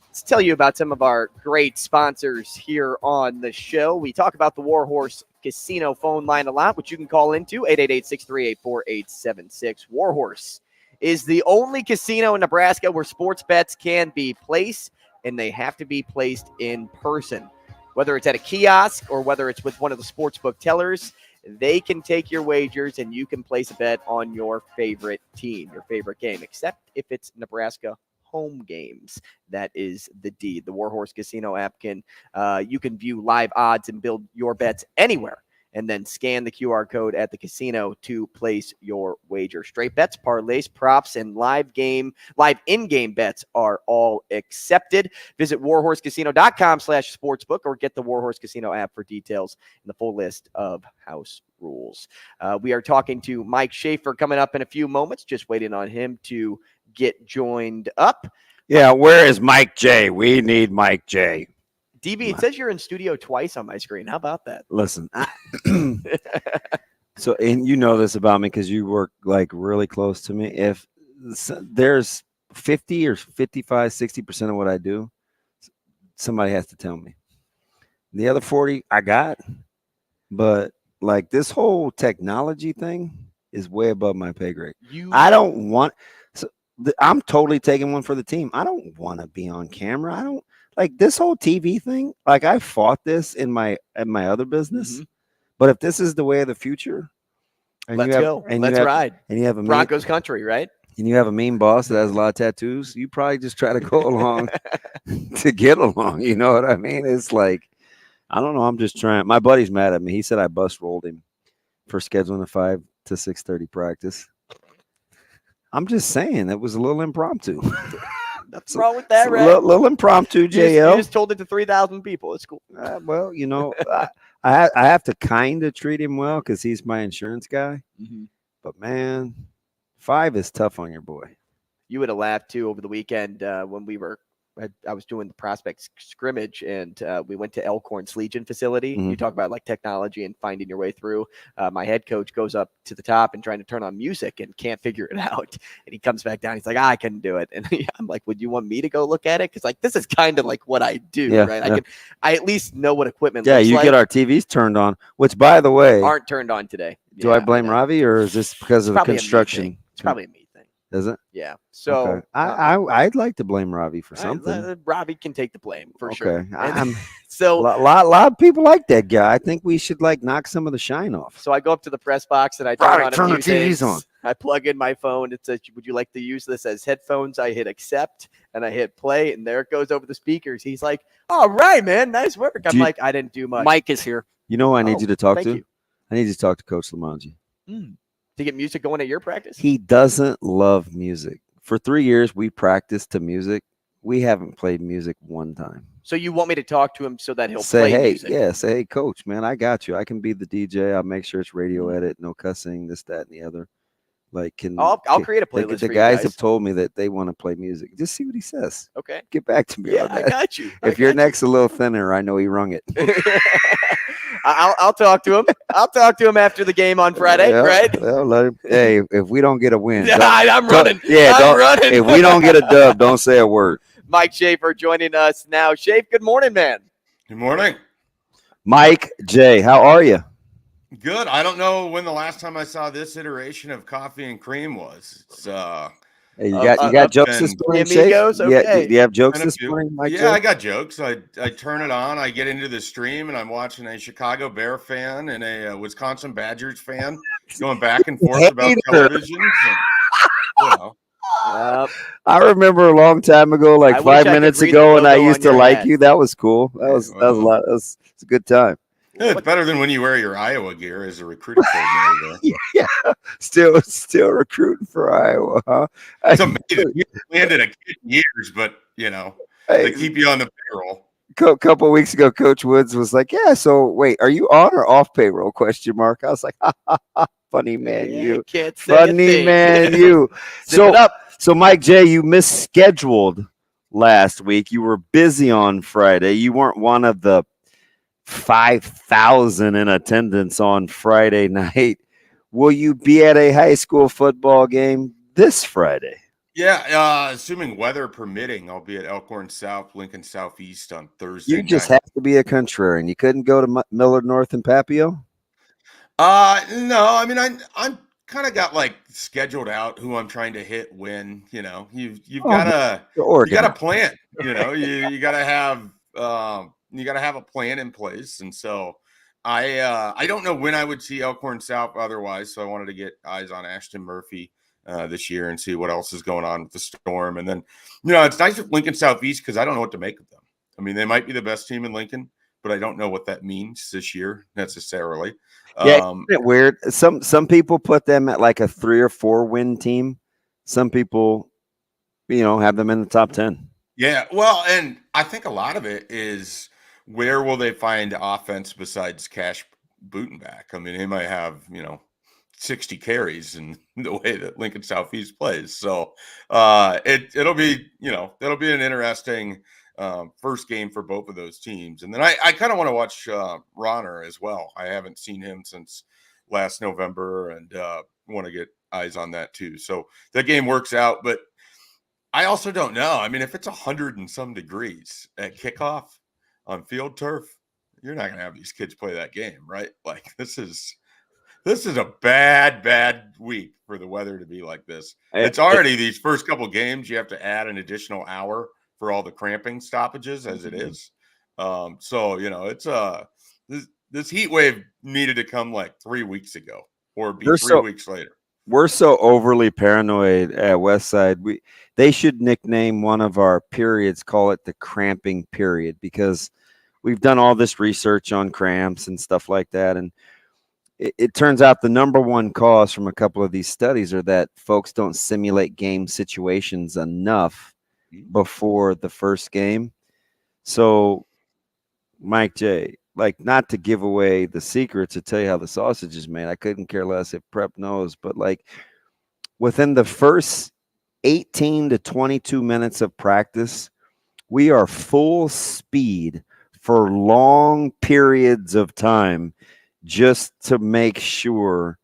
Let's tell you about some of our great sponsors here on the show. We talk about the Warhorse Casino phone line a lot, which you can call into 888-638-4876. Warhorse is the only casino in Nebraska where sports bets can be placed, and they have to be placed in person. Whether it's at a kiosk or whether it's with one of the sportsbook tellers, they can take your wagers and you can place a bet on your favorite team, your favorite game, except if it's Nebraska home games. That is the deed. The Warhorse Casino app can, you can view live odds and build your bets anywhere, and then scan the QR code at the casino to place your wager. Straight bets, parlays, props, and live in-game bets are all accepted. Visit warhorsecasino.com/sportsbook or get the Warhorse Casino app for details and the full list of house rules. We are talking to Mike Schaefer coming up in a few moments, just waiting on him to get joined up. Yeah, where is Mike J? We need Mike J. DB, it says you're in studio twice on my screen. How about that? Listen. So, and you know this about me because you work like really close to me. If there's 50 or 55, 60% of what I do, somebody has to tell me. The other 40 I got, but like this whole technology thing is way above my pay grade. I don't want. So I'm totally taking one for the team. I don't want to be on camera. I don't like this whole TV thing. Like I fought this in my other business, but if this is the way of the future, and Let's go. Let's ride. And you have a Broncos country, right? And you have a mean boss that has a lot of tattoos, you probably just try to go along to get along. You know what I mean? It's like, I don't know. I'm just trying. My buddy's mad at me. He said I bust rolled him for scheduling a 5 to 6:30 practice. I'm just saying it was a little impromptu. Nothing wrong with that, right? Little impromptu, JL. You just told it to 3,000 people. It's cool. Well, you know, I have to kind of treat him well because he's my insurance guy. But man, 5 is tough on your boy. You would have laughed too over the weekend when I was doing the prospect scrimmage and we went to Elkhorn's Legion facility. You talk about like technology and finding your way through. My head coach goes up to the top and trying to turn on music and can't figure it out. And he comes back down. He's like, I couldn't do it. And I'm like, would you want me to go look at it? Because like this is kind of like what I do, right? Yeah. I at least know what equipment Yeah, looks you like. get our TVs turned on, which by the way aren't turned on today. Do I blame Ravi or is this because of the construction? It's probably a me thing. Is it? Yeah. So okay. I'd like to blame Ravi for something. Ravi can take the blame for sure. Okay. So a lot of people like that guy. I think we should like knock some of the shine off. So I go up to the press box and I turn the TVs on. I plug in my phone. It says, "Would you like to use this as headphones?" I hit accept and I hit play, and there it goes over the speakers. He's like, "All right, man, nice work." I'm like, "I didn't do much." Mike is here. You know who I need you to talk thank to? you. I need you to talk to Coach Lamanji. To get music going at your practice? He doesn't love music. For 3 years, we practiced to music. We haven't played music one time. So you want me to talk to him so that he'll Say, play hey, music? say, hey, Coach, man, I got you. I can be the DJ. I'll make sure it's radio edit, no cussing, this, that, and the other. Like, I'll create a playlist. The for guys you have told me that they want to play music. Just see what he says. Okay. Get back to me. Yeah, on I that. got you. If your neck's a little thinner, I know he rung it. I'll talk to him. I'll talk to him after the game on Friday, right? Well, let him, hey, if we don't get a win, I'm running. I'm running. If we don't get a dub, don't say a word. Mike Schaefer joining us now. Schaefer, good morning, man. Good morning. Mike J, how are you? Good. I don't know when the last time I saw this iteration of Coffee and Cream was. It's, hey, you got jokes this morning, Amigos? Okay. Yeah, do you have jokes this morning, Mike? Yeah, I got jokes. I turn it on. I get into the stream, and I'm watching a Chicago Bear fan and a Wisconsin Badgers fan going back and forth about televisions. And, I remember a long time ago, like 5 minutes ago, and I used to like you. That was cool. That was a lot. It's a good time. Yeah, it's better than when you wear your Iowa gear as a recruiting coordinator. Yeah, still recruiting for Iowa, huh? It's amazing. You landed a kid in years, but they keep you on the payroll. A couple of weeks ago, Coach Woods was like, "Yeah, so wait, are you on or off payroll?" ? I was like, "Ha, ha, ha, funny man, you funny man, you." So Mike J, you misscheduled last week. You were busy on Friday. You weren't one of the 5,000 in attendance on Friday night. Will you be at a high school football game this Friday? Yeah, assuming weather permitting, I'll be at Elkhorn South, Lincoln Southeast on Thursday. You just have to be a contrarian. You couldn't go to Millard North and Papio? No, I mean I'm kind of got like scheduled out who I'm trying to hit when. You've got to plan. You got to have you got to have a plan in place. And so I don't know when I would see Elkhorn South otherwise. So I wanted to get eyes on Ashton Murphy this year and see what else is going on with the Storm. And then, it's nice with Lincoln Southeast because I don't know what to make of them. I mean, they might be the best team in Lincoln, but I don't know what that means this year necessarily. Yeah, isn't it weird? Some people put them at like a 3 or 4 win team. Some people, have them in the top 10. Yeah, well, and I think a lot of it is where will they find offense besides Cash Butenbach? I mean, he might have, 60 carries in the way that Lincoln Southeast plays. So it'll be an interesting first game for both of those teams. And then I kind of want to watch Ronner as well. I haven't seen him since last November and want to get eyes on that too. So that game works out, but I also don't know. I mean, if it's 100 and some degrees at kickoff on field turf, you're not going to have these kids play that game, right? Like this is a bad week for the weather to be like this. It's already these first couple games. You have to add an additional hour for all the cramping stoppages as it is. So, it's this heat wave needed to come like 3 weeks ago or be 3 weeks later. We're so overly paranoid at Westside. They should nickname one of our periods, call it the cramping period, because we've done all this research on cramps and stuff like that. And it turns out the number one cause from a couple of these studies are that folks don't simulate game situations enough before the first game. So, Mike J., like, not to give away the secret to tell you how the sausage is made, I couldn't care less if Prep knows, but like within the first 18 to 22 minutes of practice, we are full speed for long periods of time just to make sure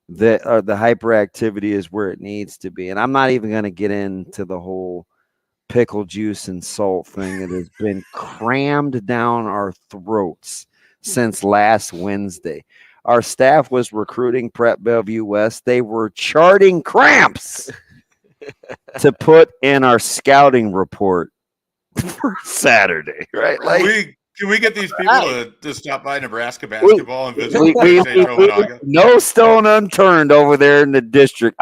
that the hyperactivity is where it needs to be. And I'm not even going to get into the whole pickle juice and salt thing that has been crammed down our throats since last Wednesday. Our staff was recruiting Prep Bellevue West. They were charting cramps to put in our scouting report for Saturday, right? Like, can we get these people to stop by Nebraska basketball and visit? No stone unturned over there in the district.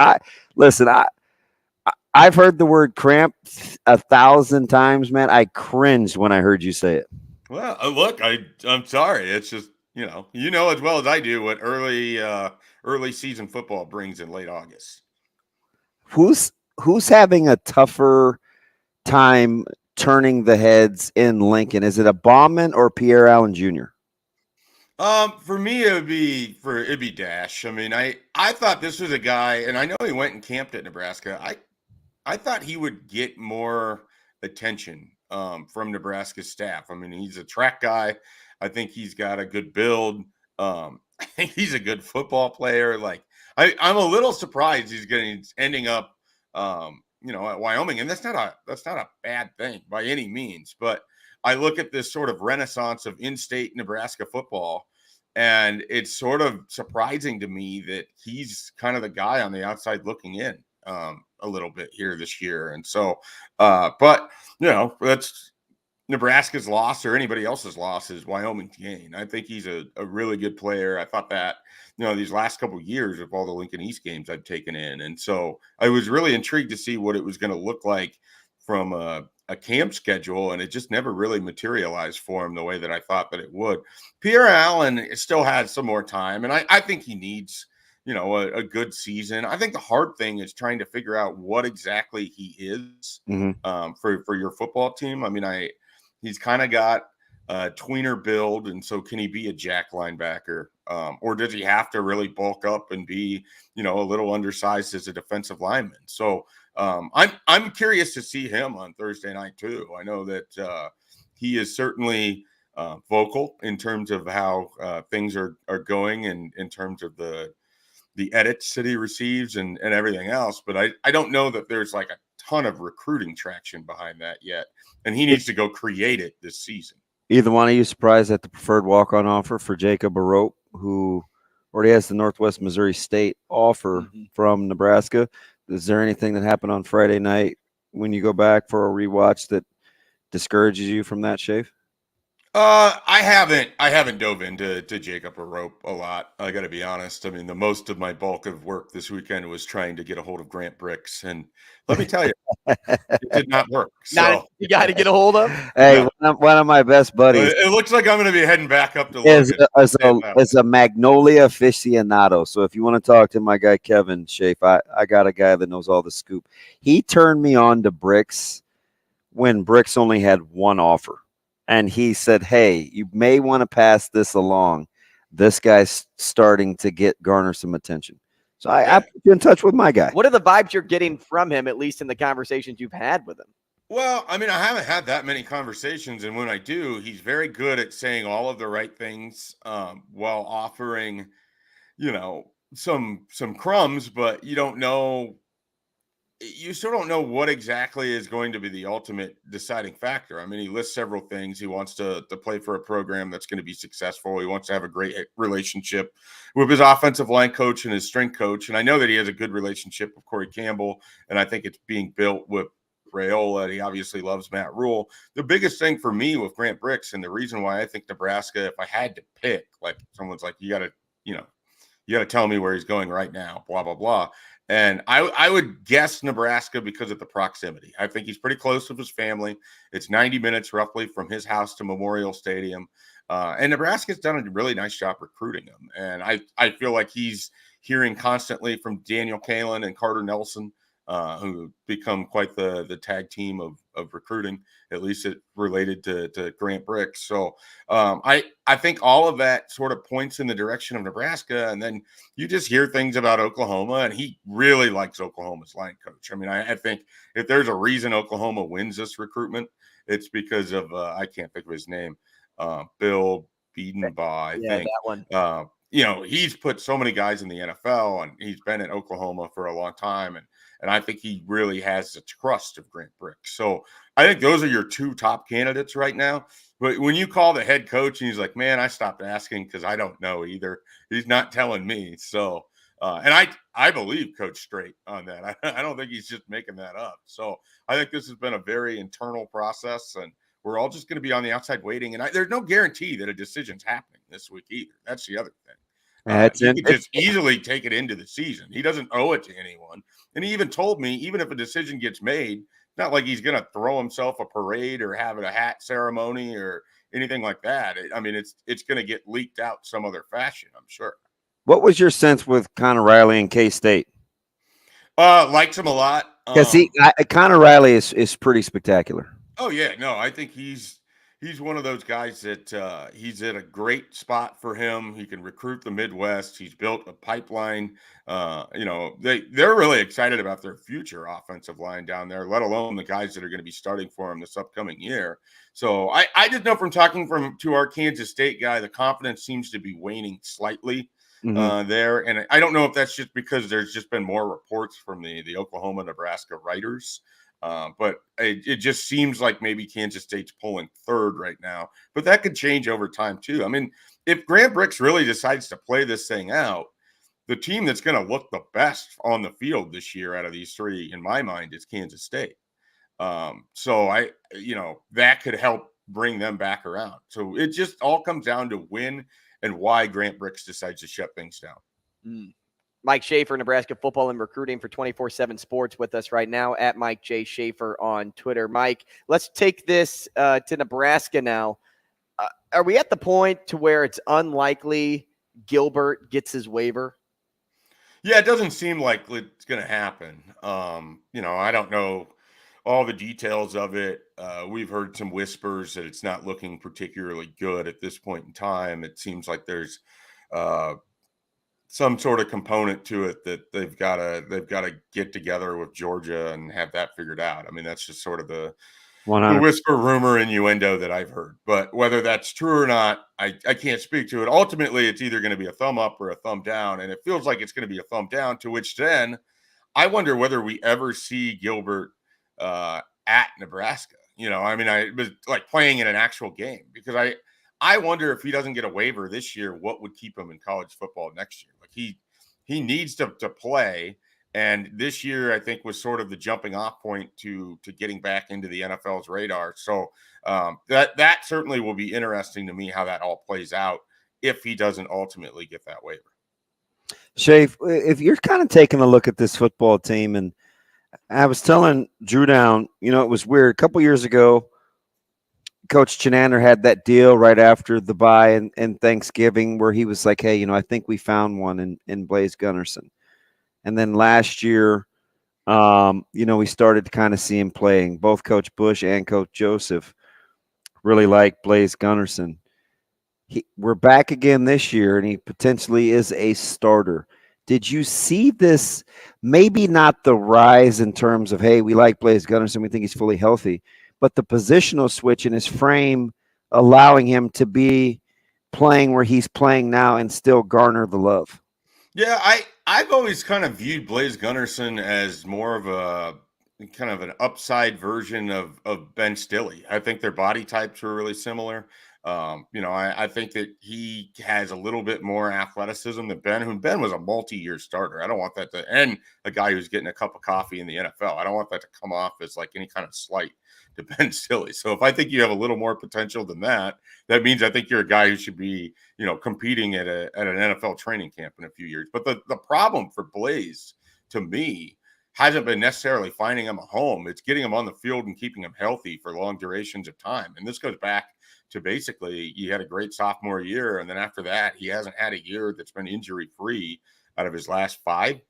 I've heard the word cramp 1,000 times, man. I cringed when I heard you say it. Well, look, I'm sorry. It's just, you know as well as I do what early season football brings in late August. Who's having a tougher time turning the heads in Lincoln? Is it a Bauman or Pierre Allen Jr.? For me, it'd be Dash. I mean, I thought this was a guy, and I know he went and camped at Nebraska. I thought he would get more attention from Nebraska's staff. I mean, he's a track guy. I think he's got a good build. I think he's a good football player. Like, I'm a little surprised he's ending up, at Wyoming, and that's not a bad thing by any means. But I look at this sort of renaissance of in-state Nebraska football, and it's sort of surprising to me that he's kind of the guy on the outside looking in. A little bit here this year. And so, but that's Nebraska's loss or anybody else's loss is Wyoming's gain. I think he's a really good player. I thought that, these last couple of years of all the Lincoln East games I've taken in. And so I was really intrigued to see what it was going to look like from a camp schedule. And it just never really materialized for him the way that I thought that it would. Pierre Allen still has some more time. And I think he needs, a good season. I think the hard thing is trying to figure out what exactly he is for your football team. I mean, he's kind of got a tweener build, and so can he be a jack linebacker, or does he have to really bulk up and be, a little undersized as a defensive lineman? So I'm curious to see him on Thursday night too. I know that he is certainly vocal in terms of how things are going, and in terms of the edits that he receives and everything else. But I don't know that there's like a ton of recruiting traction behind that yet. And he needs to go create it this season. Either one of you surprised at the preferred walk-on offer for Jacob Arope, who already has the Northwest Missouri State offer from Nebraska? Is there anything that happened on Friday night when you go back for a rewatch that discourages you from that, Schaefer? I haven't dove into Jacob Arope a lot. I got to be honest. I mean, the most of my bulk of work this weekend was trying to get a hold of Grant Bricks, and let me tell you, it did not work. So you got to get a hold of. Hey, one of my best buddies. It looks like I'm going to be heading back up to is a Magnolia aficionado. So if you want to talk to my guy Kevin Schaefer, I got a guy that knows all the scoop. He turned me on to Bricks when Bricks only had one offer. And he said, hey, you may want to pass this along. This guy's starting to garner some attention. So I put you in touch with my guy. What are the vibes you're getting from him, at least in the conversations you've had with him? Well, I mean, I haven't had that many conversations. And when I do, he's very good at saying all of the right things while offering, some crumbs. But you don't know you still don't know what exactly is going to be the ultimate deciding factor. I mean, he lists several things. He wants to play for a program that's going to be successful. He wants to have a great relationship with his offensive line coach and his strength coach. And I know that he has a good relationship with Corey Campbell, and I think it's being built with Rhule. He obviously loves Matt Rhule. The biggest thing for me with Grant Brix, and the reason why I think Nebraska, if I had to pick, like someone's like, you got to tell me where he's going right now, blah, blah, blah. And I would guess Nebraska because of the proximity. I think he's pretty close with his family. It's 90 minutes roughly from his house to Memorial Stadium. And Nebraska's done a really nice job recruiting him. And I feel like he's hearing constantly from Daniel Kalen and Carter Nelson, who become quite the tag team of recruiting, at least it related to Grant Brix. So I think all of that sort of points in the direction of Nebraska. And then you just hear things about Oklahoma, and he really likes Oklahoma's line coach. I mean, I think if there's a reason Oklahoma wins this recruitment, it's because of, I can't think of his name, Bill Biedenbaugh, I think. That one. He's put so many guys in the NFL, and he's been at Oklahoma for a long time. And I think he really has the trust of Grant Brix. So I think those are your two top candidates right now. But when you call the head coach and he's like, man, I stopped asking because I don't know either. He's not telling me. So, and I believe Coach Straight on that. I don't think he's just making that up. So I think this has been a very internal process, and we're all just going to be on the outside waiting. And there's no guarantee that a decision's happening this week either. That's the other thing. He could just easily take it into the season. He doesn't owe it to anyone. And he even told me, even if a decision gets made, it's not like he's going to throw himself a parade or have a hat ceremony or anything like that. It's going to get leaked out some other fashion, I'm sure. What was your sense with Connor Riley and K-State? Liked him a lot. Because Connor Riley is pretty spectacular. Oh, yeah. No, I think he's one of those guys that he's in a great spot for him. He can recruit the Midwest. He's built a pipeline. They're really excited about their future offensive line down there, let alone the guys that are going to be starting for him this upcoming year. So I just know from talking to our Kansas State guy, the confidence seems to be waning slightly there. And I don't know if that's just because there's just been more reports from the Oklahoma, Nebraska writers. But it just seems like maybe Kansas State's pulling third right now. But that could change over time, too. I mean, if Grant Brix really decides to play this thing out, the team that's going to look the best on the field this year out of these three, in my mind, is Kansas State. So that could help bring them back around. So it just all comes down to when and why Grant Brix decides to shut things down. Mike Schaefer, Nebraska football and recruiting for 24/7 Sports with us right now at Mike J. Schaefer on Twitter. Mike, let's take this to Nebraska now. Are we at the point to where it's unlikely Gilbert gets his waiver? Yeah, it doesn't seem like it's going to happen. I don't know all the details of it. We've heard some whispers that it's not looking particularly good at this point in time. It seems like there's some sort of component to it that they've got to get together with Georgia and have that figured out. I mean, that's just sort of the whisper, rumor, innuendo that I've heard. But whether that's true or not, I can't speak to it. Ultimately, it's either going to be a thumb up or a thumb down, and it feels like it's going to be a thumb down, to which then I wonder whether we ever see Gilbert at Nebraska. I was like playing in an actual game, because I wonder if he doesn't get a waiver this year, what would keep him in college football next year? Like he needs to play. And this year, I think, was sort of the jumping off point to getting back into the NFL's radar. So that certainly will be interesting to me how that all plays out if he doesn't ultimately get that waiver. Schaefer, if you're kind of taking a look at this football team, and I was telling Drew Down, it was weird. A couple years ago, Coach Chinander had that deal right after the bye and Thanksgiving where he was like, hey, I think we found one in Blaise Gunnerson. And then last year, we started to kind of see him playing. Both Coach Bush and Coach Joseph really like Blaise Gunnerson. We're back again this year, and he potentially is a starter. Did you see this? Maybe not the rise in terms of, hey, we like Blaise Gunnerson, we think he's fully healthy, but the positional switch in his frame allowing him to be playing where he's playing now and still garner the love. Yeah, I've always kind of viewed Blaise Gunnarsson as more of a kind of an upside version of Ben Stille. I think their body types were really similar. I think that he has a little bit more athleticism than Ben, who Ben was a multi-year starter. I don't want that to, and a guy who's getting a cup of coffee in the NFL. I don't want that to come off as like any kind of slight to Ben Stille. So if I think you have a little more potential than that, that means I think you're a guy who should be, competing at an NFL training camp in a few years. But the problem for Blaise, to me, hasn't been necessarily finding him a home. It's getting him on the field and keeping him healthy for long durations of time. And this goes back to basically he had a great sophomore year, and then after that he hasn't had a year that's been injury free out of his last 5.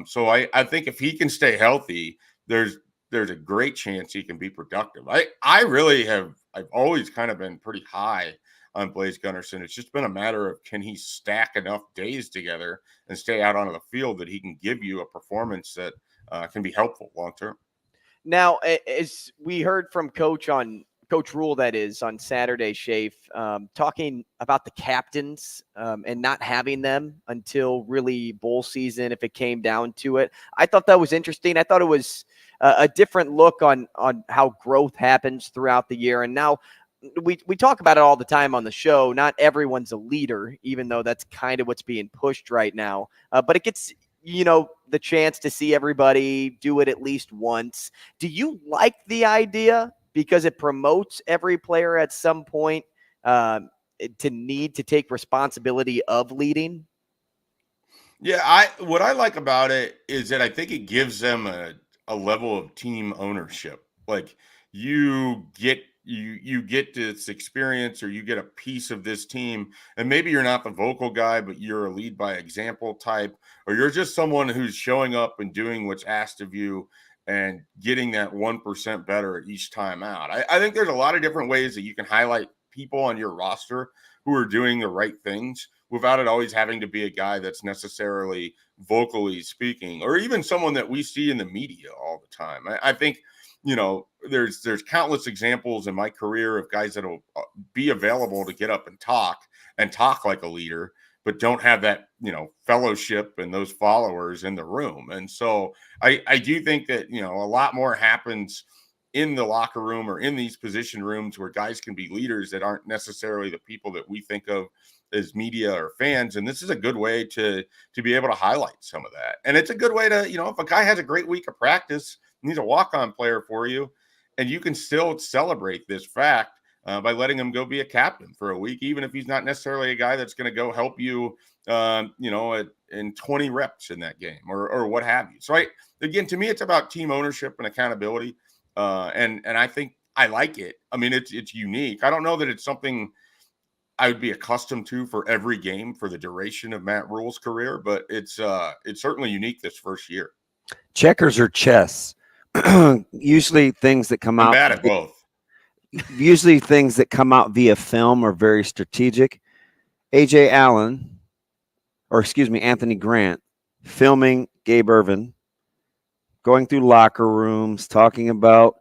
So I think if he can stay healthy, there's a great chance he can be productive. I've always kind of been pretty high on Blaise Gunnarsson. It's just been a matter of, can he stack enough days together and stay out onto the field that he can give you a performance that can be helpful long term. Now, as we heard from Coach Rhule, that is, on Saturday, Schaefer, talking about the captains and not having them until really bowl season if it came down to it. I thought that was interesting. I thought it was a different look on how growth happens throughout the year. And now we talk about it all the time on the show. Not everyone's a leader, even though that's kind of what's being pushed right now. But it gets the chance to see everybody do it at least once. Do you like the idea? Because it promotes every player at some point to need to take responsibility of leading? Yeah, what I like about it is that I think it gives them a level of team ownership. Like you get this experience, or you get a piece of this team, and maybe you're not the vocal guy, but you're a lead by example type, or you're just someone who's showing up and doing what's asked of you and getting that 1% better each time out. I think there's a lot of different ways that you can highlight people on your roster who are doing the right things without it always having to be a guy that's necessarily vocally speaking, or even someone that we see in the media all the time. I think, there's countless examples in my career of guys that'll be available to get up and talk like a leader, but don't have that, fellowship and those followers in the room. And so I do think that, a lot more happens in the locker room or in these position rooms where guys can be leaders that aren't necessarily the people that we think of as media or fans. And this is a good way to be able to highlight some of that. And it's a good way to, if a guy has a great week of practice, he's a walk-on player for you, and you can still celebrate this fact by letting him go be a captain for a week, even if he's not necessarily a guy that's going to go help you, in 20 reps in that game or what have you. So again, to me, it's about team ownership and accountability. And I think I like it. I mean, it's unique. I don't know that it's something I would be accustomed to for every game for the duration of Matt Rhule's career, but it's certainly unique this first year. Checkers or chess? Usually things that come out. I'm bad at both. Usually things that come out via film are very strategic. Anthony Grant filming Gabe Ervin, going through locker rooms, talking about,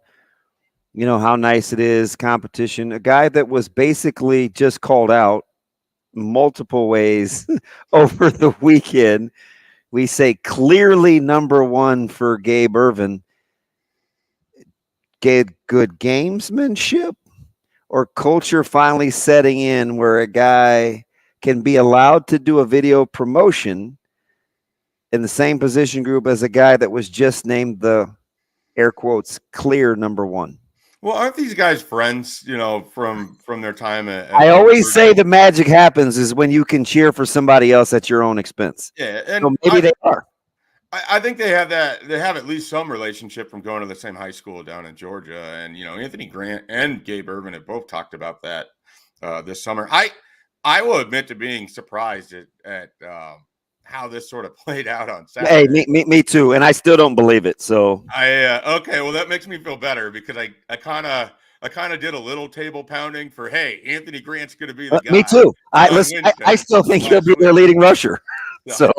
how nice it is, competition. A guy that was basically just called out multiple ways over the weekend. We say clearly number one for Gabe Ervin. Get good gamesmanship or culture finally setting in where a guy can be allowed to do a video promotion in the same position group as a guy that was just named the air quotes clear number one. Well, aren't these guys friends, from their time at I always say the magic happens is when you can cheer for somebody else at your own expense. Yeah, and so maybe they are. I think they have that. They have at least some relationship from going to the same high school down in Georgia. And, Anthony Grant and Gabe Ervin have both talked about that this summer. I will admit to being surprised at how this sort of played out on Saturday. Hey, me too. And I still don't believe it. So okay, well, that makes me feel better because I kind of did a little table pounding for, hey, Anthony Grant's going to be the guy. Me too. I still think he'll be their leading rusher. So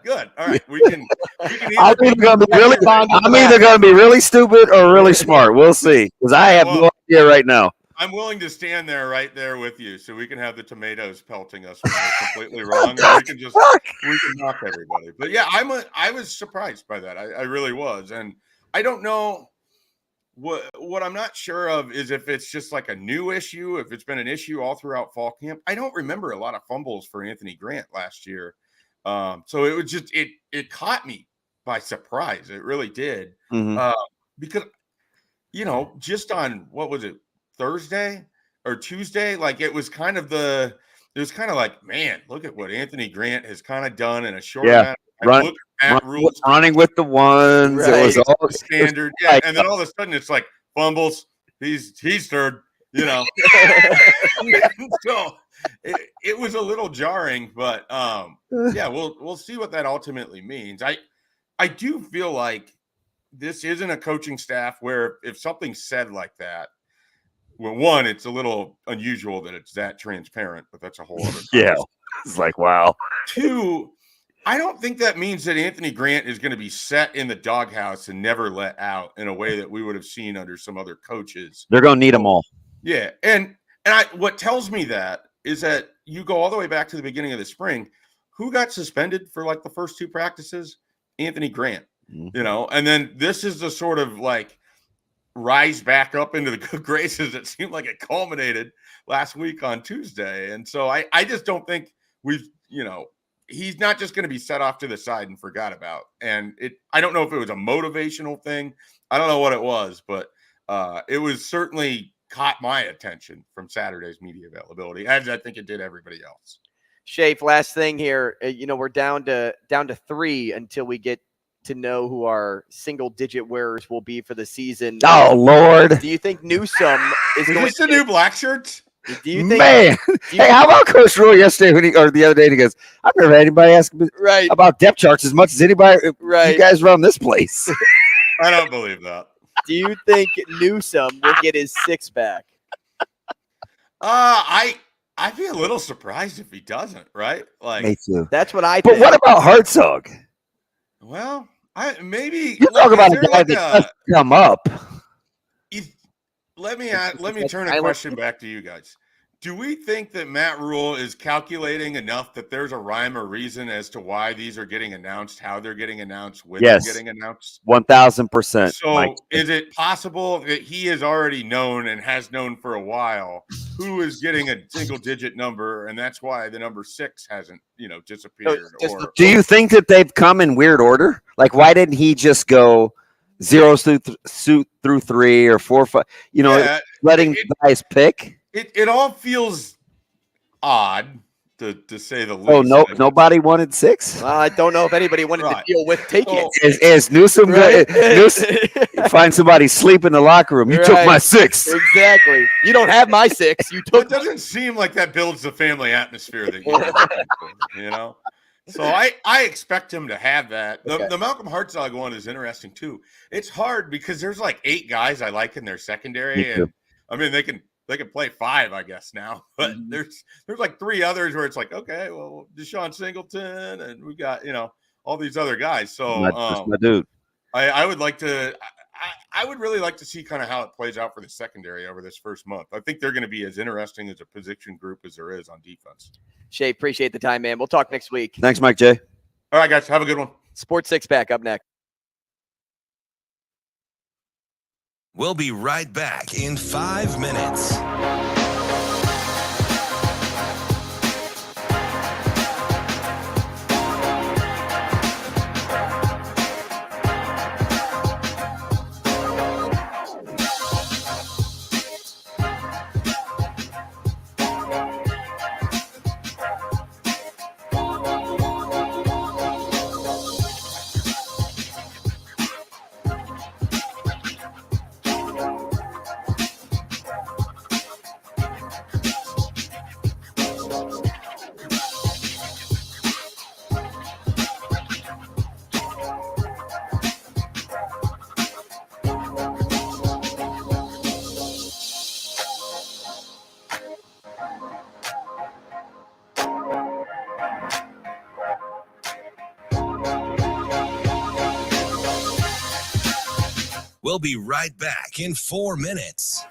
good. All right, we can I'm either going to be really stupid or really smart. We'll see, because I have no idea right now. I'm willing to stand there right there with you, so we can have the tomatoes pelting us when we're completely wrong. And we can knock everybody. But yeah, I was surprised by that. I really was, and I don't know what I'm not sure of is if it's just like a new issue, if it's been an issue all throughout fall camp. I don't remember a lot of fumbles for Anthony Grant last year, so it was just it caught me by surprise. It really did, because just on what was it? Thursday or Tuesday, like it was kind of like, man, look at what Anthony Grant has kind of done in a short amount of time. Look at Rhule running with the ones. Right. It was all standard. Yeah. And then all of a sudden it's like fumbles. He's third, So it was a little jarring, but yeah, we'll see what that ultimately means. I do feel like this isn't a coaching staff where if something's said like that, well, one, it's a little unusual that it's that transparent, but that's a whole other yeah. It's like, wow. Two, I don't think that means that Anthony Grant is going to be set in the doghouse and never let out in a way that we would have seen under some other coaches. They're going to need them all. Yeah. And what tells me that is that you go all the way back to the beginning of the spring. Who got suspended for like the first two practices? Anthony Grant, and then this is the sort of like rise back up into the good graces. It seemed like it culminated last week on Tuesday. And so I just don't think he's not just going to be set off to the side and forgot about. And I don't know if it was a motivational thing. I don't know what it was, but it was certainly caught my attention from Saturday's media availability, as I think it did everybody else. Schaefer, last thing here, we're down to 3 until we get to know who our single-digit wearers will be for the season. Oh, Lord. Do you think Newsome is going to the new black shirts? Do you think? Man, hey, how about Coach Rhule yesterday or the other day? He goes, "I've never had anybody ask me about depth charts as much as anybody. You guys run this place." I don't believe that. Do you think Newsome will get his 6 back? I'd be a little surprised if he doesn't. Right? Like, me too. That's what I. But what about Hartzog? Well, maybe you talk about a guy that doesn't come up. Let me turn a question back to you guys. Do we think that Matt Rhule is calculating enough that there's a rhyme or reason as to why these are getting announced, how they're getting announced, when they're getting announced? 1,000%. So is it possible that he has already known and has known for a while who is getting a single-digit number, and that's why the number 6 hasn't, disappeared? Do you think that they've come in weird order? Like, why didn't he just go 0 through 3 or 4, 5? Letting guys pick. It all feels odd to say the least. Oh no! Nobody wanted 6. Well, I don't know if anybody wanted to deal with taking it. Is Newsome good? Find somebody sleep in the locker room. You took my 6. Exactly. You don't have my 6. You took. It doesn't seem like that builds the family atmosphere that you So I expect him to have that. The Malcolm Hartzog one is interesting too. It's hard because there's like 8 guys I like in their secondary, and I mean they can play 5, I guess now, but there's like 3 others where it's like, okay, well, Deshaun Singleton, and we got all these other guys. So my dude. I would like to. I would really like to see kind of how it plays out for the secondary over this first month. I think they're going to be as interesting as a position group as there is on defense. Shay, appreciate the time, man. We'll talk next week. Thanks, Mike J. All right, guys. Have a good one. Sports 6-Pack up next. We'll be right back in 5 minutes. We'll be right back in 4 minutes.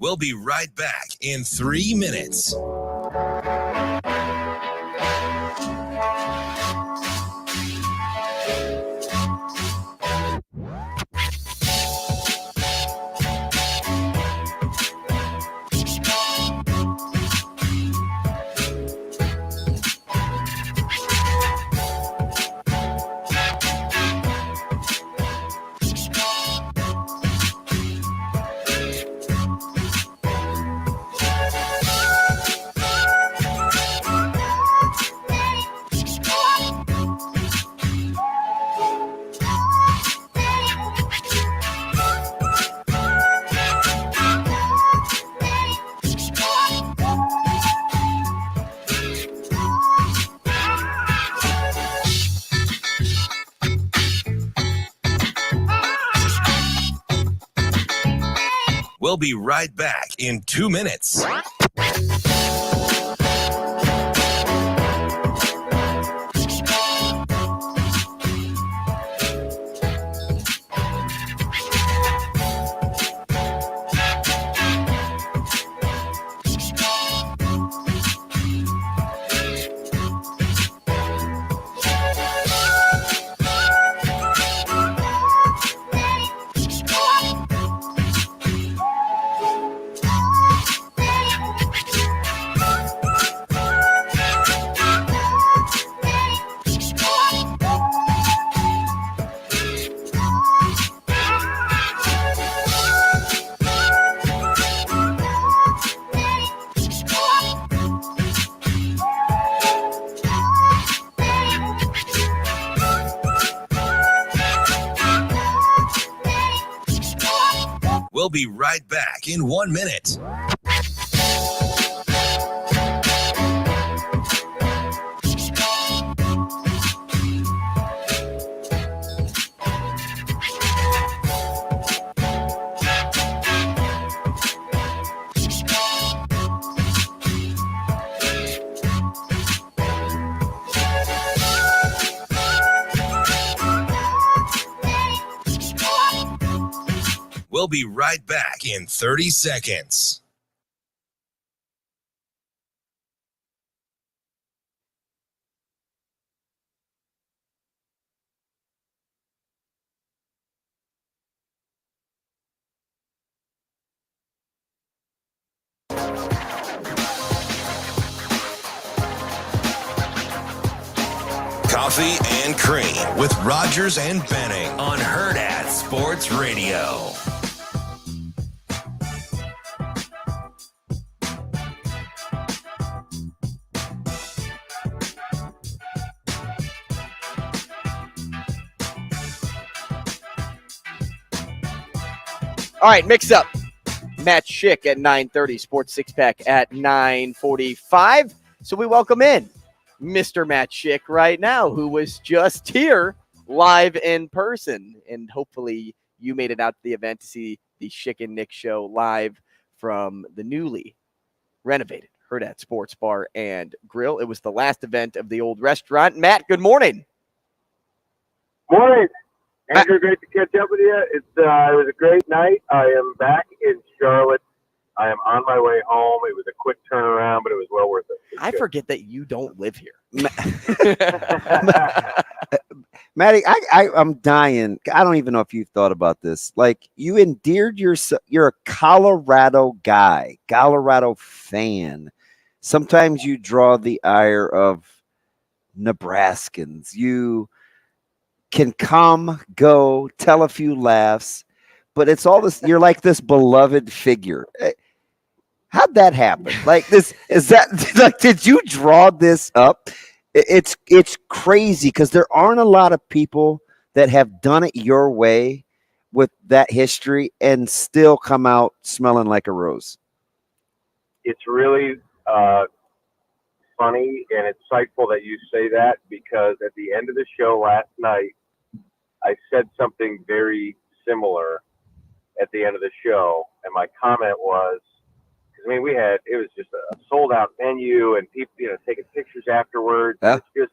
We'll be right back in 3 minutes. We'll be right back in 2 minutes. We'll be right back in 1 minute. We'll be right back in 30 seconds. Coffee and Cream with Rogers and Benning on Hurrdat Sports Radio. All right, mix up. Matt Schick at 9:30, Sports Six Pack at 9:45. So we welcome in Mr. Matt Schick right now, who was just here live in person. And hopefully you made it out to the event to see the Schick and Nick show live from the newly renovated Hurrdat Sports Bar and Grill. It was the last event of the old restaurant. Matt, good morning. Morning. Andrew, great to catch up with you. It was a great night. I am back in Charlotte. I am on my way home. It was a quick turnaround, but it was well worth it. I forget that you don't live here. Matty, I'm dying. I don't even know if you've thought about this. Like, you endeared yourself. You're a Colorado guy, Colorado fan. Sometimes you draw the ire of Nebraskans. You can come, go, tell a few laughs, but it's all this. You're like this beloved figure. How'd that happen? Like this, is that like, did you draw this up? It's crazy because there aren't a lot of people that have done it your way with that history and still come out smelling like a rose. It's really funny and insightful that you say that, because at the end of the show last night, I said something very similar at the end of the show, and my comment was, because I mean, it was just a sold out menu, and people, taking pictures afterwards. Yeah. It's just,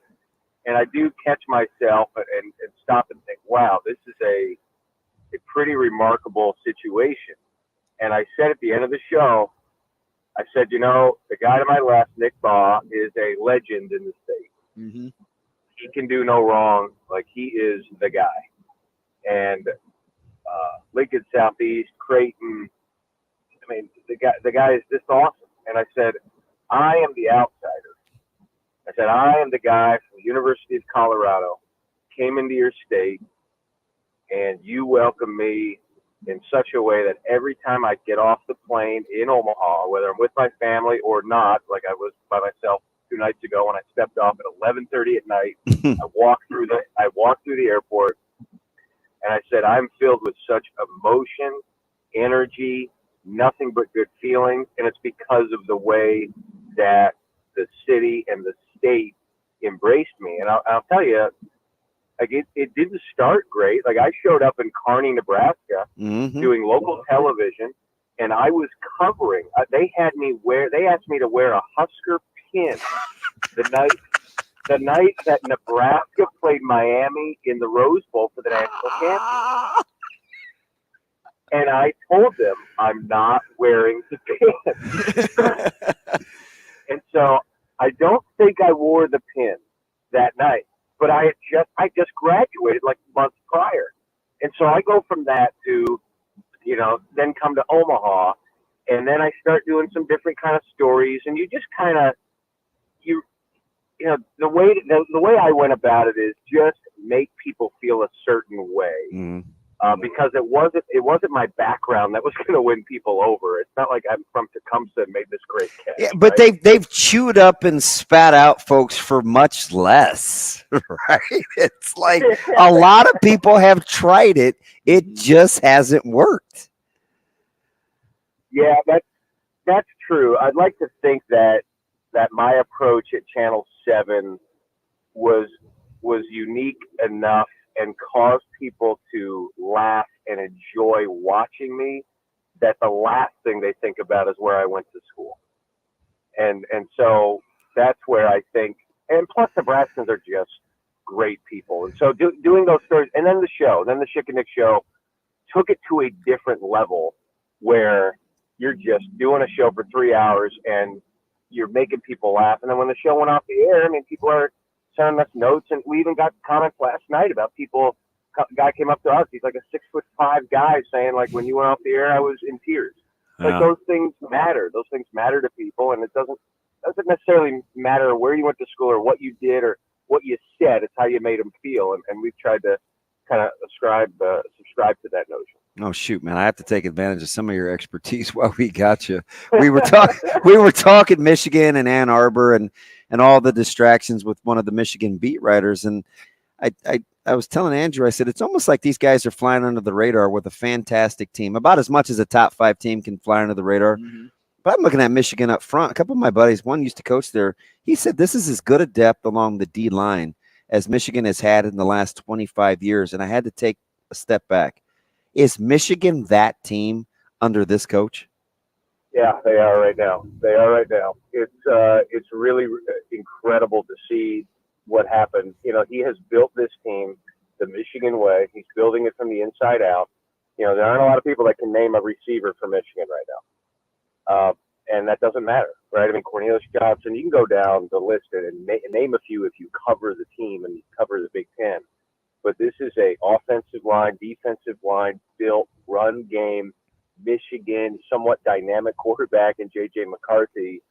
and I do catch myself and stop and think, wow, this is a pretty remarkable situation. And I said at the end of the show, I said, you know, the guy to my left, Nick Baugh, is a legend in the state. Mm-hmm. He can do no wrong. Like, he is the guy. And Lincoln Southeast, Creighton, I mean, the guy is just awesome. And I said, I am the outsider. I said, I am the guy from the University of Colorado, came into your state, and you welcome me in such a way that every time I get off the plane in Omaha, whether I'm with my family or not, like I was by myself 2 nights ago when I stepped off at 11:30 at night, I walked through the airport, and I said, I'm filled with such emotion, energy, nothing but good feelings, and it's because of the way that the city and the state embraced me. And I'll tell you, like it didn't start great. Like I showed up in Kearney, Nebraska, doing local television, and I was covering. They asked me to wear a Husker pin the night that Nebraska played Miami in the Rose Bowl for the national championship. And I told them I'm not wearing the pin. And so I don't think I wore the pin that night, but I just graduated like months prior. And so I go from that to, then come to Omaha, and then I start doing some different kind of stories, and you just kind of, the way I went about it is just make people feel a certain way. Because it wasn't my background that was going to win people over. It's not like I'm from Tecumseh and made this great catch. Yeah, but right? they've chewed up and spat out folks for much less, right? It's like a lot of people have tried it. It just hasn't worked. Yeah, that's true. I'd like to think that my approach at Channel 7 was unique enough and caused people to laugh and enjoy watching me, that the last thing they think about is where I went to school. And so that's where I think, and plus Nebraskans are just great people. And so doing those stories, and then the Schick and Nick show took it to a different level where you're just doing a show for 3 hours and you're making people laugh. And then when the show went off the air, I mean, people are sending us notes, and we even got comments last night about people. A guy came up to us. He's like a 6'5" guy saying, like, when you went off the air, I was in tears. Like, those things matter. Those things matter to people, and it doesn't necessarily matter where you went to school or what you did or what you said. It's how you made them feel, and we've tried to kind of subscribe to that notion. Oh shoot, man! I have to take advantage of some of your expertise while we got you. We were talking Michigan and Ann Arbor and all the distractions with one of the Michigan beat writers, and I was telling Andrew, I said it's almost like these guys are flying under the radar with a fantastic team, about as much as a top 5 team can fly under the radar. But I'm looking at Michigan up front. A couple of my buddies, one used to coach there. He said this is as good a depth along the D line as Michigan has had in the last 25 years, and I had to take a step back. Is Michigan that team under this coach? Yeah, they are right now. It's really incredible to see what happened. He has built this team the Michigan way. He's building it from the inside out. There aren't a lot of people that can name a receiver for Michigan right now. And that doesn't matter, right? I mean, Cornelius Johnson, you can go down the list and name a few if you cover the team and you cover the Big Ten. But this is a offensive line, defensive line, built, run game, Michigan, somewhat dynamic quarterback in J.J. McCarthy.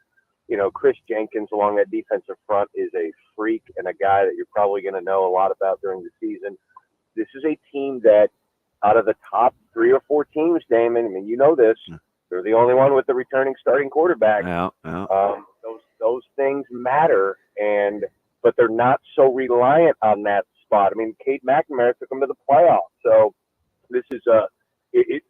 Chris Jenkins along that defensive front is a freak and a guy that you're probably going to know a lot about during the season. This is a team that out of the top 3 or 4 teams, Damon, I mean, you know this, they're the only one with the returning starting quarterback. Those things matter, but they're not so reliant on that spot. I mean, Cade McNamara took them to the playoffs. So this is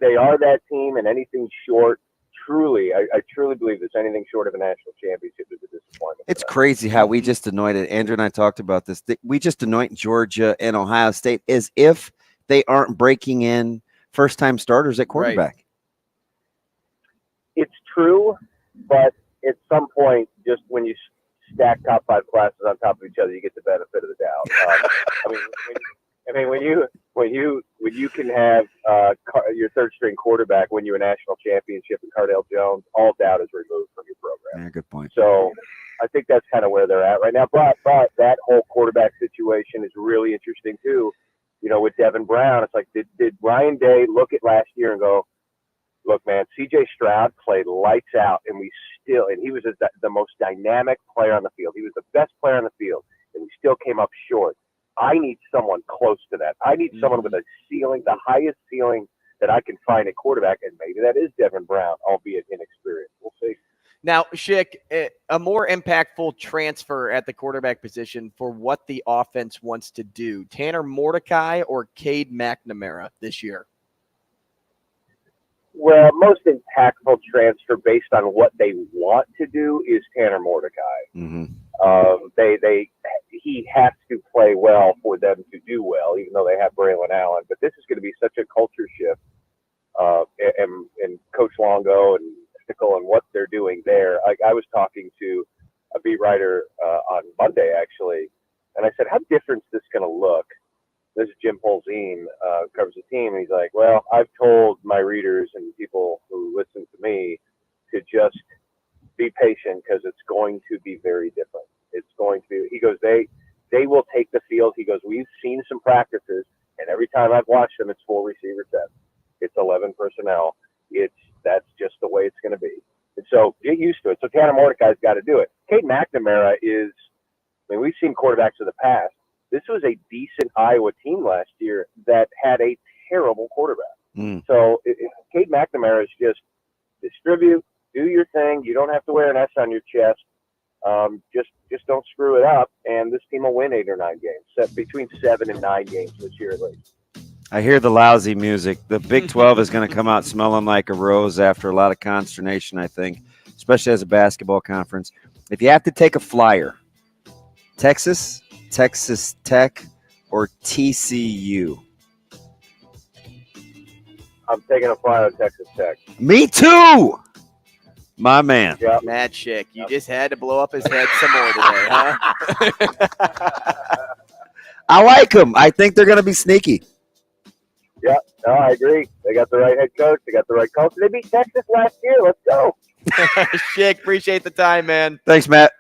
they are that team, and anything short, truly, I truly believe this, anything short of a national championship is a disappointment. It's crazy how we just anointed, Andrew and I talked about this, we just anoint Georgia and Ohio State as if they aren't breaking in first-time starters at quarterback. Right. It's true, but at some point, just when you stack top 5 classes on top of each other, you get the benefit of the doubt. When you you can have your third-string quarterback win you a national championship in Cardale Jones, all doubt is removed from your program. Yeah, good point. So I think that's kind of where they're at right now. But that whole quarterback situation is really interesting too. You know, with Devin Brown, it's like, did Ryan Day look at last year and go, look, man, C.J. Stroud played lights out, and he was the most dynamic player on the field. He was the best player on the field, and we still came up short. I need someone close to that. I need someone with a ceiling, the highest ceiling that I can find at quarterback, and maybe that is Devin Brown, albeit inexperienced. We'll see. Now, Schick, a more impactful transfer at the quarterback position for what the offense wants to do, Tanner Mordecai or Cade McNamara this year? Well, most impactful transfer based on what they want to do is Tanner Mordecai. Mm-hmm. He has to play well for them to do well, even though they have Braylon Allen. But this is going to be such a culture shift, and Coach Longo and Stickle and what they're doing there. I was talking to a beat writer on Monday, actually, and I said, how different is this going to look? This is Jim Polzine, covers the team, and he's like, well, I've told my readers and people who listen to me to just be patient because it's going to be very different. It's going to be, he goes, they will take the field. He goes, we've seen some practices, and every time I've watched them, it's 4 receiver sets. It's 11 personnel. That's just the way it's going to be. And so get used to it. So Tanner Mordecai's got to do it. Cade McNamara we've seen quarterbacks of the past. This was a decent Iowa team last year that had a terrible quarterback. So Cade McNamara is just distribute, do your thing. You don't have to wear an S on your chest. Just don't screw it up, and this team will win 8 or 9 games, between 7 and 9 games this year at least. I hear the lousy music. The Big 12 is going to come out smelling like a rose after a lot of consternation, I think, especially as a basketball conference. If you have to take a flyer, Texas Tech, or TCU? I'm taking a flyer on Texas Tech. Me too, my man. Yep. Matt Schick, you just had to blow up his head some more today, huh? I like them. I think they're going to be sneaky. Yeah, no, I agree. They got the right head coach. They got the right culture. They beat Texas last year. Let's go. Schick, appreciate the time, man. Thanks, Matt.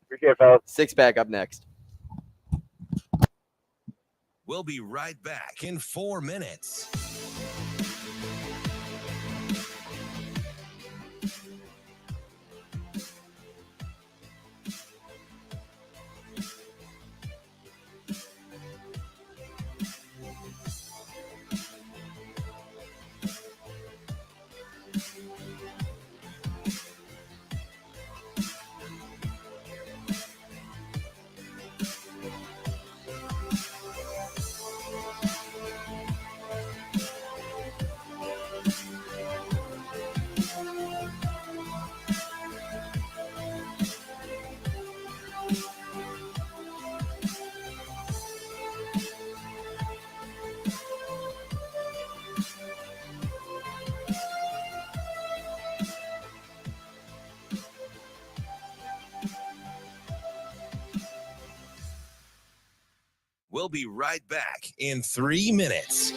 Appreciate it, fellas. Six Pack up next. We'll be right back in 4 minutes. We'll be right back in 3 minutes.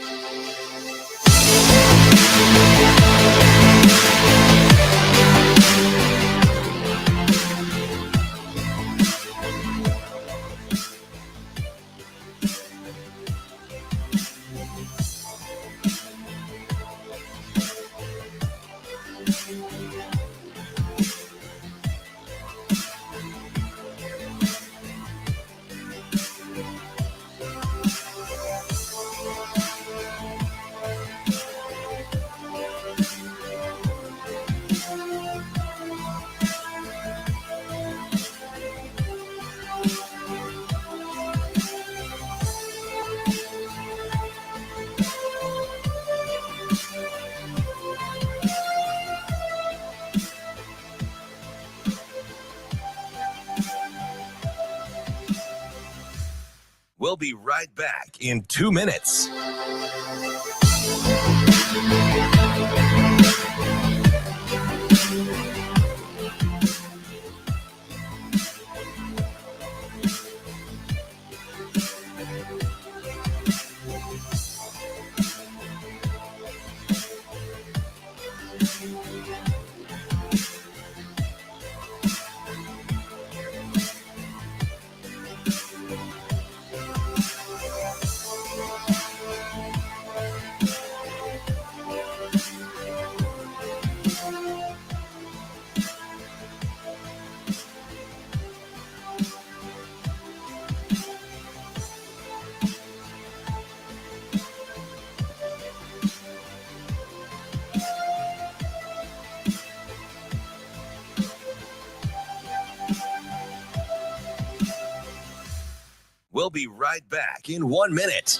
We'll be right back in 2 minutes. We'll be right back in 1 minute.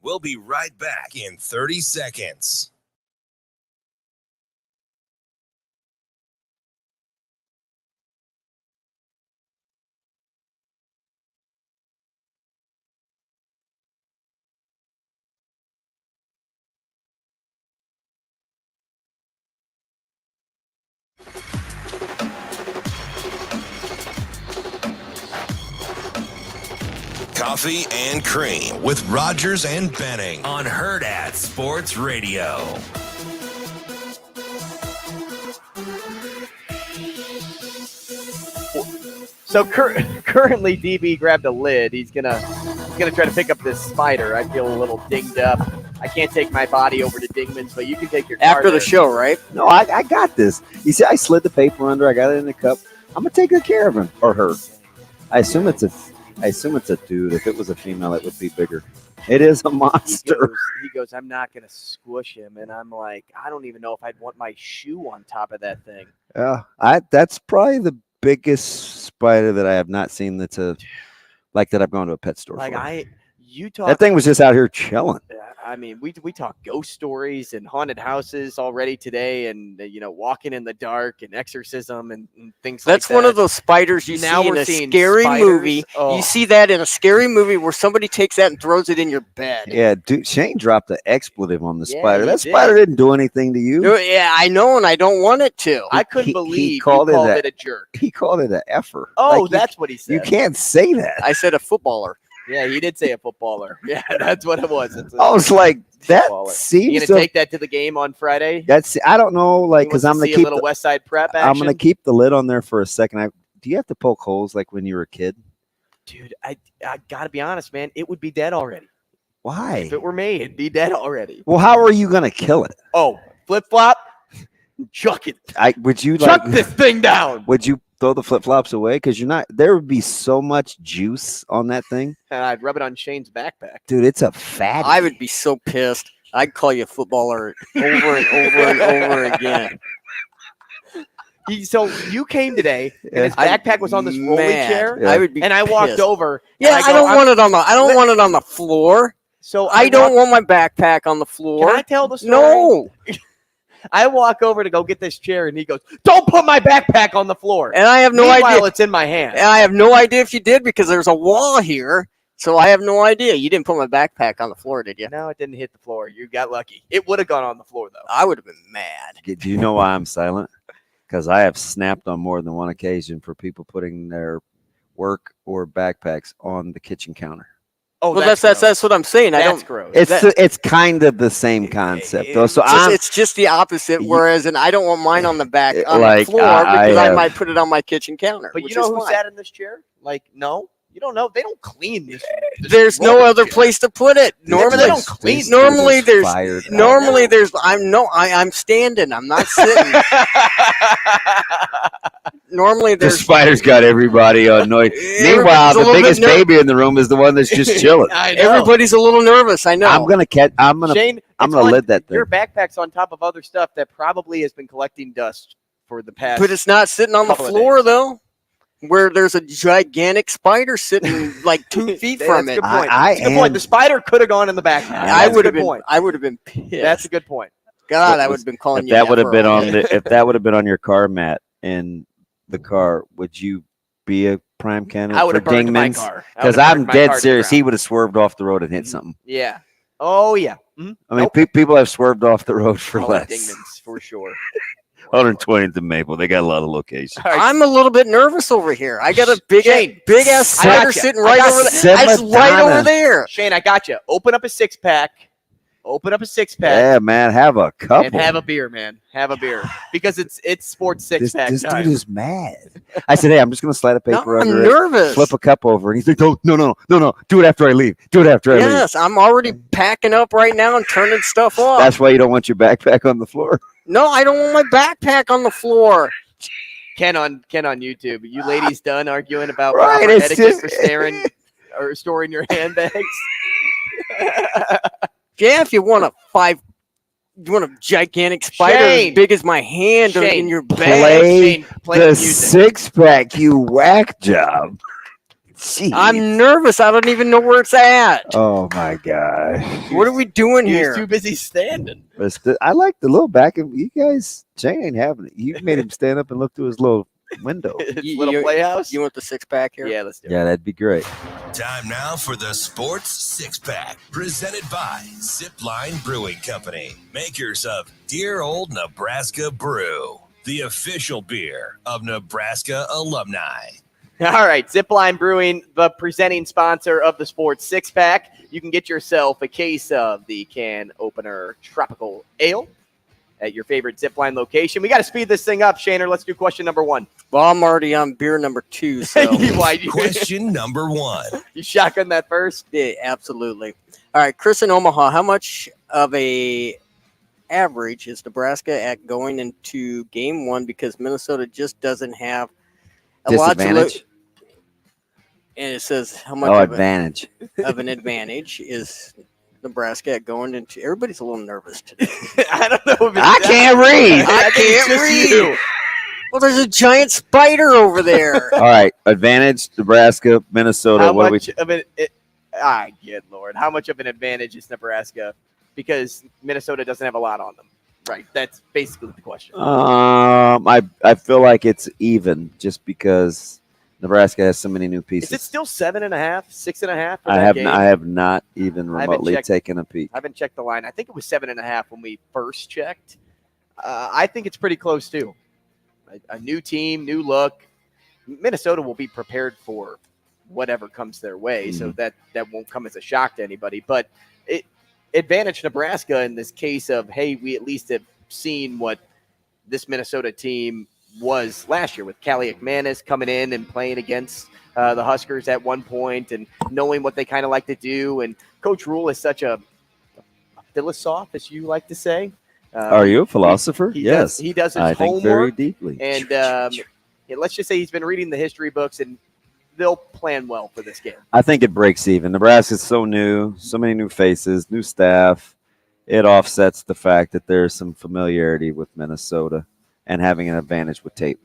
We'll be right back in 30 seconds. Coffee and Cream with Rogers and Benning on Hurrdat Sports Radio. So currently, DB grabbed a lid. He's gonna try to pick up this spider. I feel a little dinged up. I can't take my body over to Dingman's, but you can take your car After the there. show, right? No, I got this. You see, I slid the paper under. I got it in the cup. I'm gonna take good care of him or her. I assume it's a dude. If it was a female, it would be bigger. It is a monster. He goes, I'm not going to squish him. And I'm like, I don't even know if I'd want my shoe on top of that thing. Yeah, that's probably the biggest spider that I have not seen that I've gone to a pet store Like for. That thing was just out here chilling. I mean, we talk ghost stories and haunted houses already today, and walking in the dark and exorcism and things like that. That's one of those spiders you Now see in we're a seeing scary spiders. movie. Oh. You see that in a scary movie where somebody takes that and throws it in your bed. Yeah, dude, Shane dropped the expletive on the Yeah, spider. he That did. spider didn't do anything to you. Yeah, I know, and I don't want it to. I couldn't He believe called you called it it a jerk. He called it an effer. Oh, that's what he said. You can't say that. I said a footballer. Yeah, he did say a footballer. Yeah, that's what it was. I was like, that You seems gonna to. take that to the game on Friday? I don't know, like, He because wants I'm to gonna see a keep. little West Side Prep I'm action? gonna keep the lid on there for a second. Do you have to poke holes like when you were a kid? Dude, I gotta be honest, man. It would be dead already. Why? If it were me, it'd be dead already. Well, how are you gonna kill it? Oh, flip flop, chuck it. Would you Chuck this thing down. Would you throw the flip flops away? Because you're not. There would be so much juice on that thing, And I'd rub it on Shane's backpack. dude. It's a fatty. I would be so pissed. I'd call you a footballer over and over and over again. So you came today, and his backpack was on this rolling Mad. chair. I would be and I walked pissed. over. Yeah, and I don't want it on the. I don't want it on the floor. So I don't want my backpack on the floor. Can I tell the story? No. I walk over to go get this chair, and he goes, "Don't put my backpack on the floor." And I have no Meanwhile, idea. it's in my hand. And I have no idea if you did because there's a wall here. So I have no idea. You didn't put my backpack on the floor, did you? No, it didn't hit the floor. You got lucky. It would have gone on the floor, though. I would have been mad. Do you know why I'm silent? Because I have snapped on more than one occasion for people putting their work or backpacks on the kitchen counter. Oh, well, that's what I'm saying. I That's don't. gross. It's kind of the same concept, though. So It's just the opposite. Whereas, and I don't want mine on the back on Like, the floor I because I have- might put it on my kitchen counter. But which you know is who fine. sat in this chair? Like, no, you don't know. They don't clean this. There's no rolling other chair. place to put it. Normally, they don't clean. Normally, This is there's. fired. Normally, there's. I'm standing. I'm not sitting. Normally, The there's. spider's got everybody annoyed. Meanwhile, Everybody's a the little biggest bit baby in the room is the one that's just chilling. I know. Everybody's a little nervous. I know. I'm gonna Shane, I'm it's gonna on- lid that thing. Your backpack's on top of other stuff that probably has been collecting dust for the past. But it's not sitting on the couple of floor days. though, where there's a gigantic spider sitting like 2 feet from That's it. a good point. I That's a good point. am- The spider could have gone in the backpack. I That's would a have good been. point. I would have been pissed. That's a good point. God, I would have been calling If you. that would have been for on the if that would have been on your car mat in the car, would you be a prime candidate I would for have burned my Dingman's? car. I Because would have I'm burned my dead car to the serious. He ground. would have swerved off the road and hit something. Yeah. Oh yeah. Mhm. I mean, people have swerved off the road for Oh, less. Dingman's for sure. 120th and Maple. They got a lot of locations. I'm a little bit nervous over here. I got a big Shane, ass I got spider ya. sitting I right got over ya. there. It's right over there. Shane, I got you. Open up a 6-pack. Open up a 6-pack. Yeah, man, have a couple. And have a beer, man. Have a beer. Because it's sports 6-pack This time. dude is mad. I said, hey, I'm just going to slide a paper under I'm nervous. it, flip a cup over. And he's like, no. Do it after I leave. Do it after I leave. Yes, I'm already packing up right now and turning stuff off. That's why you don't want your backpack on the floor. No, I don't want my backpack on the floor. Ken on YouTube. You ladies done arguing about Right, proper it's etiquette just- for staring or storing your handbags? Yeah, if you want a gigantic spider Shane. as big as my hand Shane, in your bag. Play play the the music. 6-pack, you whack job. Jeez. I'm nervous. I don't even know where it's at. Oh, my gosh. What are we doing He's here? too busy standing. I like the little back of you guys. Shane ain't having it. You made him stand up and look through his little window. His little playhouse. You want the 6-pack here? Yeah, let's do it. Yeah, that'd be great. Time now for the Sports 6-Pack, presented by Zipline Brewing Company, makers of Dear Old Nebraska Brew, the official beer of Nebraska alumni. All right, Zipline Brewing, the presenting sponsor of the Sports 6-Pack. You can get yourself a case of the can opener Tropical Ale at your favorite Zipline location. We got to speed this thing up, Shaner. Let's do question number 1. Well, I'm already on beer number 2. So Question number 1. You shotgun that first? Yeah, absolutely. All right, Chris in Omaha, how much of a average is Nebraska at going into game 1 because Minnesota just doesn't have a lot to look? Disadvantage? And it says how much Advantage. of an advantage is Nebraska at going into. Everybody's a little nervous today. I don't know if it's I can't read. I can't read. Well, there's a giant spider over there. All right, advantage, Nebraska, Minnesota. How what much do we? of it? Good Lord. How much of an advantage is Nebraska? Because Minnesota doesn't have a lot on them. Right. That's basically the question. I feel like it's even just because Nebraska has so many new pieces. Is it still 7.5, 6.5? I have not even remotely taken a peek. I haven't checked the line. I think it was 7.5 when we first checked. I think it's pretty close too. A new team, new look. Minnesota will be prepared for whatever comes their way, so that won't come as a shock to anybody. But advantage Nebraska in this case of, hey, we at least have seen what this Minnesota team was last year with Callie McManus coming in and playing against the Huskers at one point and knowing what they kind of like to do. And Coach Rhule is such a philosopher, as you like to say. Are you a philosopher? Yes. He does his I homework. think very deeply. And let's just say he's been reading the history books, and they'll plan well for this game. I think it breaks even. Nebraska's so new, so many new faces, new staff. It offsets the fact that there's some familiarity with Minnesota and having an advantage with tape.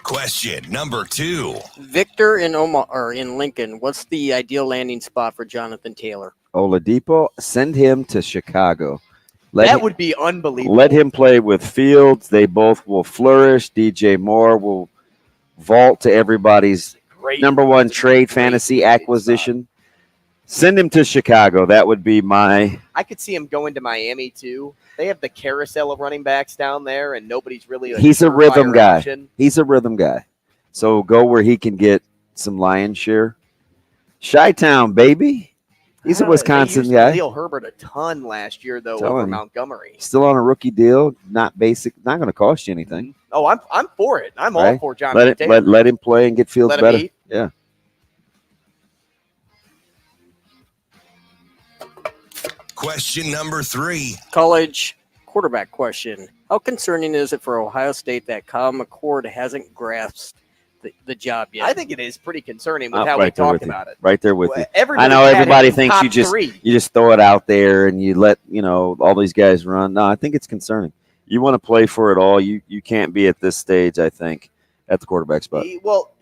Question number 2. Victor in Omaha or in Lincoln, what's the ideal landing spot for Jonathan Taylor? Oladipo, send him to Chicago. That would be unbelievable. Let him play with Fields. They both will flourish. DJ Moore will vault to everybody's number 1 trade fantasy acquisition. Send him to Chicago. That would be my. I could see him going to Miami too. They have the carousel of running backs down there, and nobody's really. He's a rhythm guy. Option. He's a rhythm guy. So go where he can get some lion's share. Chi-Town, baby. He's a Wisconsin guy. Leo Herbert a ton last year though Telling over you. Montgomery. Still on a rookie deal. Not basic. Not going to cost you anything. Oh, I'm for it. I'm all Right? for Jonathan Taylor. Let him play and get Fields Let him better. eat. Yeah. Question number 3. College quarterback question. How concerning is it for Ohio State that Kyle McCord hasn't grasped the job yet? I think it is pretty concerning with I'm how we right there talk with you. about it. Right there with you. Everybody I know had everybody him thinks top you just 3. you just throw it out there and you let all these guys run. No, I think it's concerning. You want to play for it all. You can't be at this stage, I think, at the quarterback spot. Well,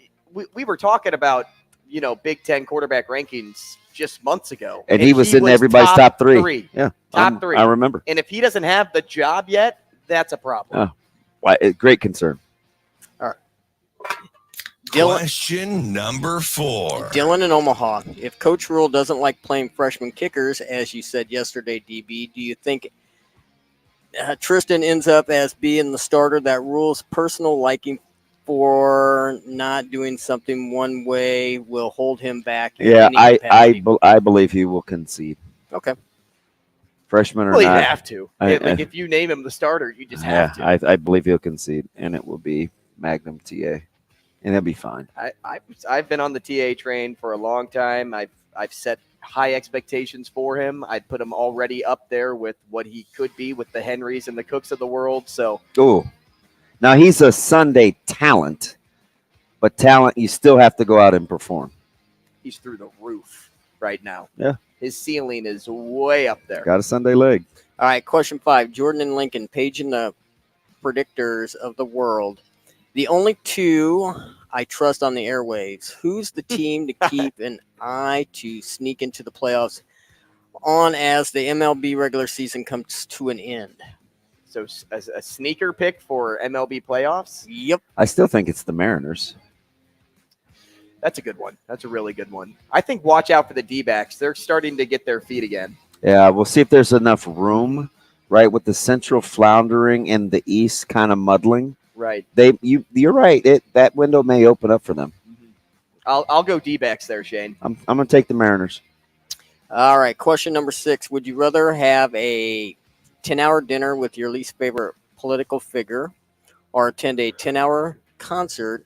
we were talking about Big Ten quarterback rankings just months ago, And he was in everybody's top three. Yeah, top 3. I remember. And if he doesn't have the job yet, that's a problem. Great concern. All right. Question number 4. Dylan in Omaha. If Coach Rhule doesn't like playing freshman kickers, as you said yesterday, DB, do you think Tristan ends up as being the starter that Rhule's personal liking for not doing something one way will hold him back? in Yeah, any capacity? I believe he will concede. Okay. Freshman or Well, not. you have to. If you name him the starter, you just have to. I believe he'll concede, and it will be Magnum TA, and he'll be fine. I've been on the TA train for a long time. I've set high expectations for him. I'd put him already up there with what he could be with the Henrys and the Cooks of the world. So, Now he's a Sunday talent, but talent you still have to go out and perform. he's through the roof right now. Yeah. His ceiling is way up there. Got a Sunday leg. All right, question 5. Jordan and Lincoln, paging the predictors of the world. The only two I trust on the airwaves. Who's the team to keep an eye to sneak into the playoffs on as the MLB regular season comes to an end? So a sneaker pick for MLB playoffs? Yep. I still think it's the Mariners. That's a good one. That's a really good one. I think watch out for the D-backs. They're starting to get their feet again. Yeah, we'll see if there's enough room, right, with the Central floundering and the East kind of muddling. Right. You're right. That window may open up for them. I'll go D-backs there, Shane. I'm going to take the Mariners. All right, question number 6. Would you rather have a 10-hour dinner with your least favorite political figure or attend a 10-hour concert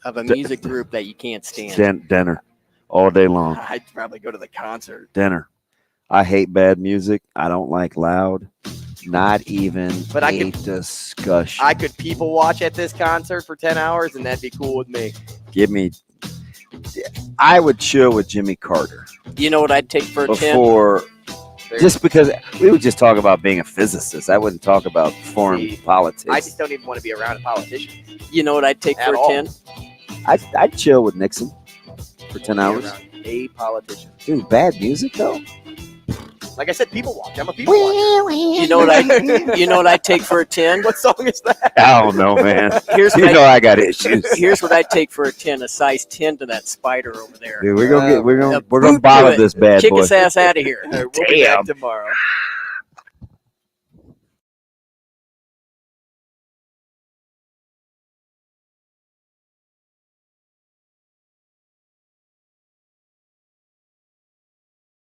of a music group that you can't stand? Dinner all day long. I'd probably go to the concert. Dinner. I hate bad music. I don't like loud. Not even discussion. I could people watch at this concert for 10 hours, and that'd be cool with me. I would chill with Jimmy Carter. You know what I'd take for a 10? Just because we would just talk about being a physicist. I wouldn't talk about foreign politics. I just don't even want to be around a politician. You know what I'd take for a 10? I'd chill with Nixon for 10 hours. A politician. Dude, bad music though. Like I said, people watch. I'm a people watcher. You know what I'd take for a 10? What song is that? I don't know, man. I got issues. Here's what I'd take for a 10, a size 10 to that spider over there. Dude, we're gonna bottle this bad Kick boy. his ass out of here. We'll be back tomorrow.